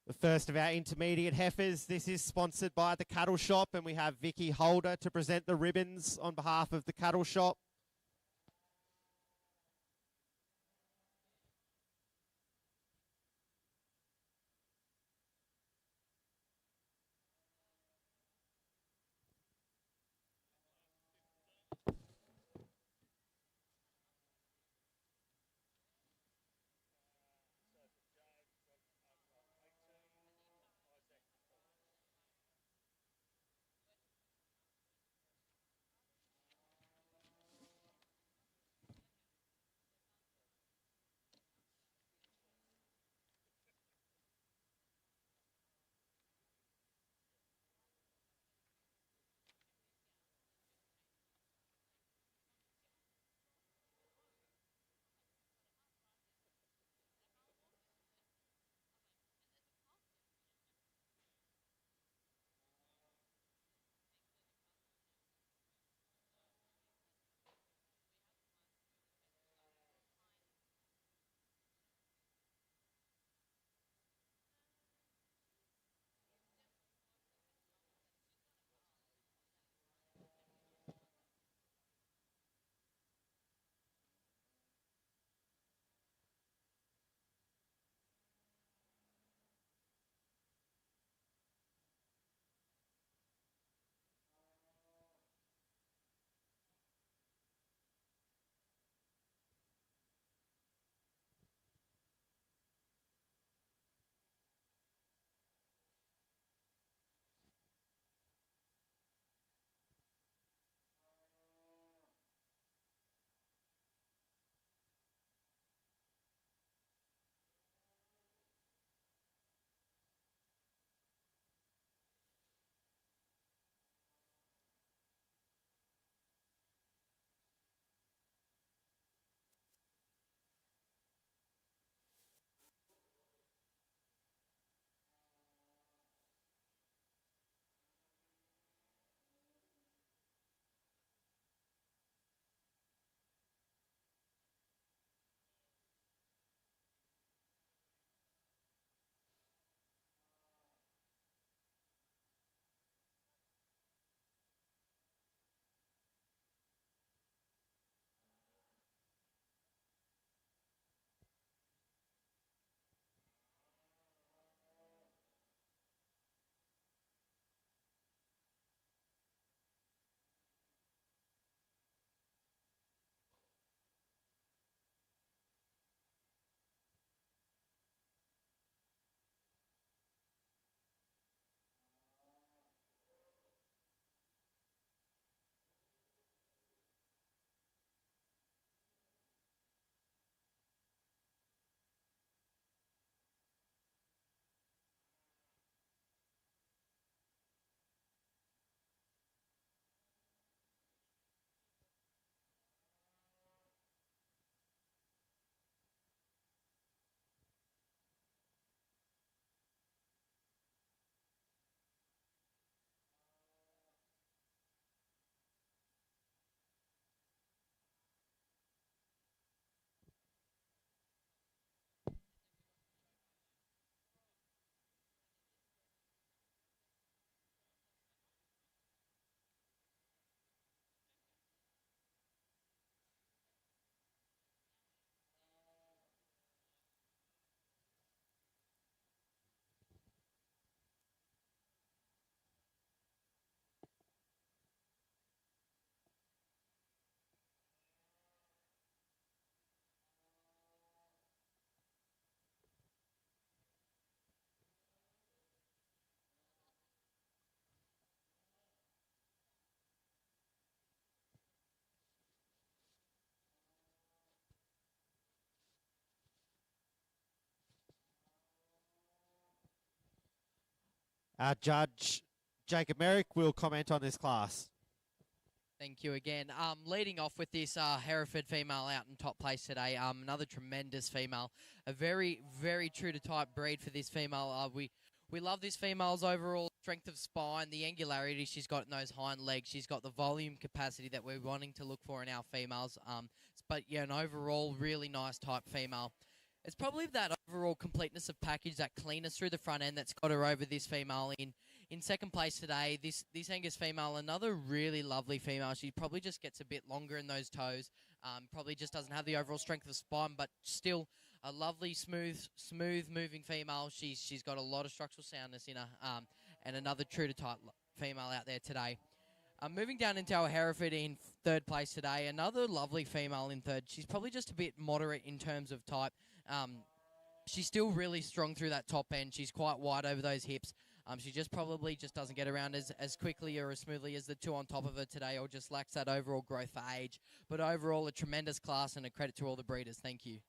the first of our intermediate heifers. This is sponsored by the Cattle Shop, and we have Vicky Holder to present the ribbons on behalf of the Cattle Shop. Our judge, Jacob Merrick, will comment on this class. Thank you again. Leading off with this Hereford female out in top place today. Another tremendous female. A very, very true to type breed for this female. We love this female's overall strength of spine, the angularity she's got in those hind legs. She's got the volume capacity that we're wanting to look for in our females. But yeah, an overall really nice type female. It's probably that overall completeness of package, that cleanness through the front end that's got her over this female in second place today. This Angus female, another really lovely female. She probably just gets a bit longer in those toes. Probably just doesn't have the overall strength of spine, but still a lovely, smooth moving female. She's got a lot of structural soundness in her, and another true to type female out there today. Moving down into our Hereford in third place today, another lovely female in third. She's probably just a bit moderate in terms of type. She's still really strong through that top end. She's quite wide over those hips. She just probably just doesn't get around as quickly or as smoothly as the two on top of her today, or just lacks that overall growth for age. But overall, a tremendous class and a credit to all the breeders. Thank you.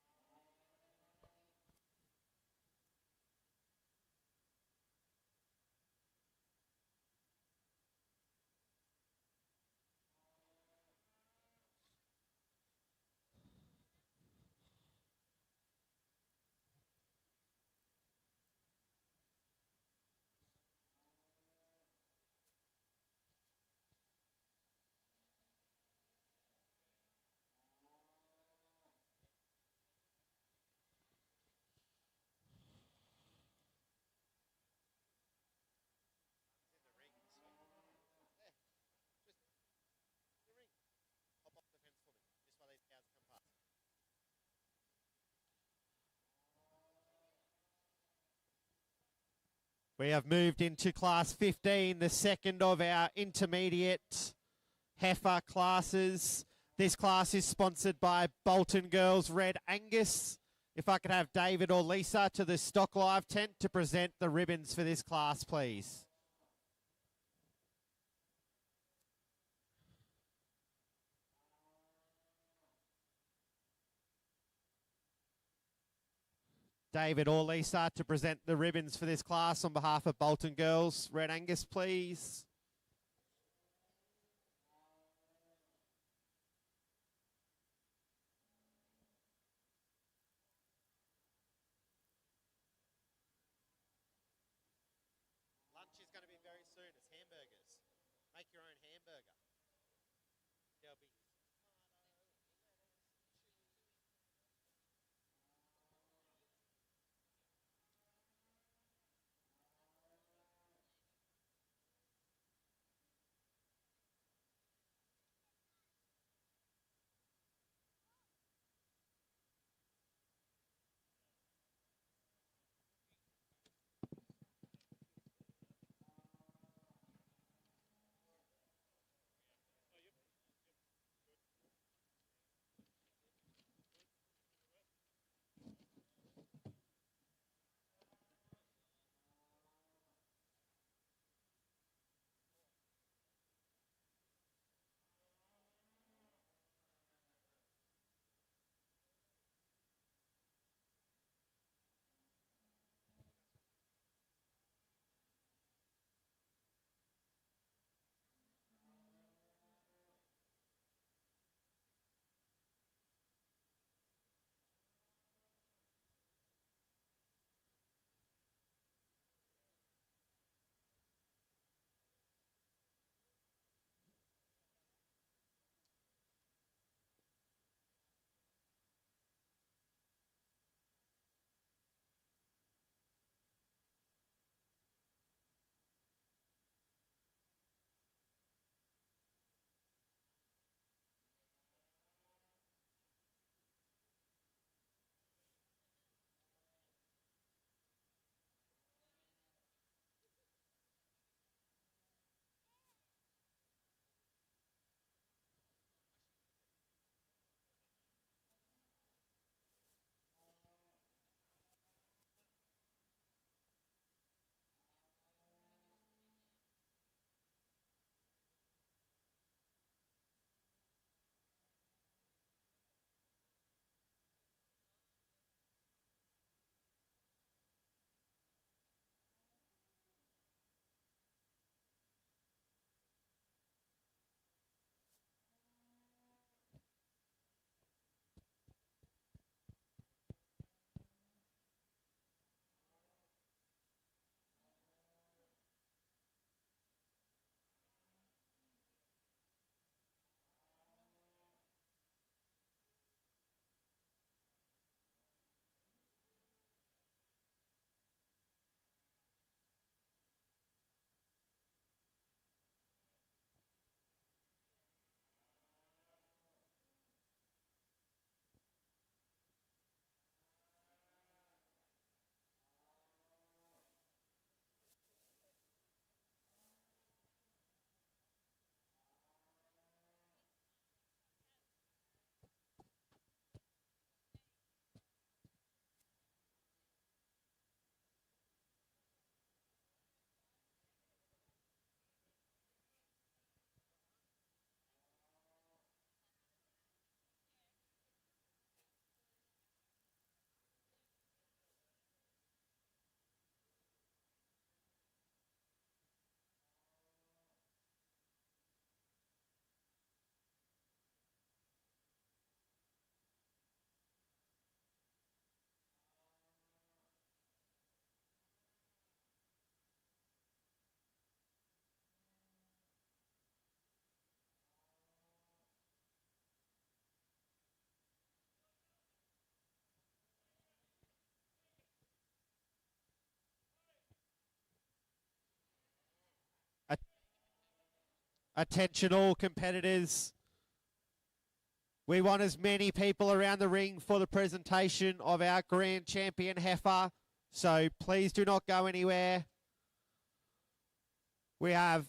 We have moved into class 15, the second of our intermediate heifer classes. This class is sponsored by Bolton Girls Red Angus. If I could have David or Lisa to the Stock Live tent to present the ribbons for this class, please. David or Lisa to present the ribbons for this class on behalf of Bolton Girls Red Angus, please. Lunch is going to be very soon. It's hamburgers. Make your own hamburger. There'll be Attention all competitors. We want as many people around the ring for the presentation of our grand champion heifer. So please do not go anywhere. We have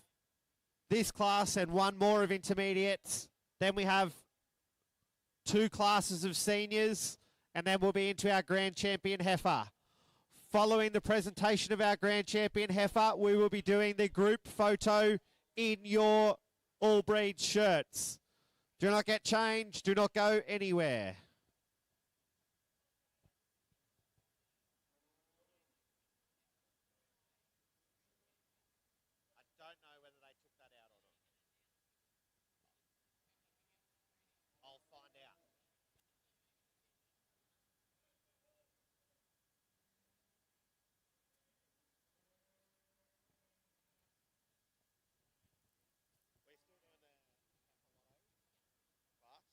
this class and one more of intermediates. Then we have 2 classes of seniors. And then we'll be into our grand champion heifer. Following the presentation of our grand champion heifer, we will be doing the group photo in your all breed shirts. Do not get changed. Do not go anywhere. I don't know whether they took that out or not. I'll find out. We're still doing the class.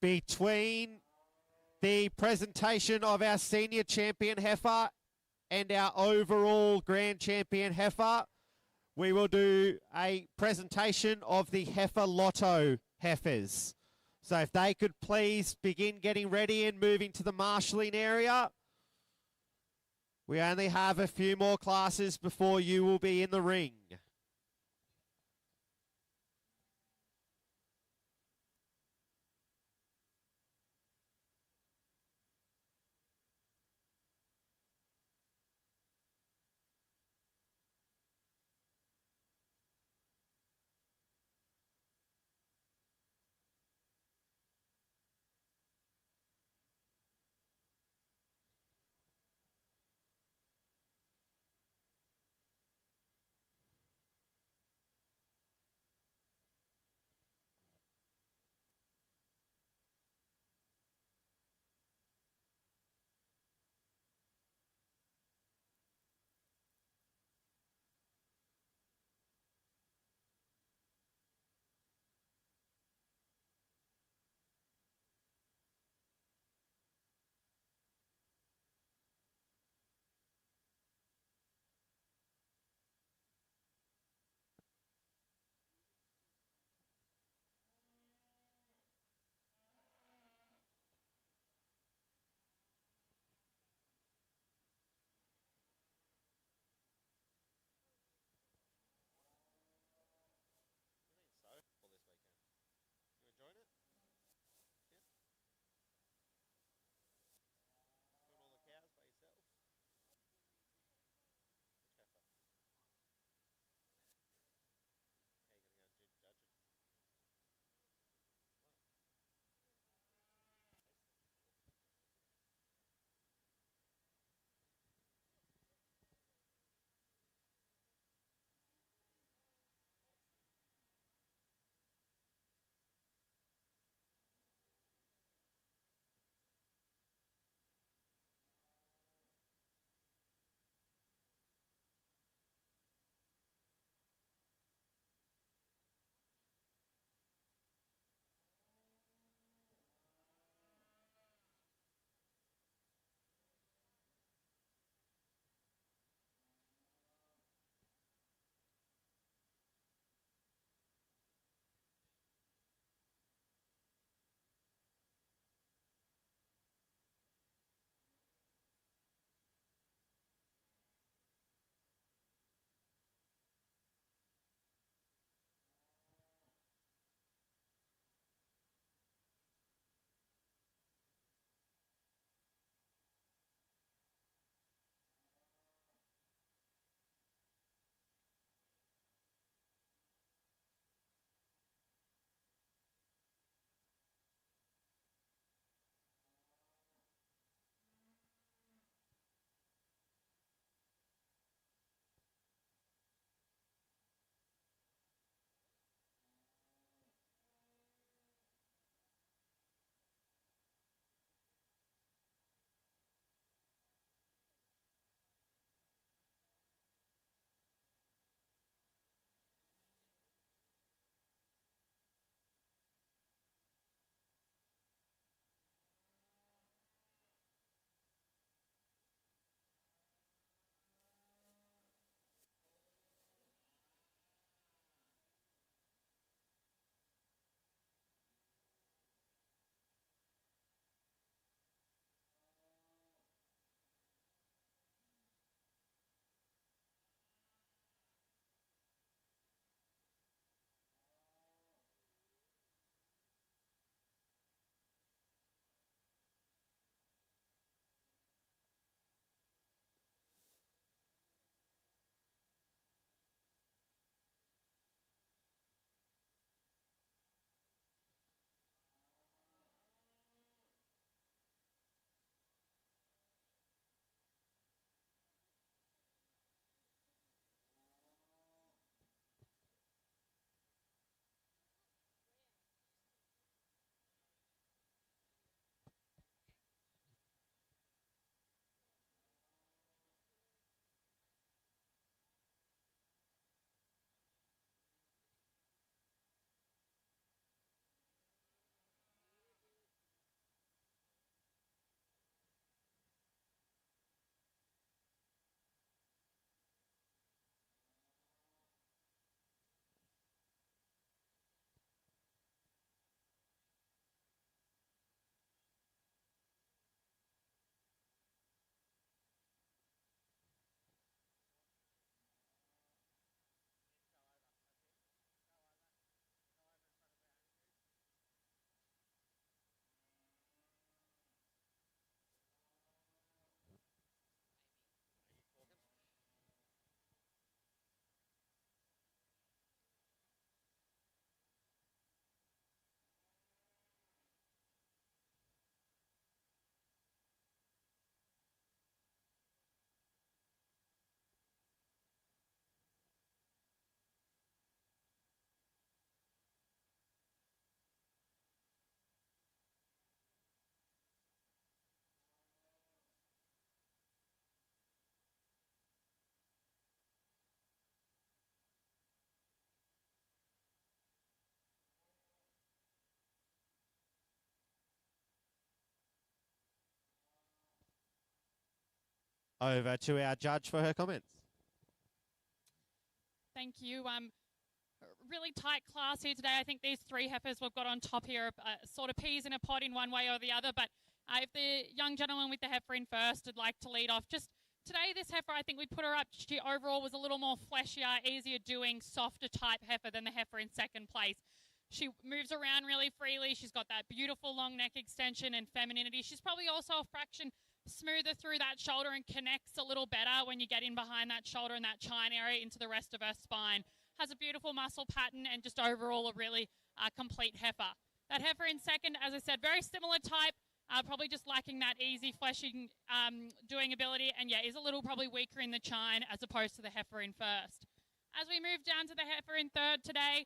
Between the presentation of our senior champion heifer and our overall grand champion heifer, we will do a presentation of the heifer lotto heifers. So if they could please begin getting ready and moving to the marshalling area. We only have a few more classes before you will be in the ring. Over to our judge for her comments. Thank you. Really tight class here today. I think these three heifers we've got on top here are sort of peas in a pod in one way or the other. But if the young gentleman with the heifer in first would like to lead off, just today this heifer, I think we put her up. She overall was a little more fleshier, easier doing, softer type heifer than the heifer in second place. She moves around really freely. She's got that beautiful long neck extension and femininity. She's probably also a fraction smoother through that shoulder and connects a little better when you get in behind that shoulder and that chine area into the rest of her spine. Has a beautiful muscle pattern and just overall a really complete heifer. That heifer in second, as I said, very similar type, probably just lacking that easy fleshing doing ability, and yeah, is a little probably weaker in the chine as opposed to the heifer in first. As we move down to the heifer in third today,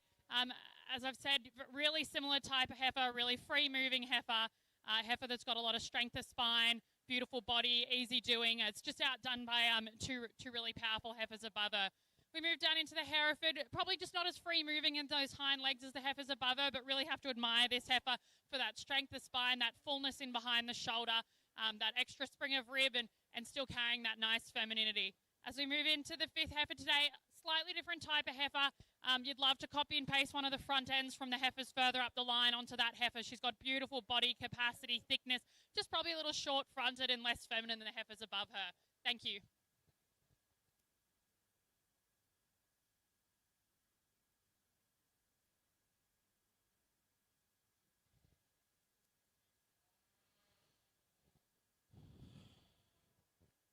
as I've said, really similar type of heifer, really free moving heifer, heifer that's got a lot of strength of spine, beautiful body, easy doing. It's just outdone by two really powerful heifers above her. We move down into the Hereford, probably just not as free moving in those hind legs as the heifers above her, but really have to admire this heifer for that strength of spine, that fullness in behind the shoulder, that extra spring of rib, and still carrying that nice femininity. As we move into the fifth heifer today, slightly different type of heifer. You'd love to copy and paste one of the front ends from the heifers further up the line onto that heifer. She's got beautiful body capacity, thickness, just probably a little short-fronted and less feminine than the heifers above her. Thank you.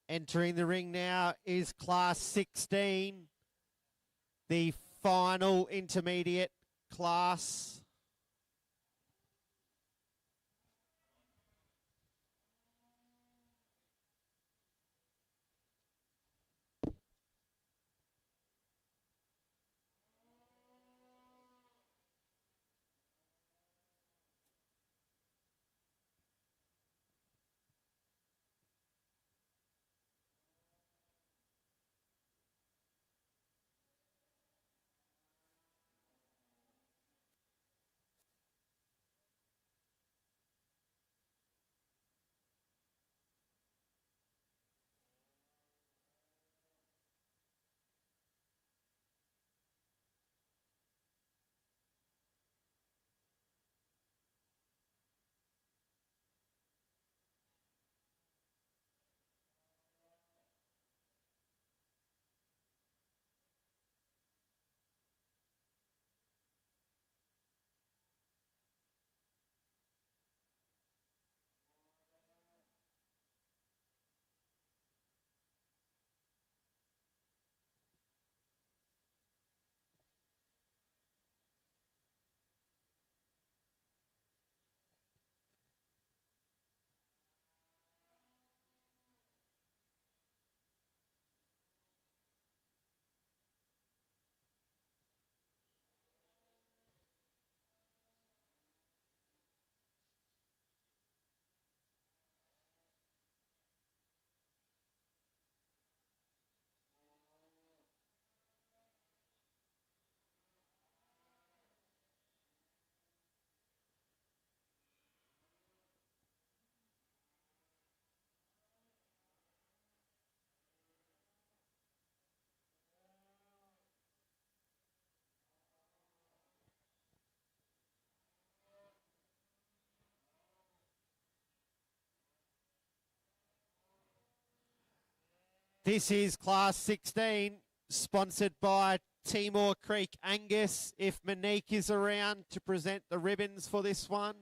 Entering the ring now is class 16, the final intermediate class. This is class 16, sponsored by Timor Creek Angus. If Monique is around to present the ribbons for this one.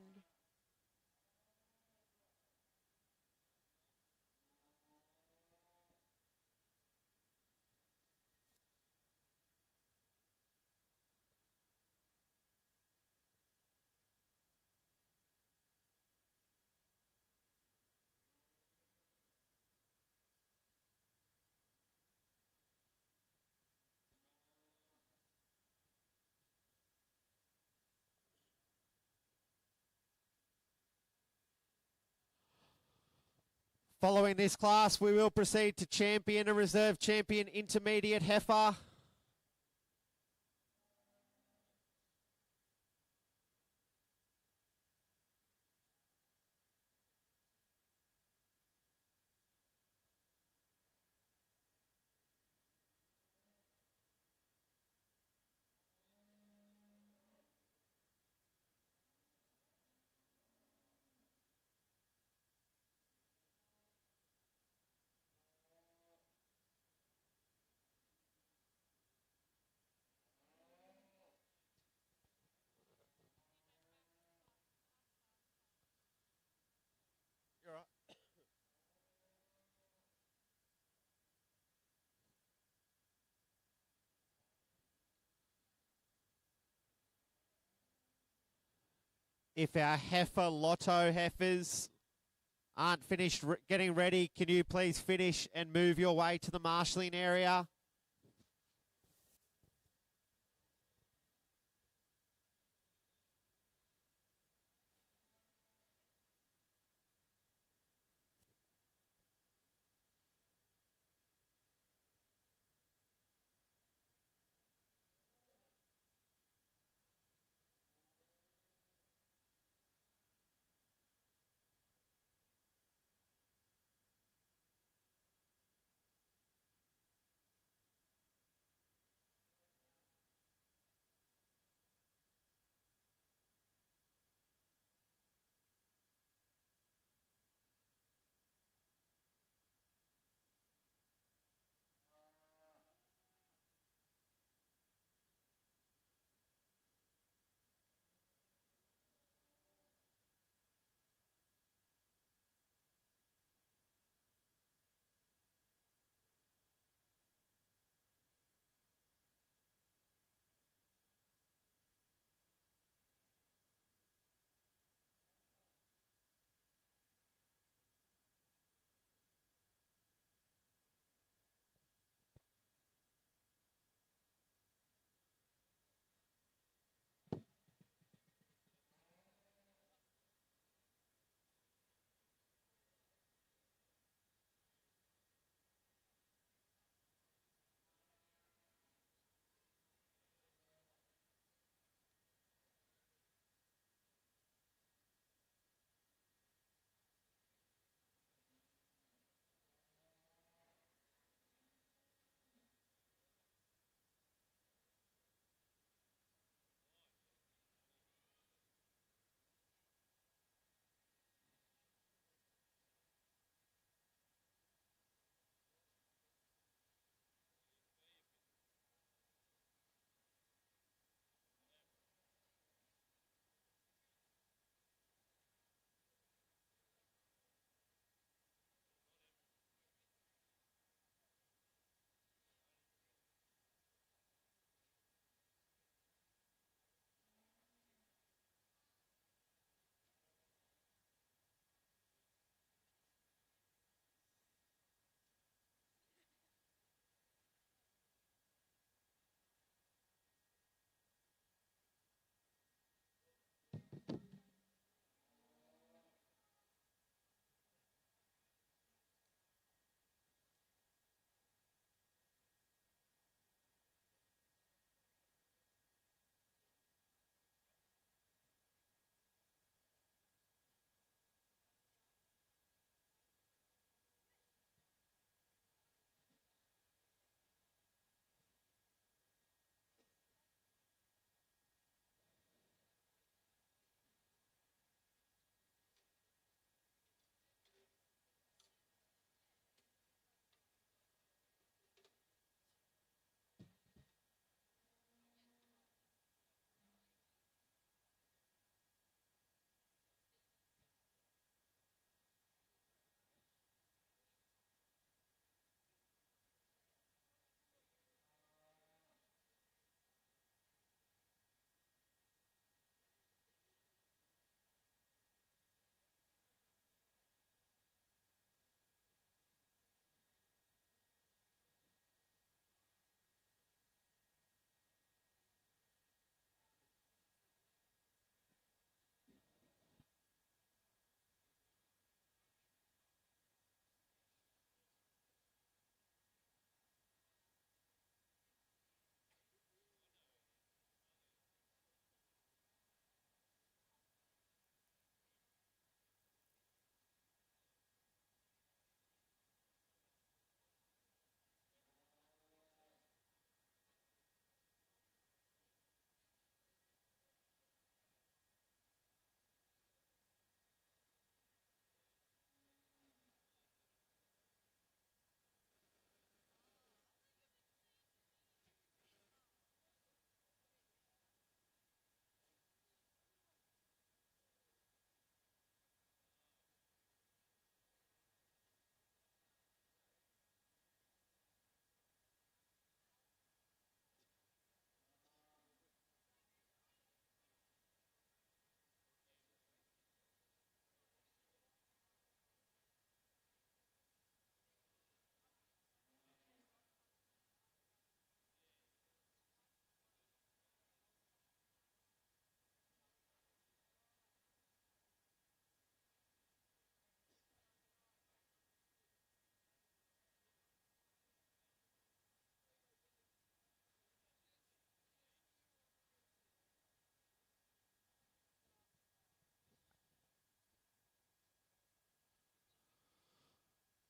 Following this class, we will proceed to champion and reserve champion intermediate heifer. If our Heifer lotto heifers aren't finished getting ready, can you please finish and move your way to the marshalling area?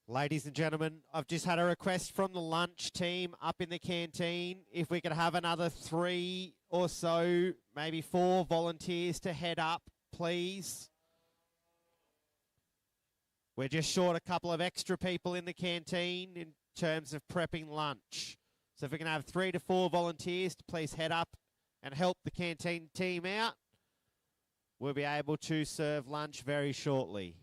Ladies and gentlemen, I've just had a request from the lunch team up in the canteen. If we could have another 3 or so, maybe 4 volunteers to head up, please. We're just short a couple of extra people in the canteen in terms of prepping lunch. So if we can have 3 to 4 volunteers to please head up and help the canteen team out, we'll be able to serve lunch very shortly.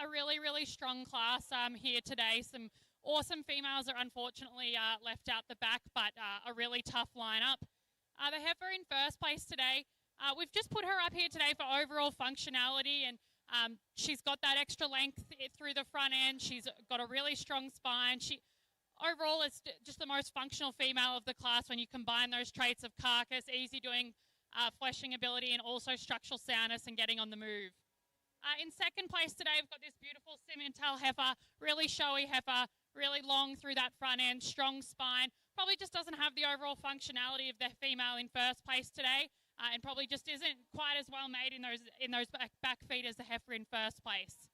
A really, really strong class here today. Some awesome females are unfortunately left out the back, but a really tough lineup. The heifer in first place today, we've just put her up here today for overall functionality, and she's got that extra length through the front end. She's got a really strong spine. She overall is just the most functional female of the class when you combine those traits of carcass, easy doing fleshing ability, and also structural soundness and getting on the move. In second place today, we've got this beautiful Simmental heifer, really showy heifer, really long through that front end, strong spine. Probably just doesn't have the overall functionality of the female in first place today, and probably just isn't quite as well made in those back feet as the heifer in first place.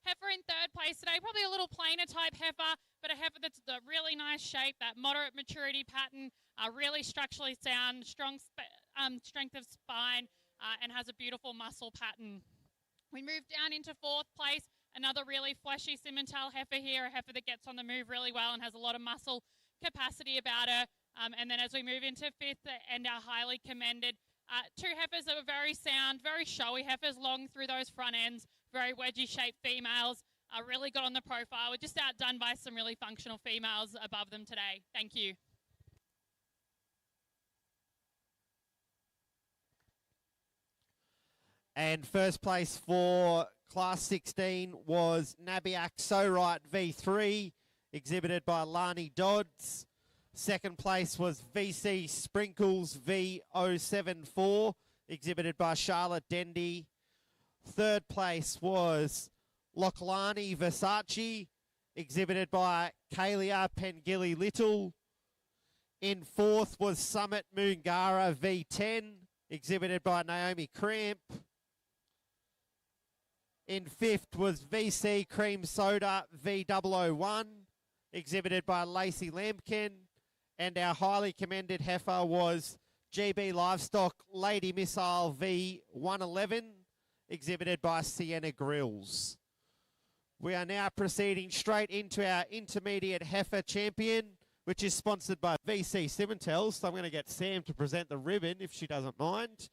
Heifer in third place today, probably a little plainer type heifer, but a heifer that's a really nice shape, that moderate maturity pattern, really structurally sound, strong strength of spine, and has a beautiful muscle pattern. We move down into fourth place, another really fleshy Simmental heifer here, a heifer that gets on the move really well and has a lot of muscle capacity about her. And then as we move into fifth and our highly commended, 2 heifers that were very sound, very showy heifers, long through those front ends, very wedgie-shaped females, really got on the profile. We're just outdone by some really functional females above them today. Thank you. And first place for Class 16 was Nabiak So-Right V3, exhibited by Lani Dodds. Second place was VC Sprinkles V074, exhibited by Charlotte Dendy. Third place was Lochlani Versace, exhibited by Kalia Pengilly Little. In fourth was Summit Moongara V10, exhibited by Naomi Cramp. In fifth was VC Cream Soda V001, exhibited by Lacey Lambkin. And our highly commended heifer was GB Livestock Lady Missile V111, exhibited by Sienna Grills. We are now proceeding straight into our intermediate heifer champion, which is sponsored by VC Simentel. So I'm going to get Sam to present the ribbon if she doesn't mind.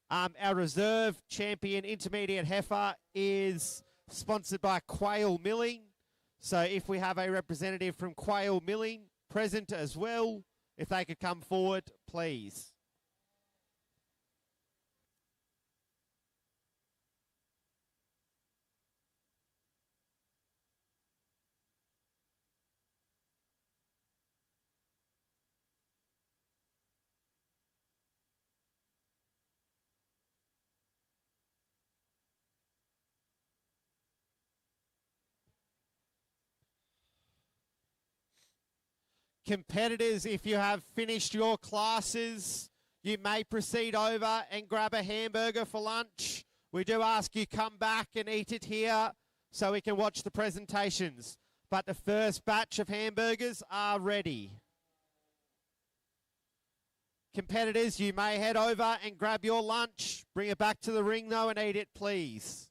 Our reserve champion intermediate heifer is sponsored by Quail Milling. So if we have a representative from Quail Milling present as well, if they could come forward, please. Competitors, if you have finished your classes, you may proceed over and grab a hamburger for lunch. We do ask you come back and eat it here so we can watch the presentations. But the first batch of hamburgers are ready. Competitors, you may head over and grab your lunch. Bring it back to the ring though and eat it, please.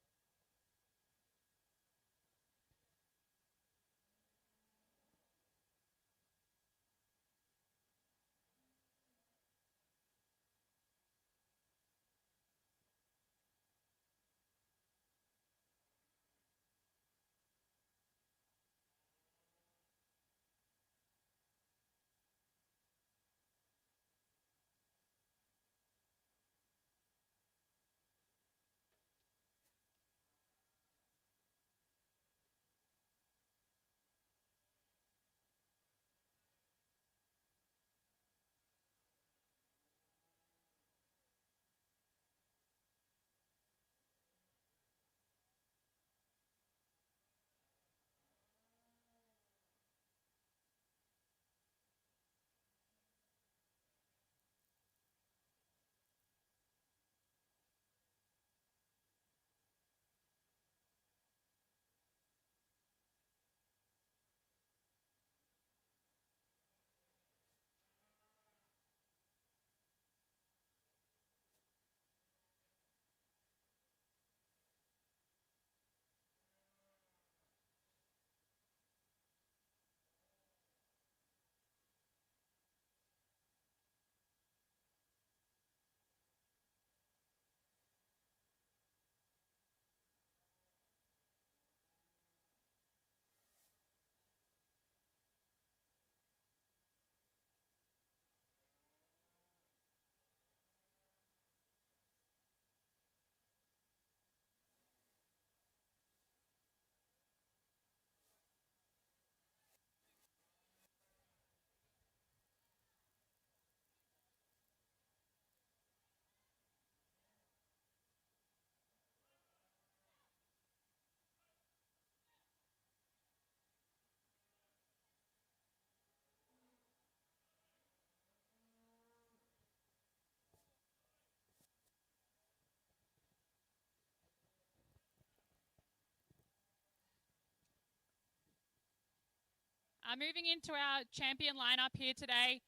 Moving into our champion lineup here today,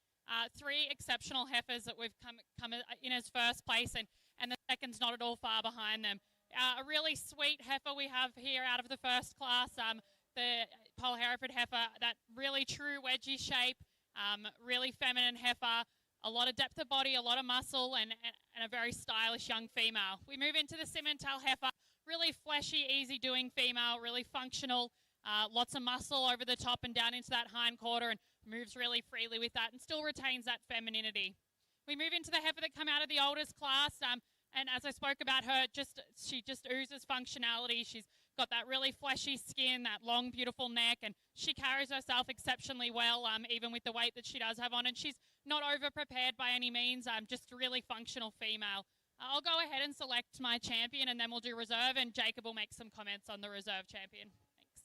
three exceptional heifers that we've come in as first place, and the second's not at all far behind them. A really sweet heifer we have here out of the first class, the Pole Hereford heifer, that really true wedgie shape, really feminine heifer, a lot of depth of body, a lot of muscle, and a very stylish young female. We move into the Simmental heifer, really fleshy, easy-doing female, really functional, lots of muscle over the top and down into that hind quarter, and moves really freely with that and still retains that femininity. We move into the heifer that come out of the oldest class, and as I spoke about her, she just oozes functionality. She's got that really fleshy skin, that long, beautiful neck, and she carries herself exceptionally well, even with the weight that she does have on, and she's not over-prepared by any means, just a really functional female. I'll go ahead and select my champion, and then we'll do reserve, and Jacob will make some comments on the reserve champion. Thanks.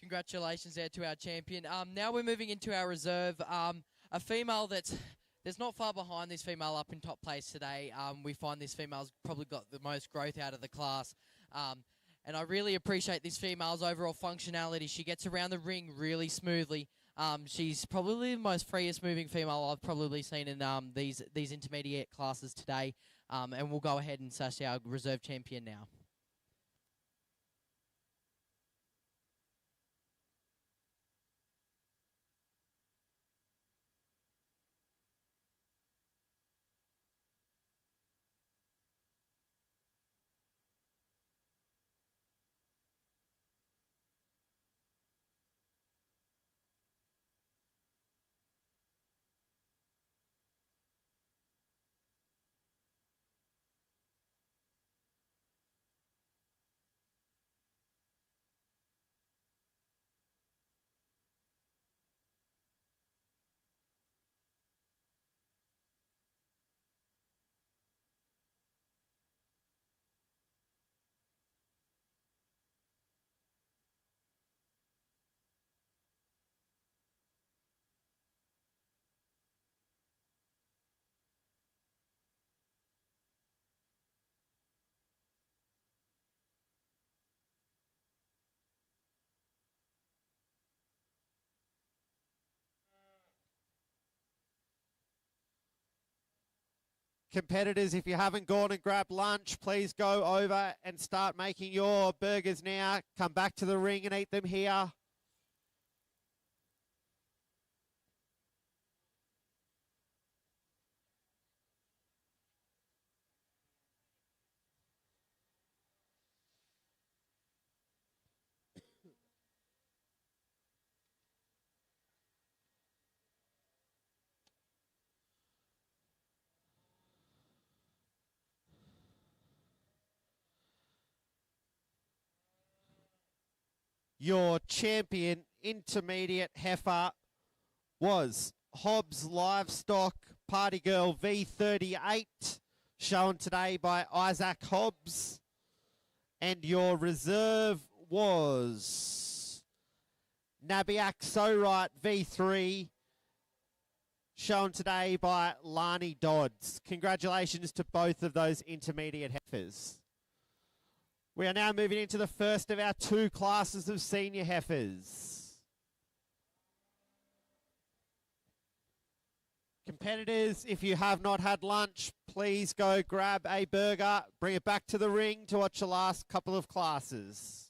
Congratulations there to our champion. Now we're moving into our reserve. A female there's not far behind this female up in top place today. We find this female's probably got the most growth out of the class. And I really appreciate this female's overall functionality. She gets around the ring really smoothly. She's probably the most freest moving female I've probably seen in these intermediate classes today. And we'll go ahead and sash our reserve champion now. Competitors, if you haven't gone and grabbed lunch, please go over and start making your burgers now. Come back to the ring and eat them here. Your champion intermediate heifer was Hobbs Livestock Party Girl V38, shown today by Isaac Hobbs. And your reserve was Nabiak Sorite V3, shown today by Lani Dodds. Congratulations to both of those intermediate heifers. We are now moving into the first of our two classes of senior heifers. Competitors, if you have not had lunch, please go grab a burger, bring it back to the ring to watch the last couple of classes.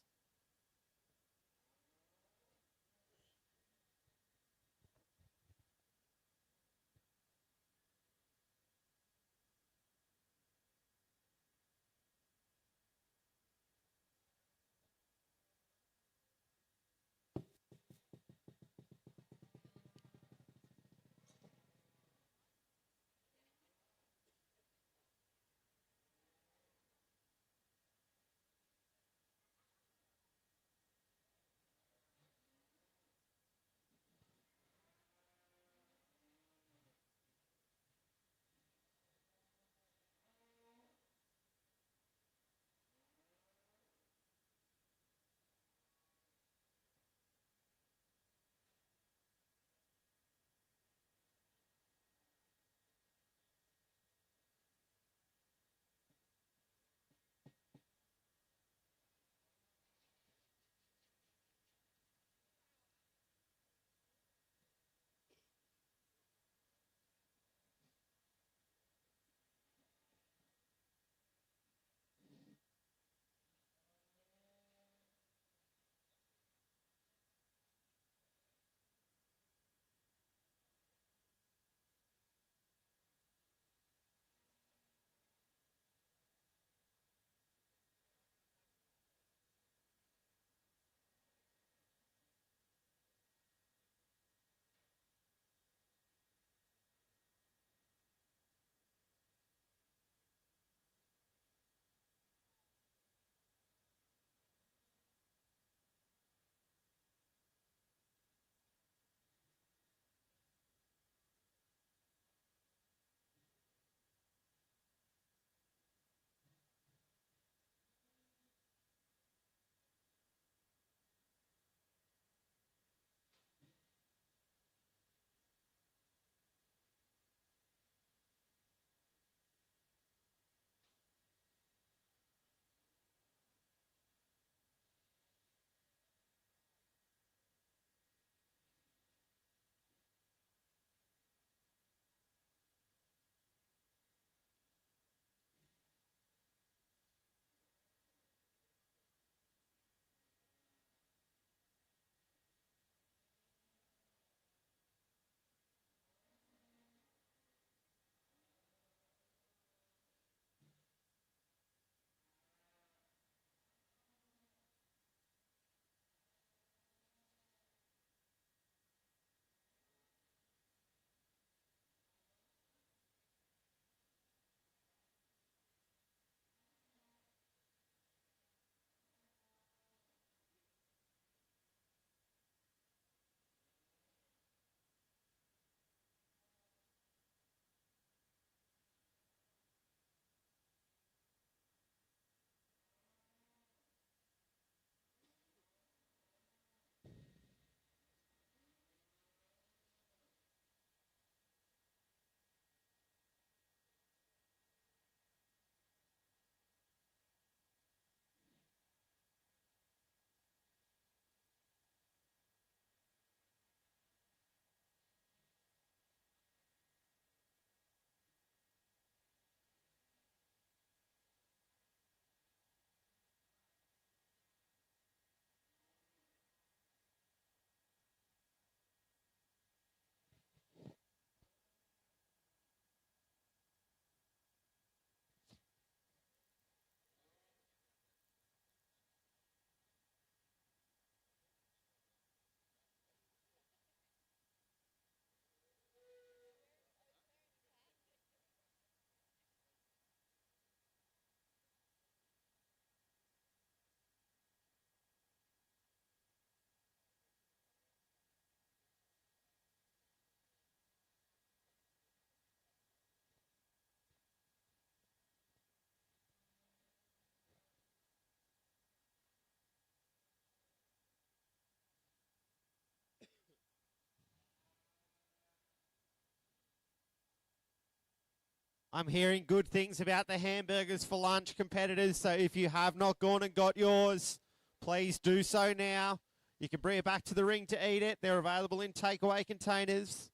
I'm hearing good things about the hamburgers for lunch competitors, so if you have not gone and got yours, please do so now. You can bring it back to the ring to eat it. They're available in takeaway containers.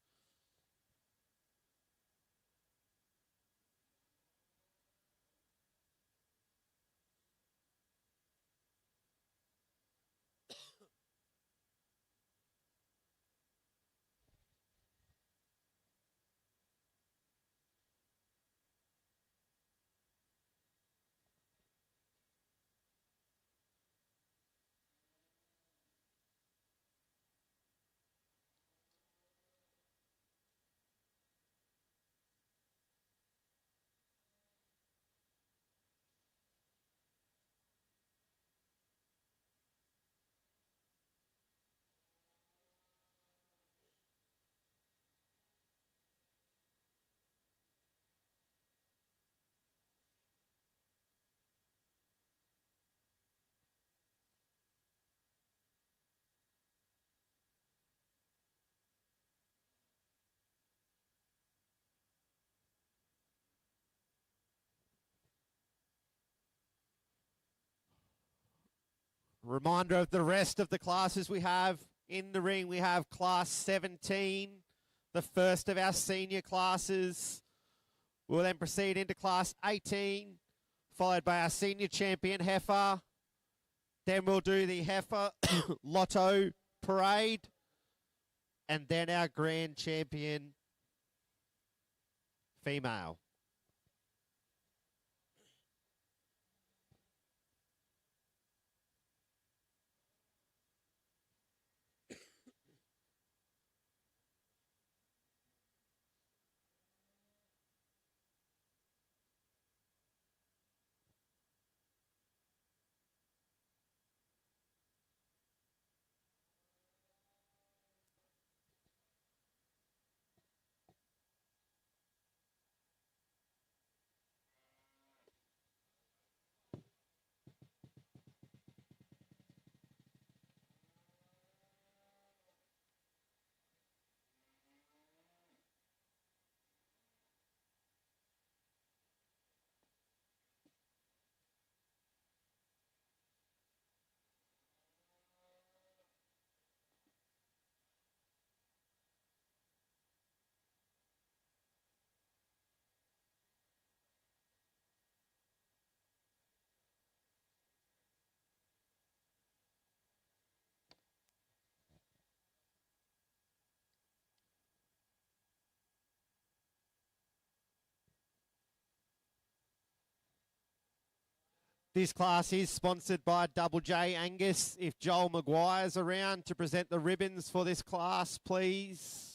Reminder of the rest of the classes we have in the ring. We have class 17, the first of our senior classes. We'll then proceed into class 18, followed by our senior champion, Heifer. Then we'll do the Heifer Lotto Parade. And then our grand champion, female. This class is sponsored by Double J Angus. If Joel Maguire's around to present the ribbons for this class, please.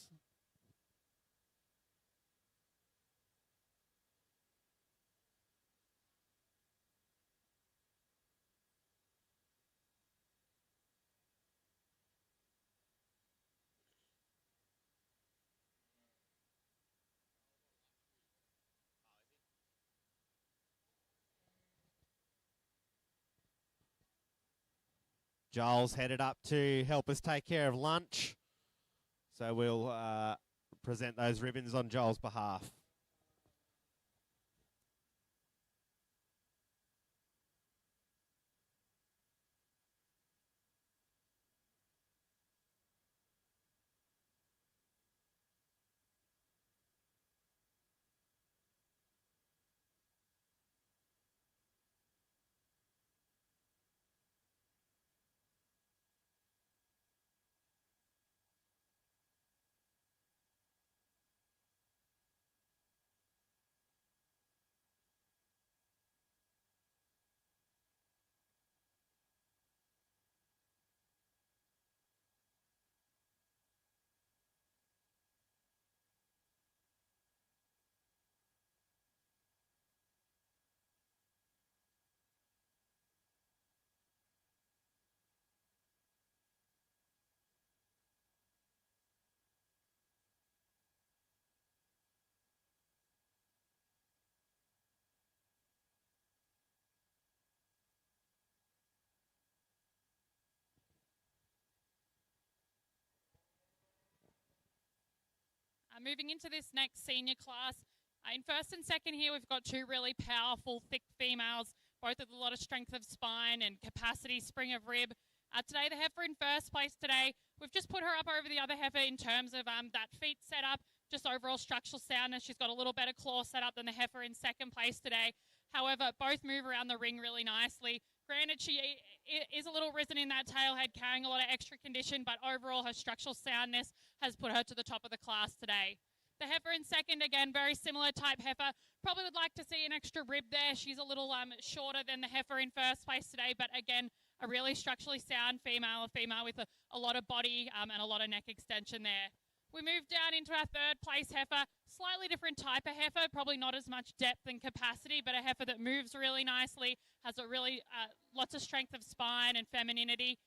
Joel's headed up to help us take care of lunch. So we'll present those ribbons on Joel's behalf. Moving into this next senior class, In first and second here, we've got two really powerful, thick females, both with a lot of strength of spine and capacity, spring of rib. Today, the heifer in first place today, we've just put her up over the other heifer in terms of that feet setup, just overall structural soundness. She's got a little better claw setup than the heifer in second place today. However, both move around the ring really nicely. Granted, she is a little risen in that tail head, carrying a lot of extra condition, but overall her structural soundness has put her to the top of the class today. The heifer in second, again, very similar type heifer. Probably would like to see an extra rib there. She's a little shorter than the heifer in first place today, but again, a really structurally sound female, a female with a lot of body and a lot of neck extension there. We move down into our third place heifer, slightly different type of heifer, probably not as much depth and capacity, but a heifer that moves really nicely, has a really lots of strength of spine and femininity,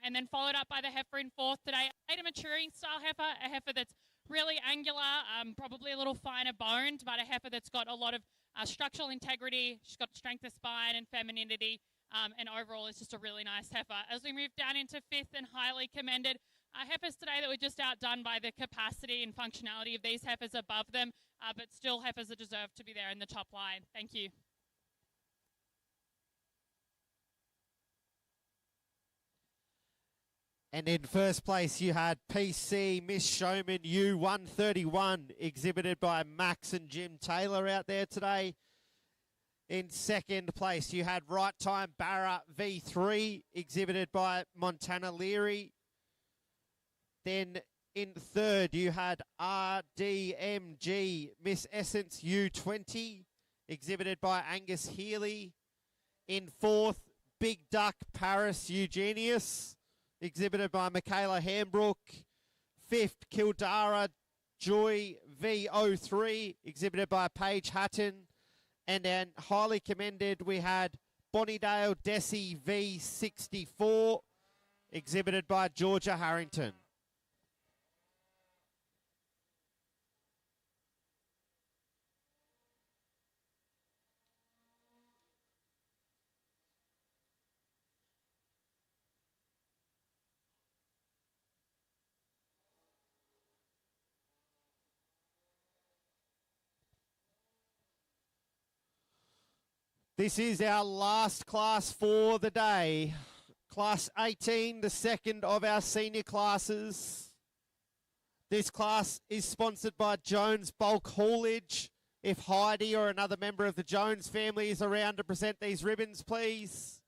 and then followed up by the heifer in fourth today, a maturing style heifer, a heifer that's really angular, probably a little finer boned, but a heifer that's got a lot of structural integrity. She's got strength of spine and femininity, and overall is just a really nice heifer. As we move down into fifth and highly commended, heifers today that were just outdone by the capacity and functionality of these heifers above them, but still heifers that deserve to be there in the top line. Thank you. And in first place, you had PC Miss Showman U131, exhibited by Max and Jim Taylor out there today. In second place, you had Right Time Barra V3, exhibited by Montana Leary. Then in third, you had RDMG Miss Essence U20, exhibited by Angus Healy. In fourth, Big Duck Paris Eugenius, exhibited by Michaela Hambrook. Fifth, Kildara Joy V03, exhibited by Paige Hatton. And then highly commended, we had Bonnydale Desi V64, exhibited by Georgia Harrington. This is our last class for the day. Class 18, the second of our senior classes. This class is sponsored by Jones Bulk Haulage. If Heidi or another member of the Jones family is around to present these ribbons, please.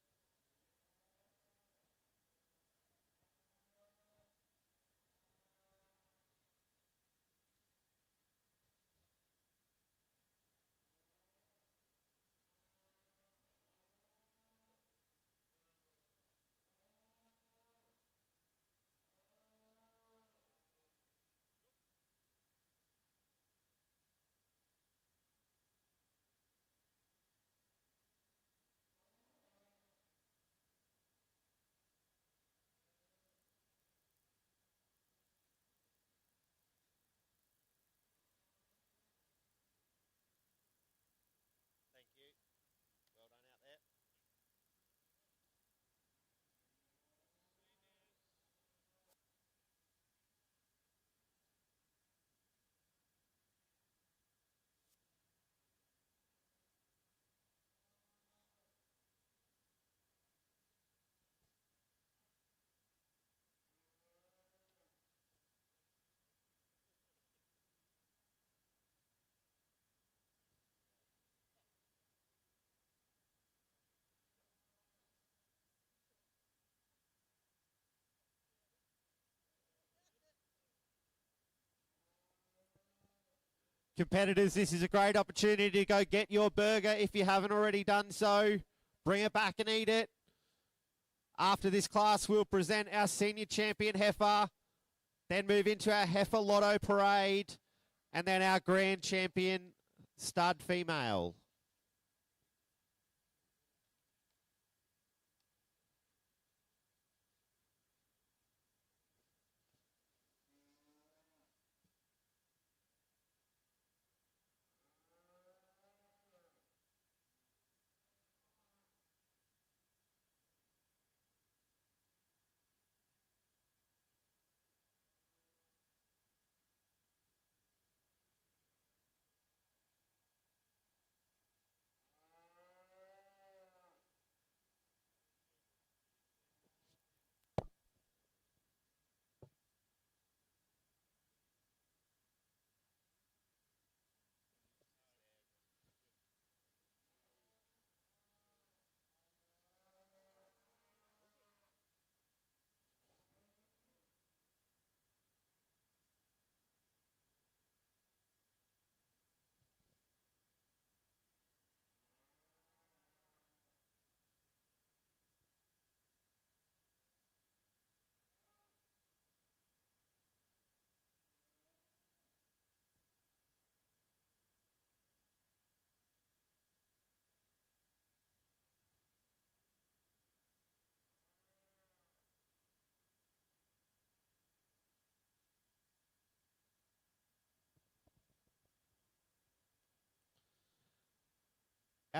Competitors, this is a great opportunity to go get your burger if you haven't already done so. Bring it back and eat it. After this class, we'll present our senior champion heifer, then move into our heifer lotto parade, and then our grand champion stud female.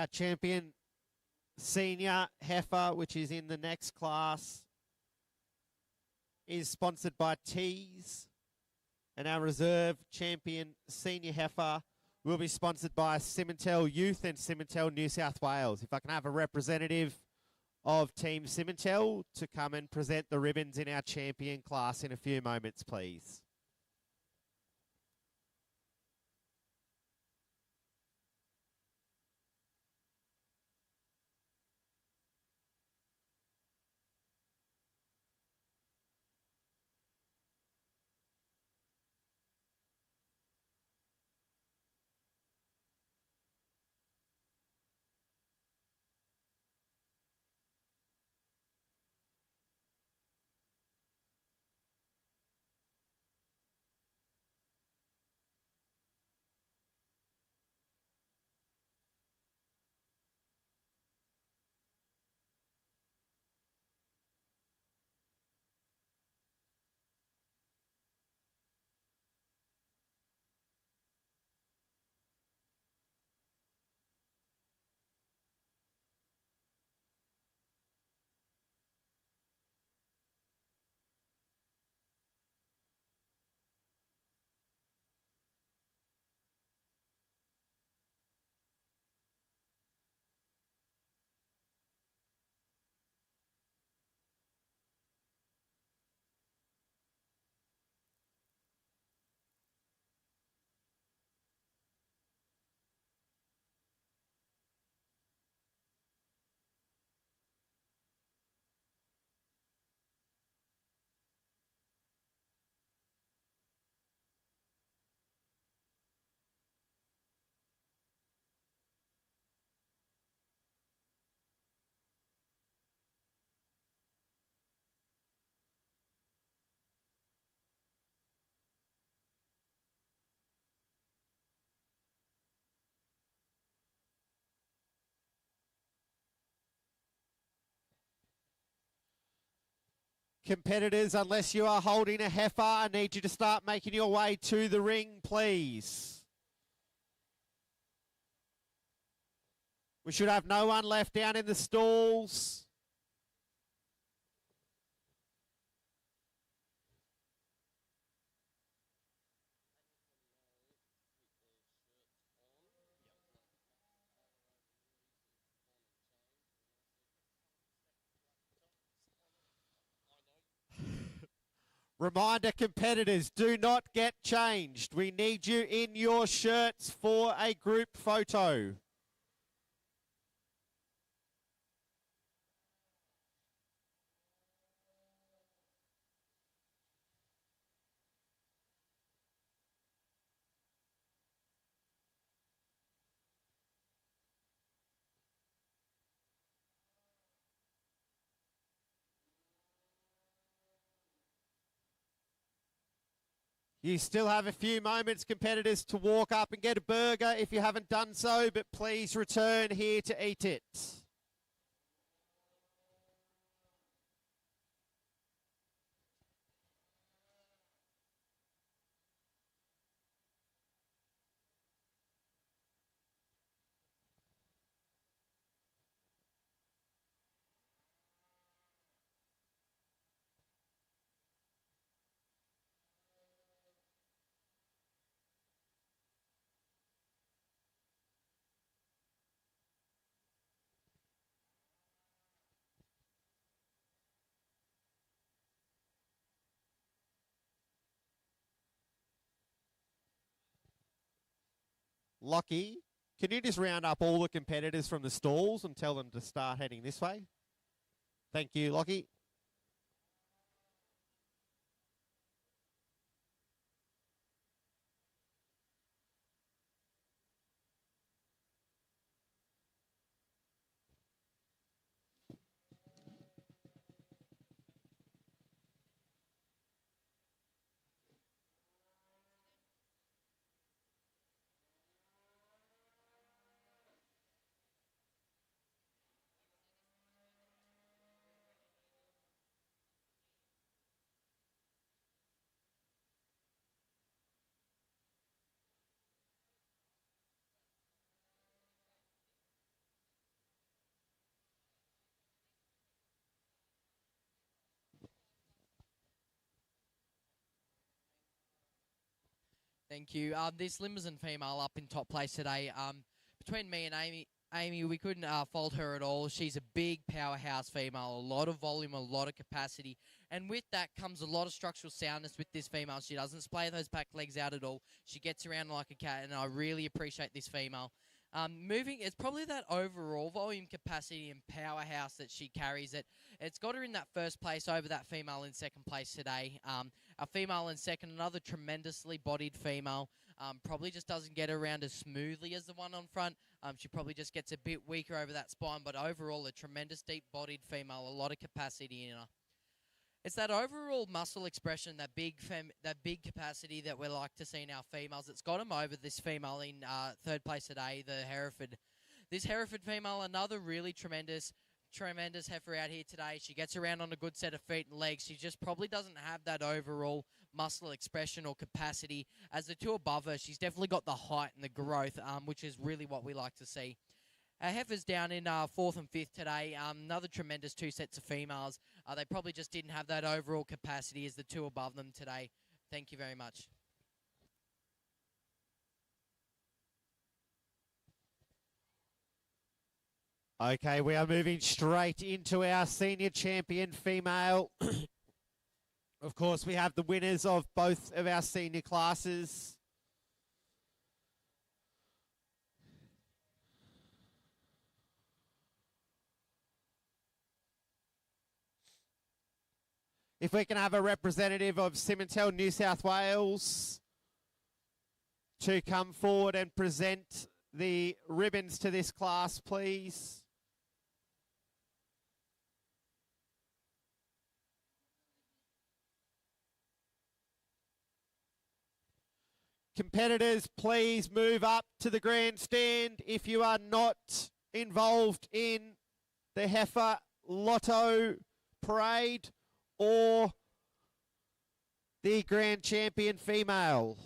Our champion senior heifer, which is in the next class, is sponsored by Tees. And our reserve champion senior heifer will be sponsored by Simmental Youth and Simmental New South Wales. If I can have a representative of Team Simmental to come and present the ribbons in our champion class in a few moments, please. Competitors, unless you are holding a heifer, I need you to start making your way to the ring, please. We should have no one left down in the stalls. Reminder, competitors, do not get changed. We need you in your shirts for a group photo. You still have a few moments, competitors, to walk up and get a burger if you haven't done so, but please return here to eat it. Lockie, can you just round up all the competitors from the stalls and tell them to start heading this way? Thank you, Lockie. Thank you. This Limousin female up in top place today. Between me and Amy, we couldn't fault her at all. She's a big powerhouse female, a lot of volume, a lot of capacity, and with that comes a lot of structural soundness with this female. She doesn't splay those back legs out at all. She gets around like a cat, and I really appreciate this female. It's probably that overall volume, capacity, and powerhouse that she carries. It's got her in that first place over that female in second place today. A female in second, another tremendously bodied female. Probably just doesn't get around as smoothly as the one on front. She probably just gets a bit weaker over that spine, but overall a tremendous deep-bodied female, a lot of capacity in her. It's that overall muscle expression, that big capacity that we like to see in our females. It's got them over this female in third place today, the Hereford. This Hereford female, another really tremendous heifer out here today. She gets around on a good set of feet and legs. She just probably doesn't have that overall muscle expression or capacity as the two above her. She's definitely got the height and the growth, which is really what we like to see. Our heifers down in fourth and fifth today. Another tremendous two sets of females. They probably just didn't have that overall capacity as the two above them today. Thank you very much. Okay, we are moving straight into our senior champion female. Of course, we have the winners of both of our senior classes. If we can have a representative of Simmental, New South Wales, to come forward and present the ribbons to this class, please. Competitors, please move up to the grandstand if you are not involved in the Heifer Lotto Parade or the Grand Champion female.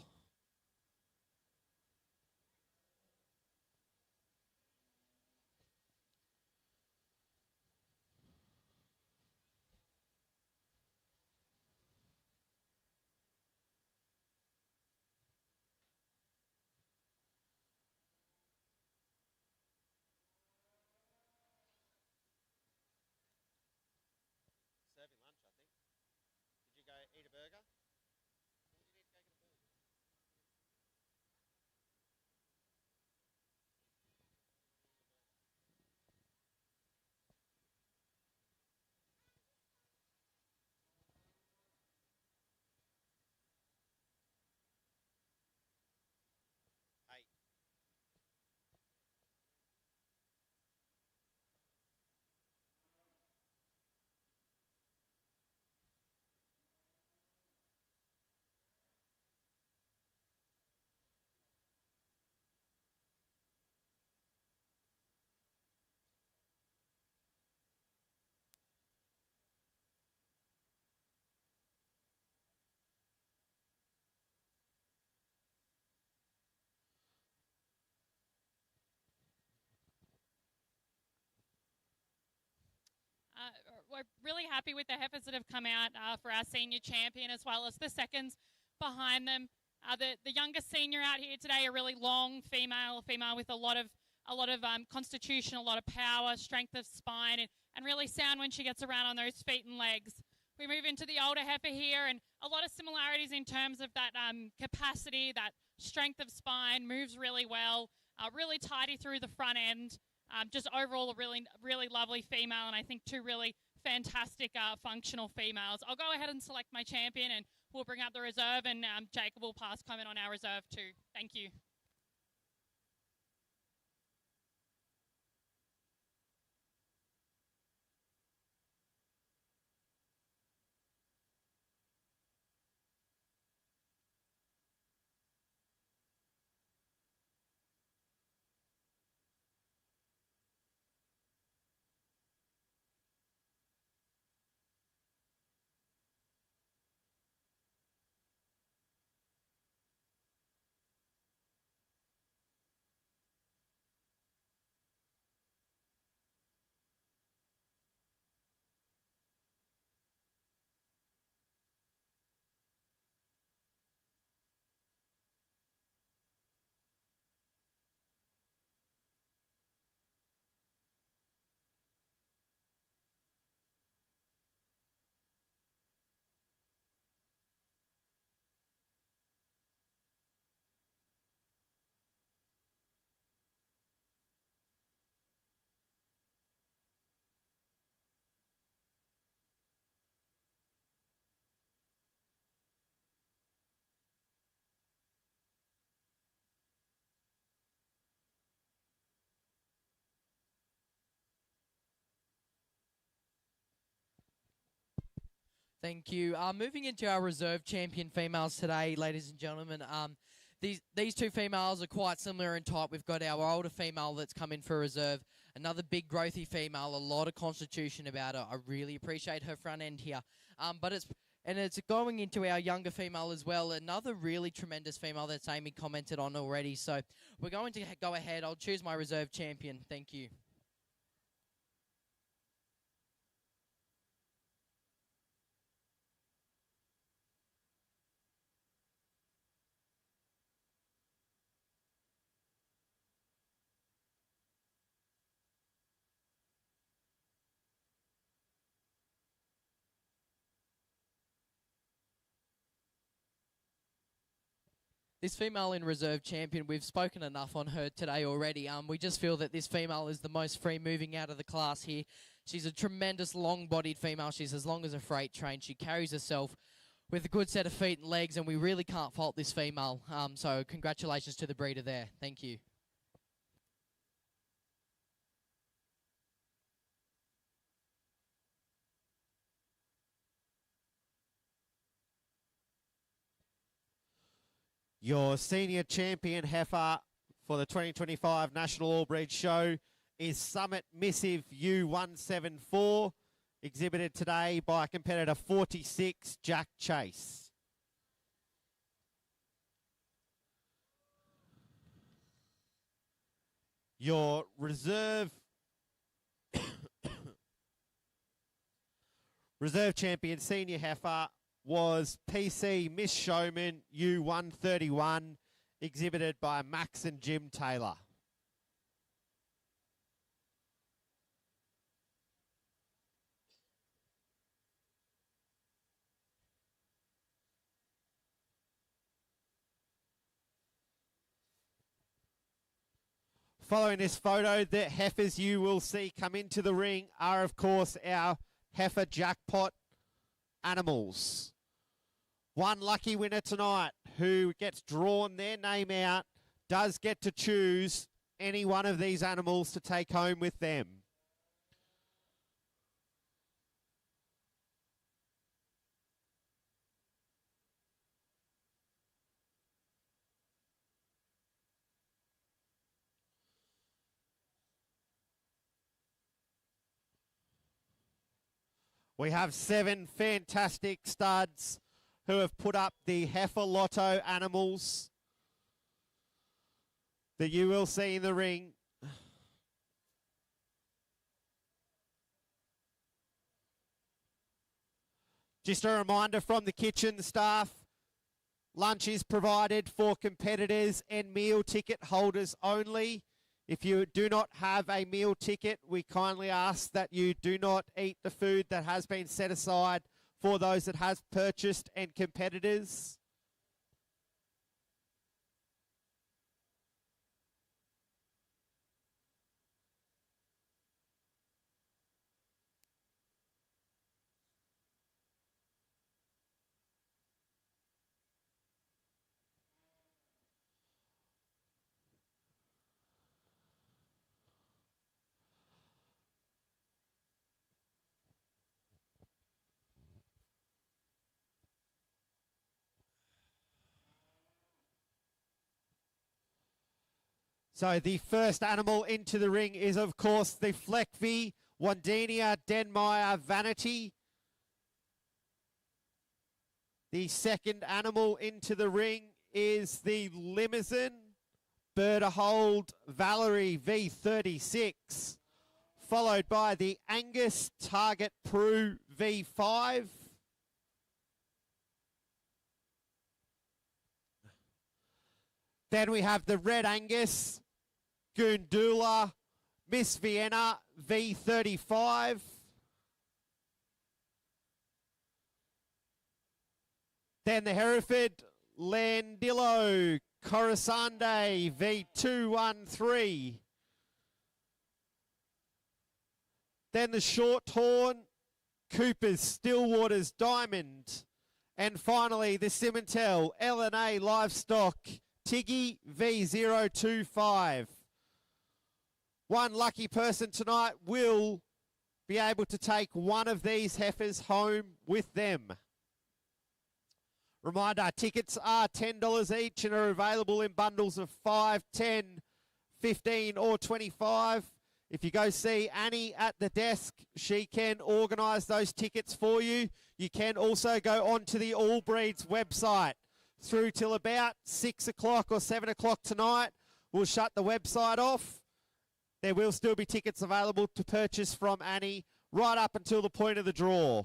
Serving lunch, I think. Did you go eat a burger? Hey. We're really happy with the heifers that have come out for our senior champion, as well as the seconds behind them. The youngest senior out here today, a really long female with a lot of constitution, a lot of power, strength of spine, and really sound when she gets around on those feet and legs. We move into the older heifer here, and a lot of similarities in terms of that capacity, that strength of spine, moves really well, really tidy through the front end. Just overall a really, really lovely female, and I think two really fantastic functional females. I'll go ahead and select my champion, and we'll bring up the reserve, and Jacob will pass comment on our reserve too. Thank you. Thank you. Moving into our reserve champion females today, ladies and gentlemen. These two females are quite similar in type. We've got our older female that's come in for reserve, another big growthy female, a lot of constitution about her. I really appreciate her front end here. It's going into our younger female as well, another really tremendous female that Amy commented on already. So we're going to go ahead. I'll choose my reserve champion. Thank you. This female in reserve champion, we've spoken enough on her today already. We just feel that this female is the most free moving out of the class here. She's a tremendous long-bodied female. She's as long as a freight train. She carries herself with a good set of feet and legs, and we really can't fault this female. So congratulations to the breeder there. Thank you. Your senior champion heifer for the 2025 National All Breed Show is Summit Missive U174, exhibited today by competitor 46, Jack Chase. Your reserve champion senior heifer was PC Miss Showman U131, exhibited by Max and Jim Taylor. Following this photo, the heifers you will see come into the ring are, of course, our heifer jackpot animals. One lucky winner tonight who gets drawn their name out does get to choose any one of these animals to take home with them. We have 7 fantastic studs who have put up the heifer lotto animals that you will see in the ring. Just a reminder from the kitchen staff, lunch is provided for competitors and meal ticket holders only. If you do not have a meal ticket, we kindly ask that you do not eat the food that has been set aside for those that has purchased and competitors. So the first animal into the ring is, of course, the Fleckvi Wandenia Denmeyer Vanity. The second animal into the ring is the Limousin Birdahold Valerie V36, followed by the Angus Target Prue V5. Then we have the Red Angus Gundula Miss Vienna V35. Then the Hereford Landillo Coruscante V213. Then the Shorthorn Cooper's Stillwater's Diamond. And finally the Simmental LNA Livestock Tiggy V025. One lucky person tonight will be able to take one of these heifers home with them. Reminder, tickets are $10 each and are available in bundles of 5, 10, 15 or 25. If you go see Annie at the desk, she can organise those tickets for you. You can also go onto the All Breeds website through till about 6 o'clock or 7 o'clock tonight. We'll shut the website off. There will still be tickets available to purchase from Annie right up until the point of the draw.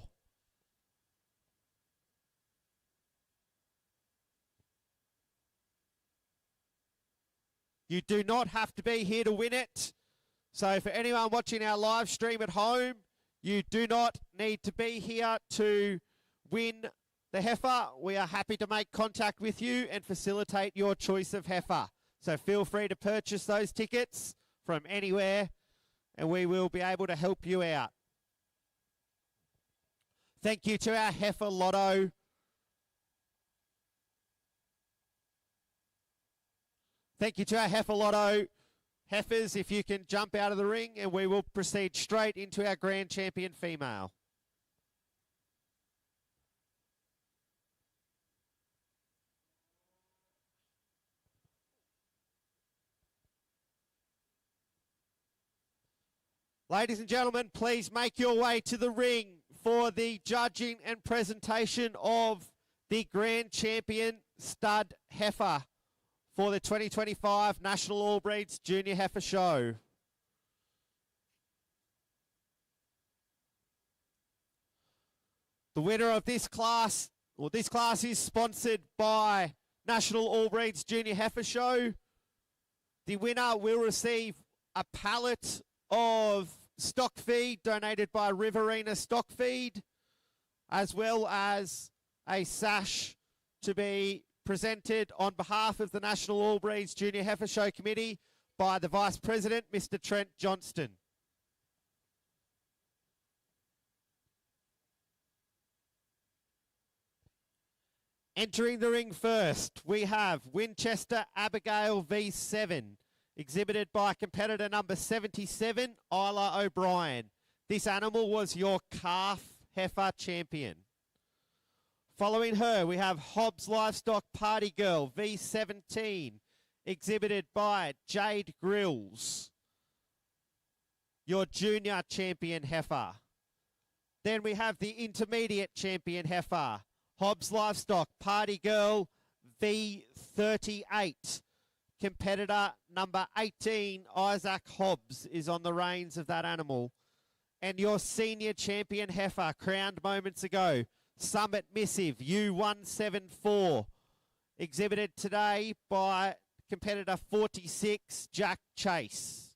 You do not have to be here to win it. So for anyone watching our live stream at home, you do not need to be here to win the heifer. We are happy to make contact with you and facilitate your choice of heifer. So feel free to purchase those tickets from anywhere and we will be able to help you out. Thank you to our heifer lotto. Thank you to our heifer lotto heifers. If you can jump out of the ring and we will proceed straight into our grand champion female. Ladies and gentlemen, please make your way to the ring for the judging and presentation of the grand champion stud heifer for the 2025 National All Breeds Junior Heifer Show. The winner of this class, this class is sponsored by National All Breeds Junior Heifer Show. The winner will receive a pallet of stock feed donated by Riverina Stock Feed, as well as a sash to be presented on behalf of the National All Breeds Junior Heifer Show Committee by the Vice President, Mr. Trent Johnston. Entering the ring first, we have Winchester Abigail V7, exhibited by competitor number 77, Isla O'Brien. This animal was your calf heifer champion. Following her, we have Hobbs Livestock Party Girl V17, exhibited by Jade Grills, your junior champion heifer. Then we have the intermediate champion heifer, Hobbs Livestock Party Girl V38. Competitor number 18, Isaac Hobbs, is on the reins of that animal. And your senior champion heifer, crowned moments ago, Summit Missive U174, exhibited today by competitor 46, Jack Chase.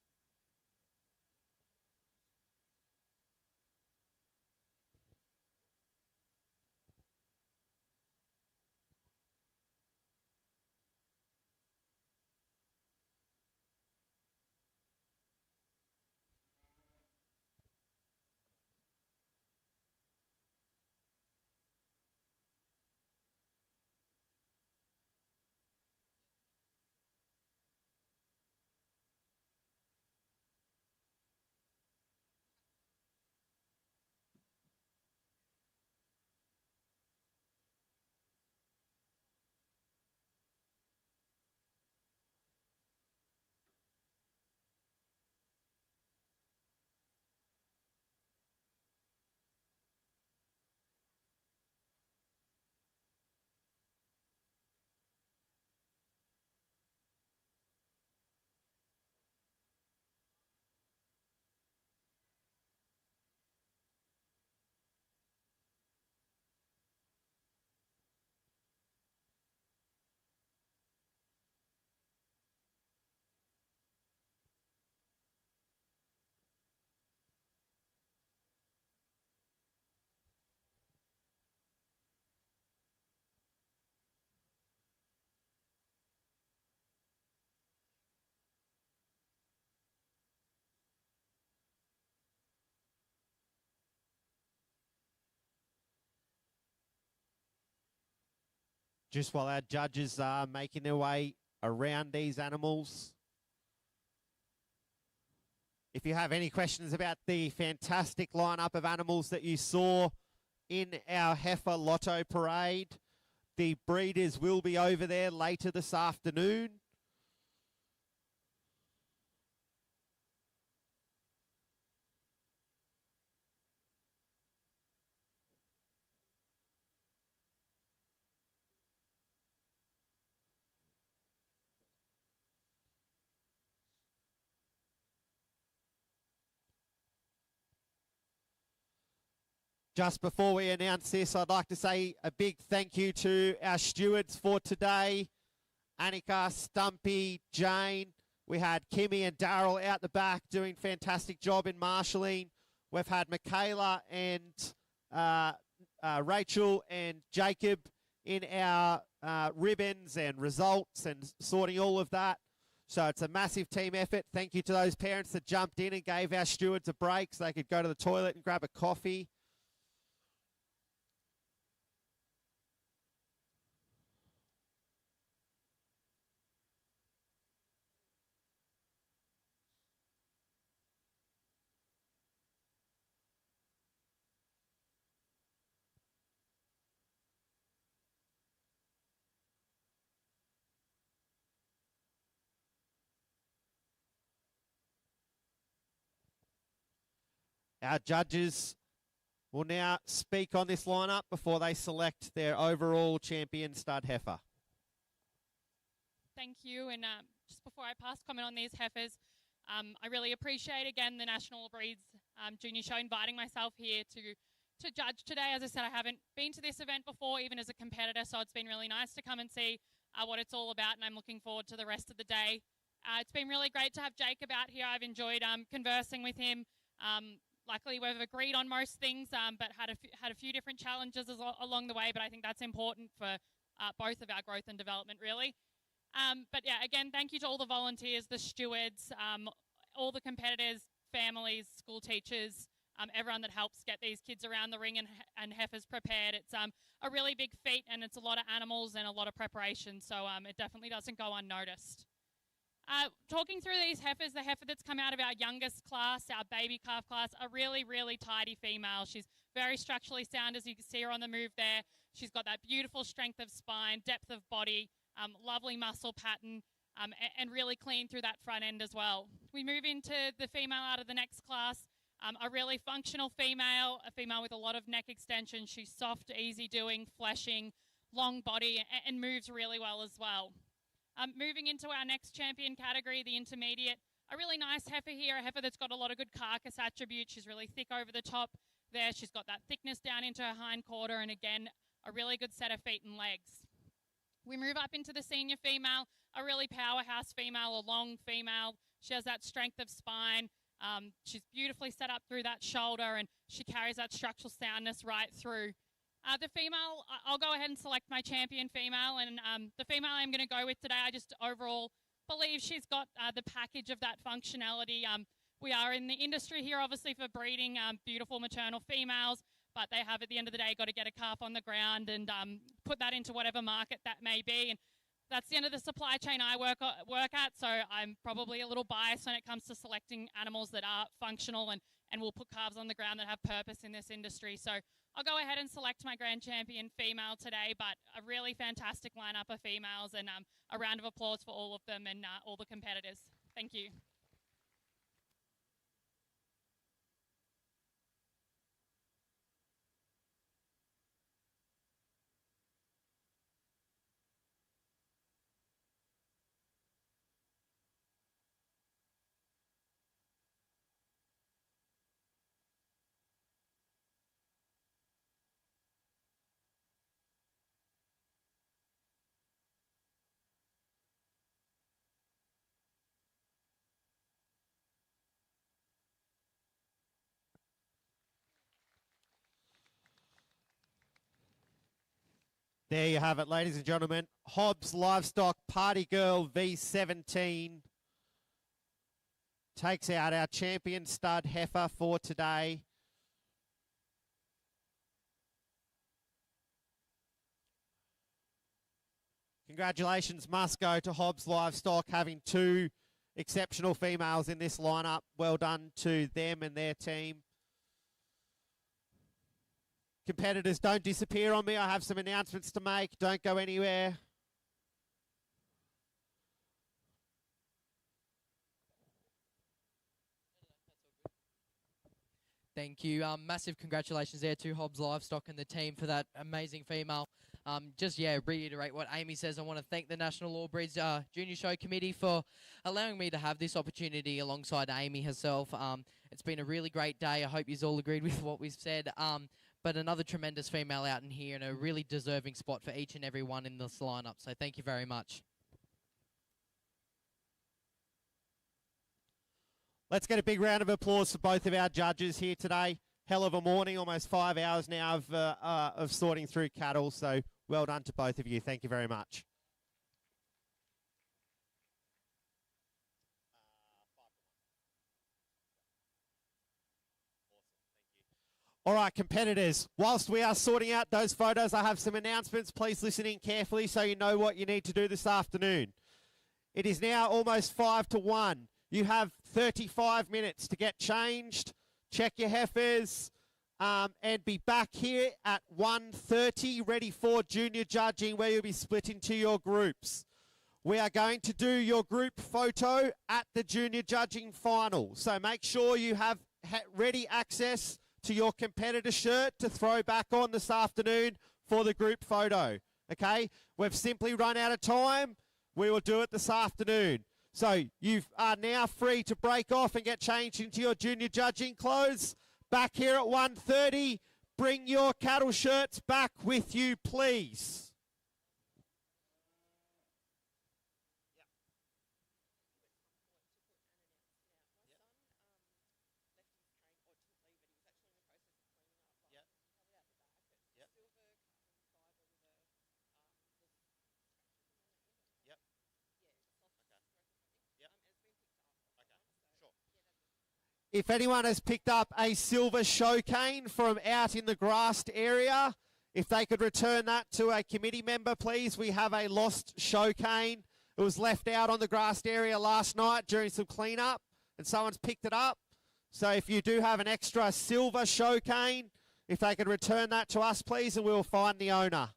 Just while our judges are making their way around these animals, If you have any questions about the fantastic lineup of animals that you saw in our Heifer Lotto Parade, the breeders will be over there later this afternoon. Just before we announce this, I'd like to say a big thank you to our stewards for today. Annika, Stumpy, Jane. We had Kimmy and Daryl out the back doing fantastic job in marshalling. We've had Michaela and Rachel and Jacob in our ribbons and results and sorting all of that. So it's a massive team effort. Thank you to those parents that jumped in and gave our stewards a break so they could go to the toilet and grab a coffee. Our judges will now speak on this lineup before they select their overall champion stud heifer. Thank you. And just before I pass comment on these heifers, I really appreciate, again, the National Breeds Junior Show inviting myself here to judge today. As I said, I haven't been to this event before, even as a competitor, so it's been really nice to come and see what it's all about, and I'm looking forward to the rest of the day. It's been really great to have Jacob out here. I've enjoyed conversing with him. Luckily, we've agreed on most things, but had a few different challenges along the way, but I think that's important for both of our growth and development, really. But yeah, again, thank you to all the volunteers, the stewards, all the competitors, families, school teachers, everyone that helps get these kids around the ring and heifers prepared. It's a really big feat, and it's a lot of animals and a lot of preparation, so it definitely doesn't go unnoticed. Talking through these heifers, the heifer that's come out of our youngest class, our baby calf class, a really, really tidy female. She's very structurally sound, as you can see her on the move there. She's got that beautiful strength of spine, depth of body, lovely muscle pattern, and really clean through that front end as well. We move into the female out of the next class, a really functional female, a female with a lot of neck extension. She's soft, easy doing, fleshing, long body, and moves really well as well. Moving into our next champion category, the intermediate, a really nice heifer here, a heifer that's got a lot of good carcass attributes. She's really thick over the top there. She's got that thickness down into her hind quarter, and again, a really good set of feet and legs. We move up into the senior female, a really powerhouse female, a long female. She has that strength of spine. She's beautifully set up through that shoulder, and she carries that structural soundness right through. The female, I'll go ahead and select my champion female, and the female I'm going to go with today, I just overall believe she's got the package of that functionality. We are in the industry here, obviously, for breeding beautiful maternal females, but they have, at the end of the day, got to get a calf on the ground and put that into whatever market that may be. And that's the end of the supply chain I work at, so I'm probably a little biased when it comes to selecting animals that are functional and will put calves on the ground that have purpose in this industry. So I'll go ahead and select my grand champion female today, but a really fantastic lineup of females, and a round of applause for all of them and all the competitors. Thank you. There you have it, ladies and gentlemen. Hobbs Livestock Party Girl V17 takes out our champion stud heifer for today. Congratulations must go to Hobbs Livestock, having two exceptional females in this lineup. Well done to them and their team. Competitors, don't disappear on me. I have some announcements to make. Don't go anywhere. Thank you. Massive congratulations there to Hobbs Livestock and the team for that amazing female. Reiterate what Amy says. I want to thank the National Law Breeds Junior Show Committee for allowing me to have this opportunity alongside Amy herself. It's been a really great day. I hope you've all agreed with what we've said. But another tremendous female out in here and a really deserving spot for each and every one in this lineup. So thank you very much. Let's get a big round of applause for both of our judges here today. Hell of a morning, almost 5 hours now of sorting through cattle. So well done to both of you. Thank you very much. All right, competitors, whilst we are sorting out those photos, I have some announcements. Please listen in carefully so you know what you need to do this afternoon. It is now almost 5 to 1. You have 35 minutes to get changed, check your heifers, and be back here at 1:30, ready for junior judging, where you'll be split into your groups. We are going to do your group photo at the junior judging final. So make sure you have ready access to your competitor shirt to throw back on this afternoon for the group photo. Okay? We've simply run out of time. We will do it this afternoon. So you are now free to break off and get changed into your junior judging clothes. Back here at 1:30. Bring your cattle shirts back with you, please. If anyone has picked up a silver show cane from out in the grassed area, if they could return that to a committee member, please. We have a lost show cane. It was left out on the grassed area last night during some cleanup, and someone's picked it up. So if you do have an extra silver show cane, if they could return that to us, please, and we'll find the owner.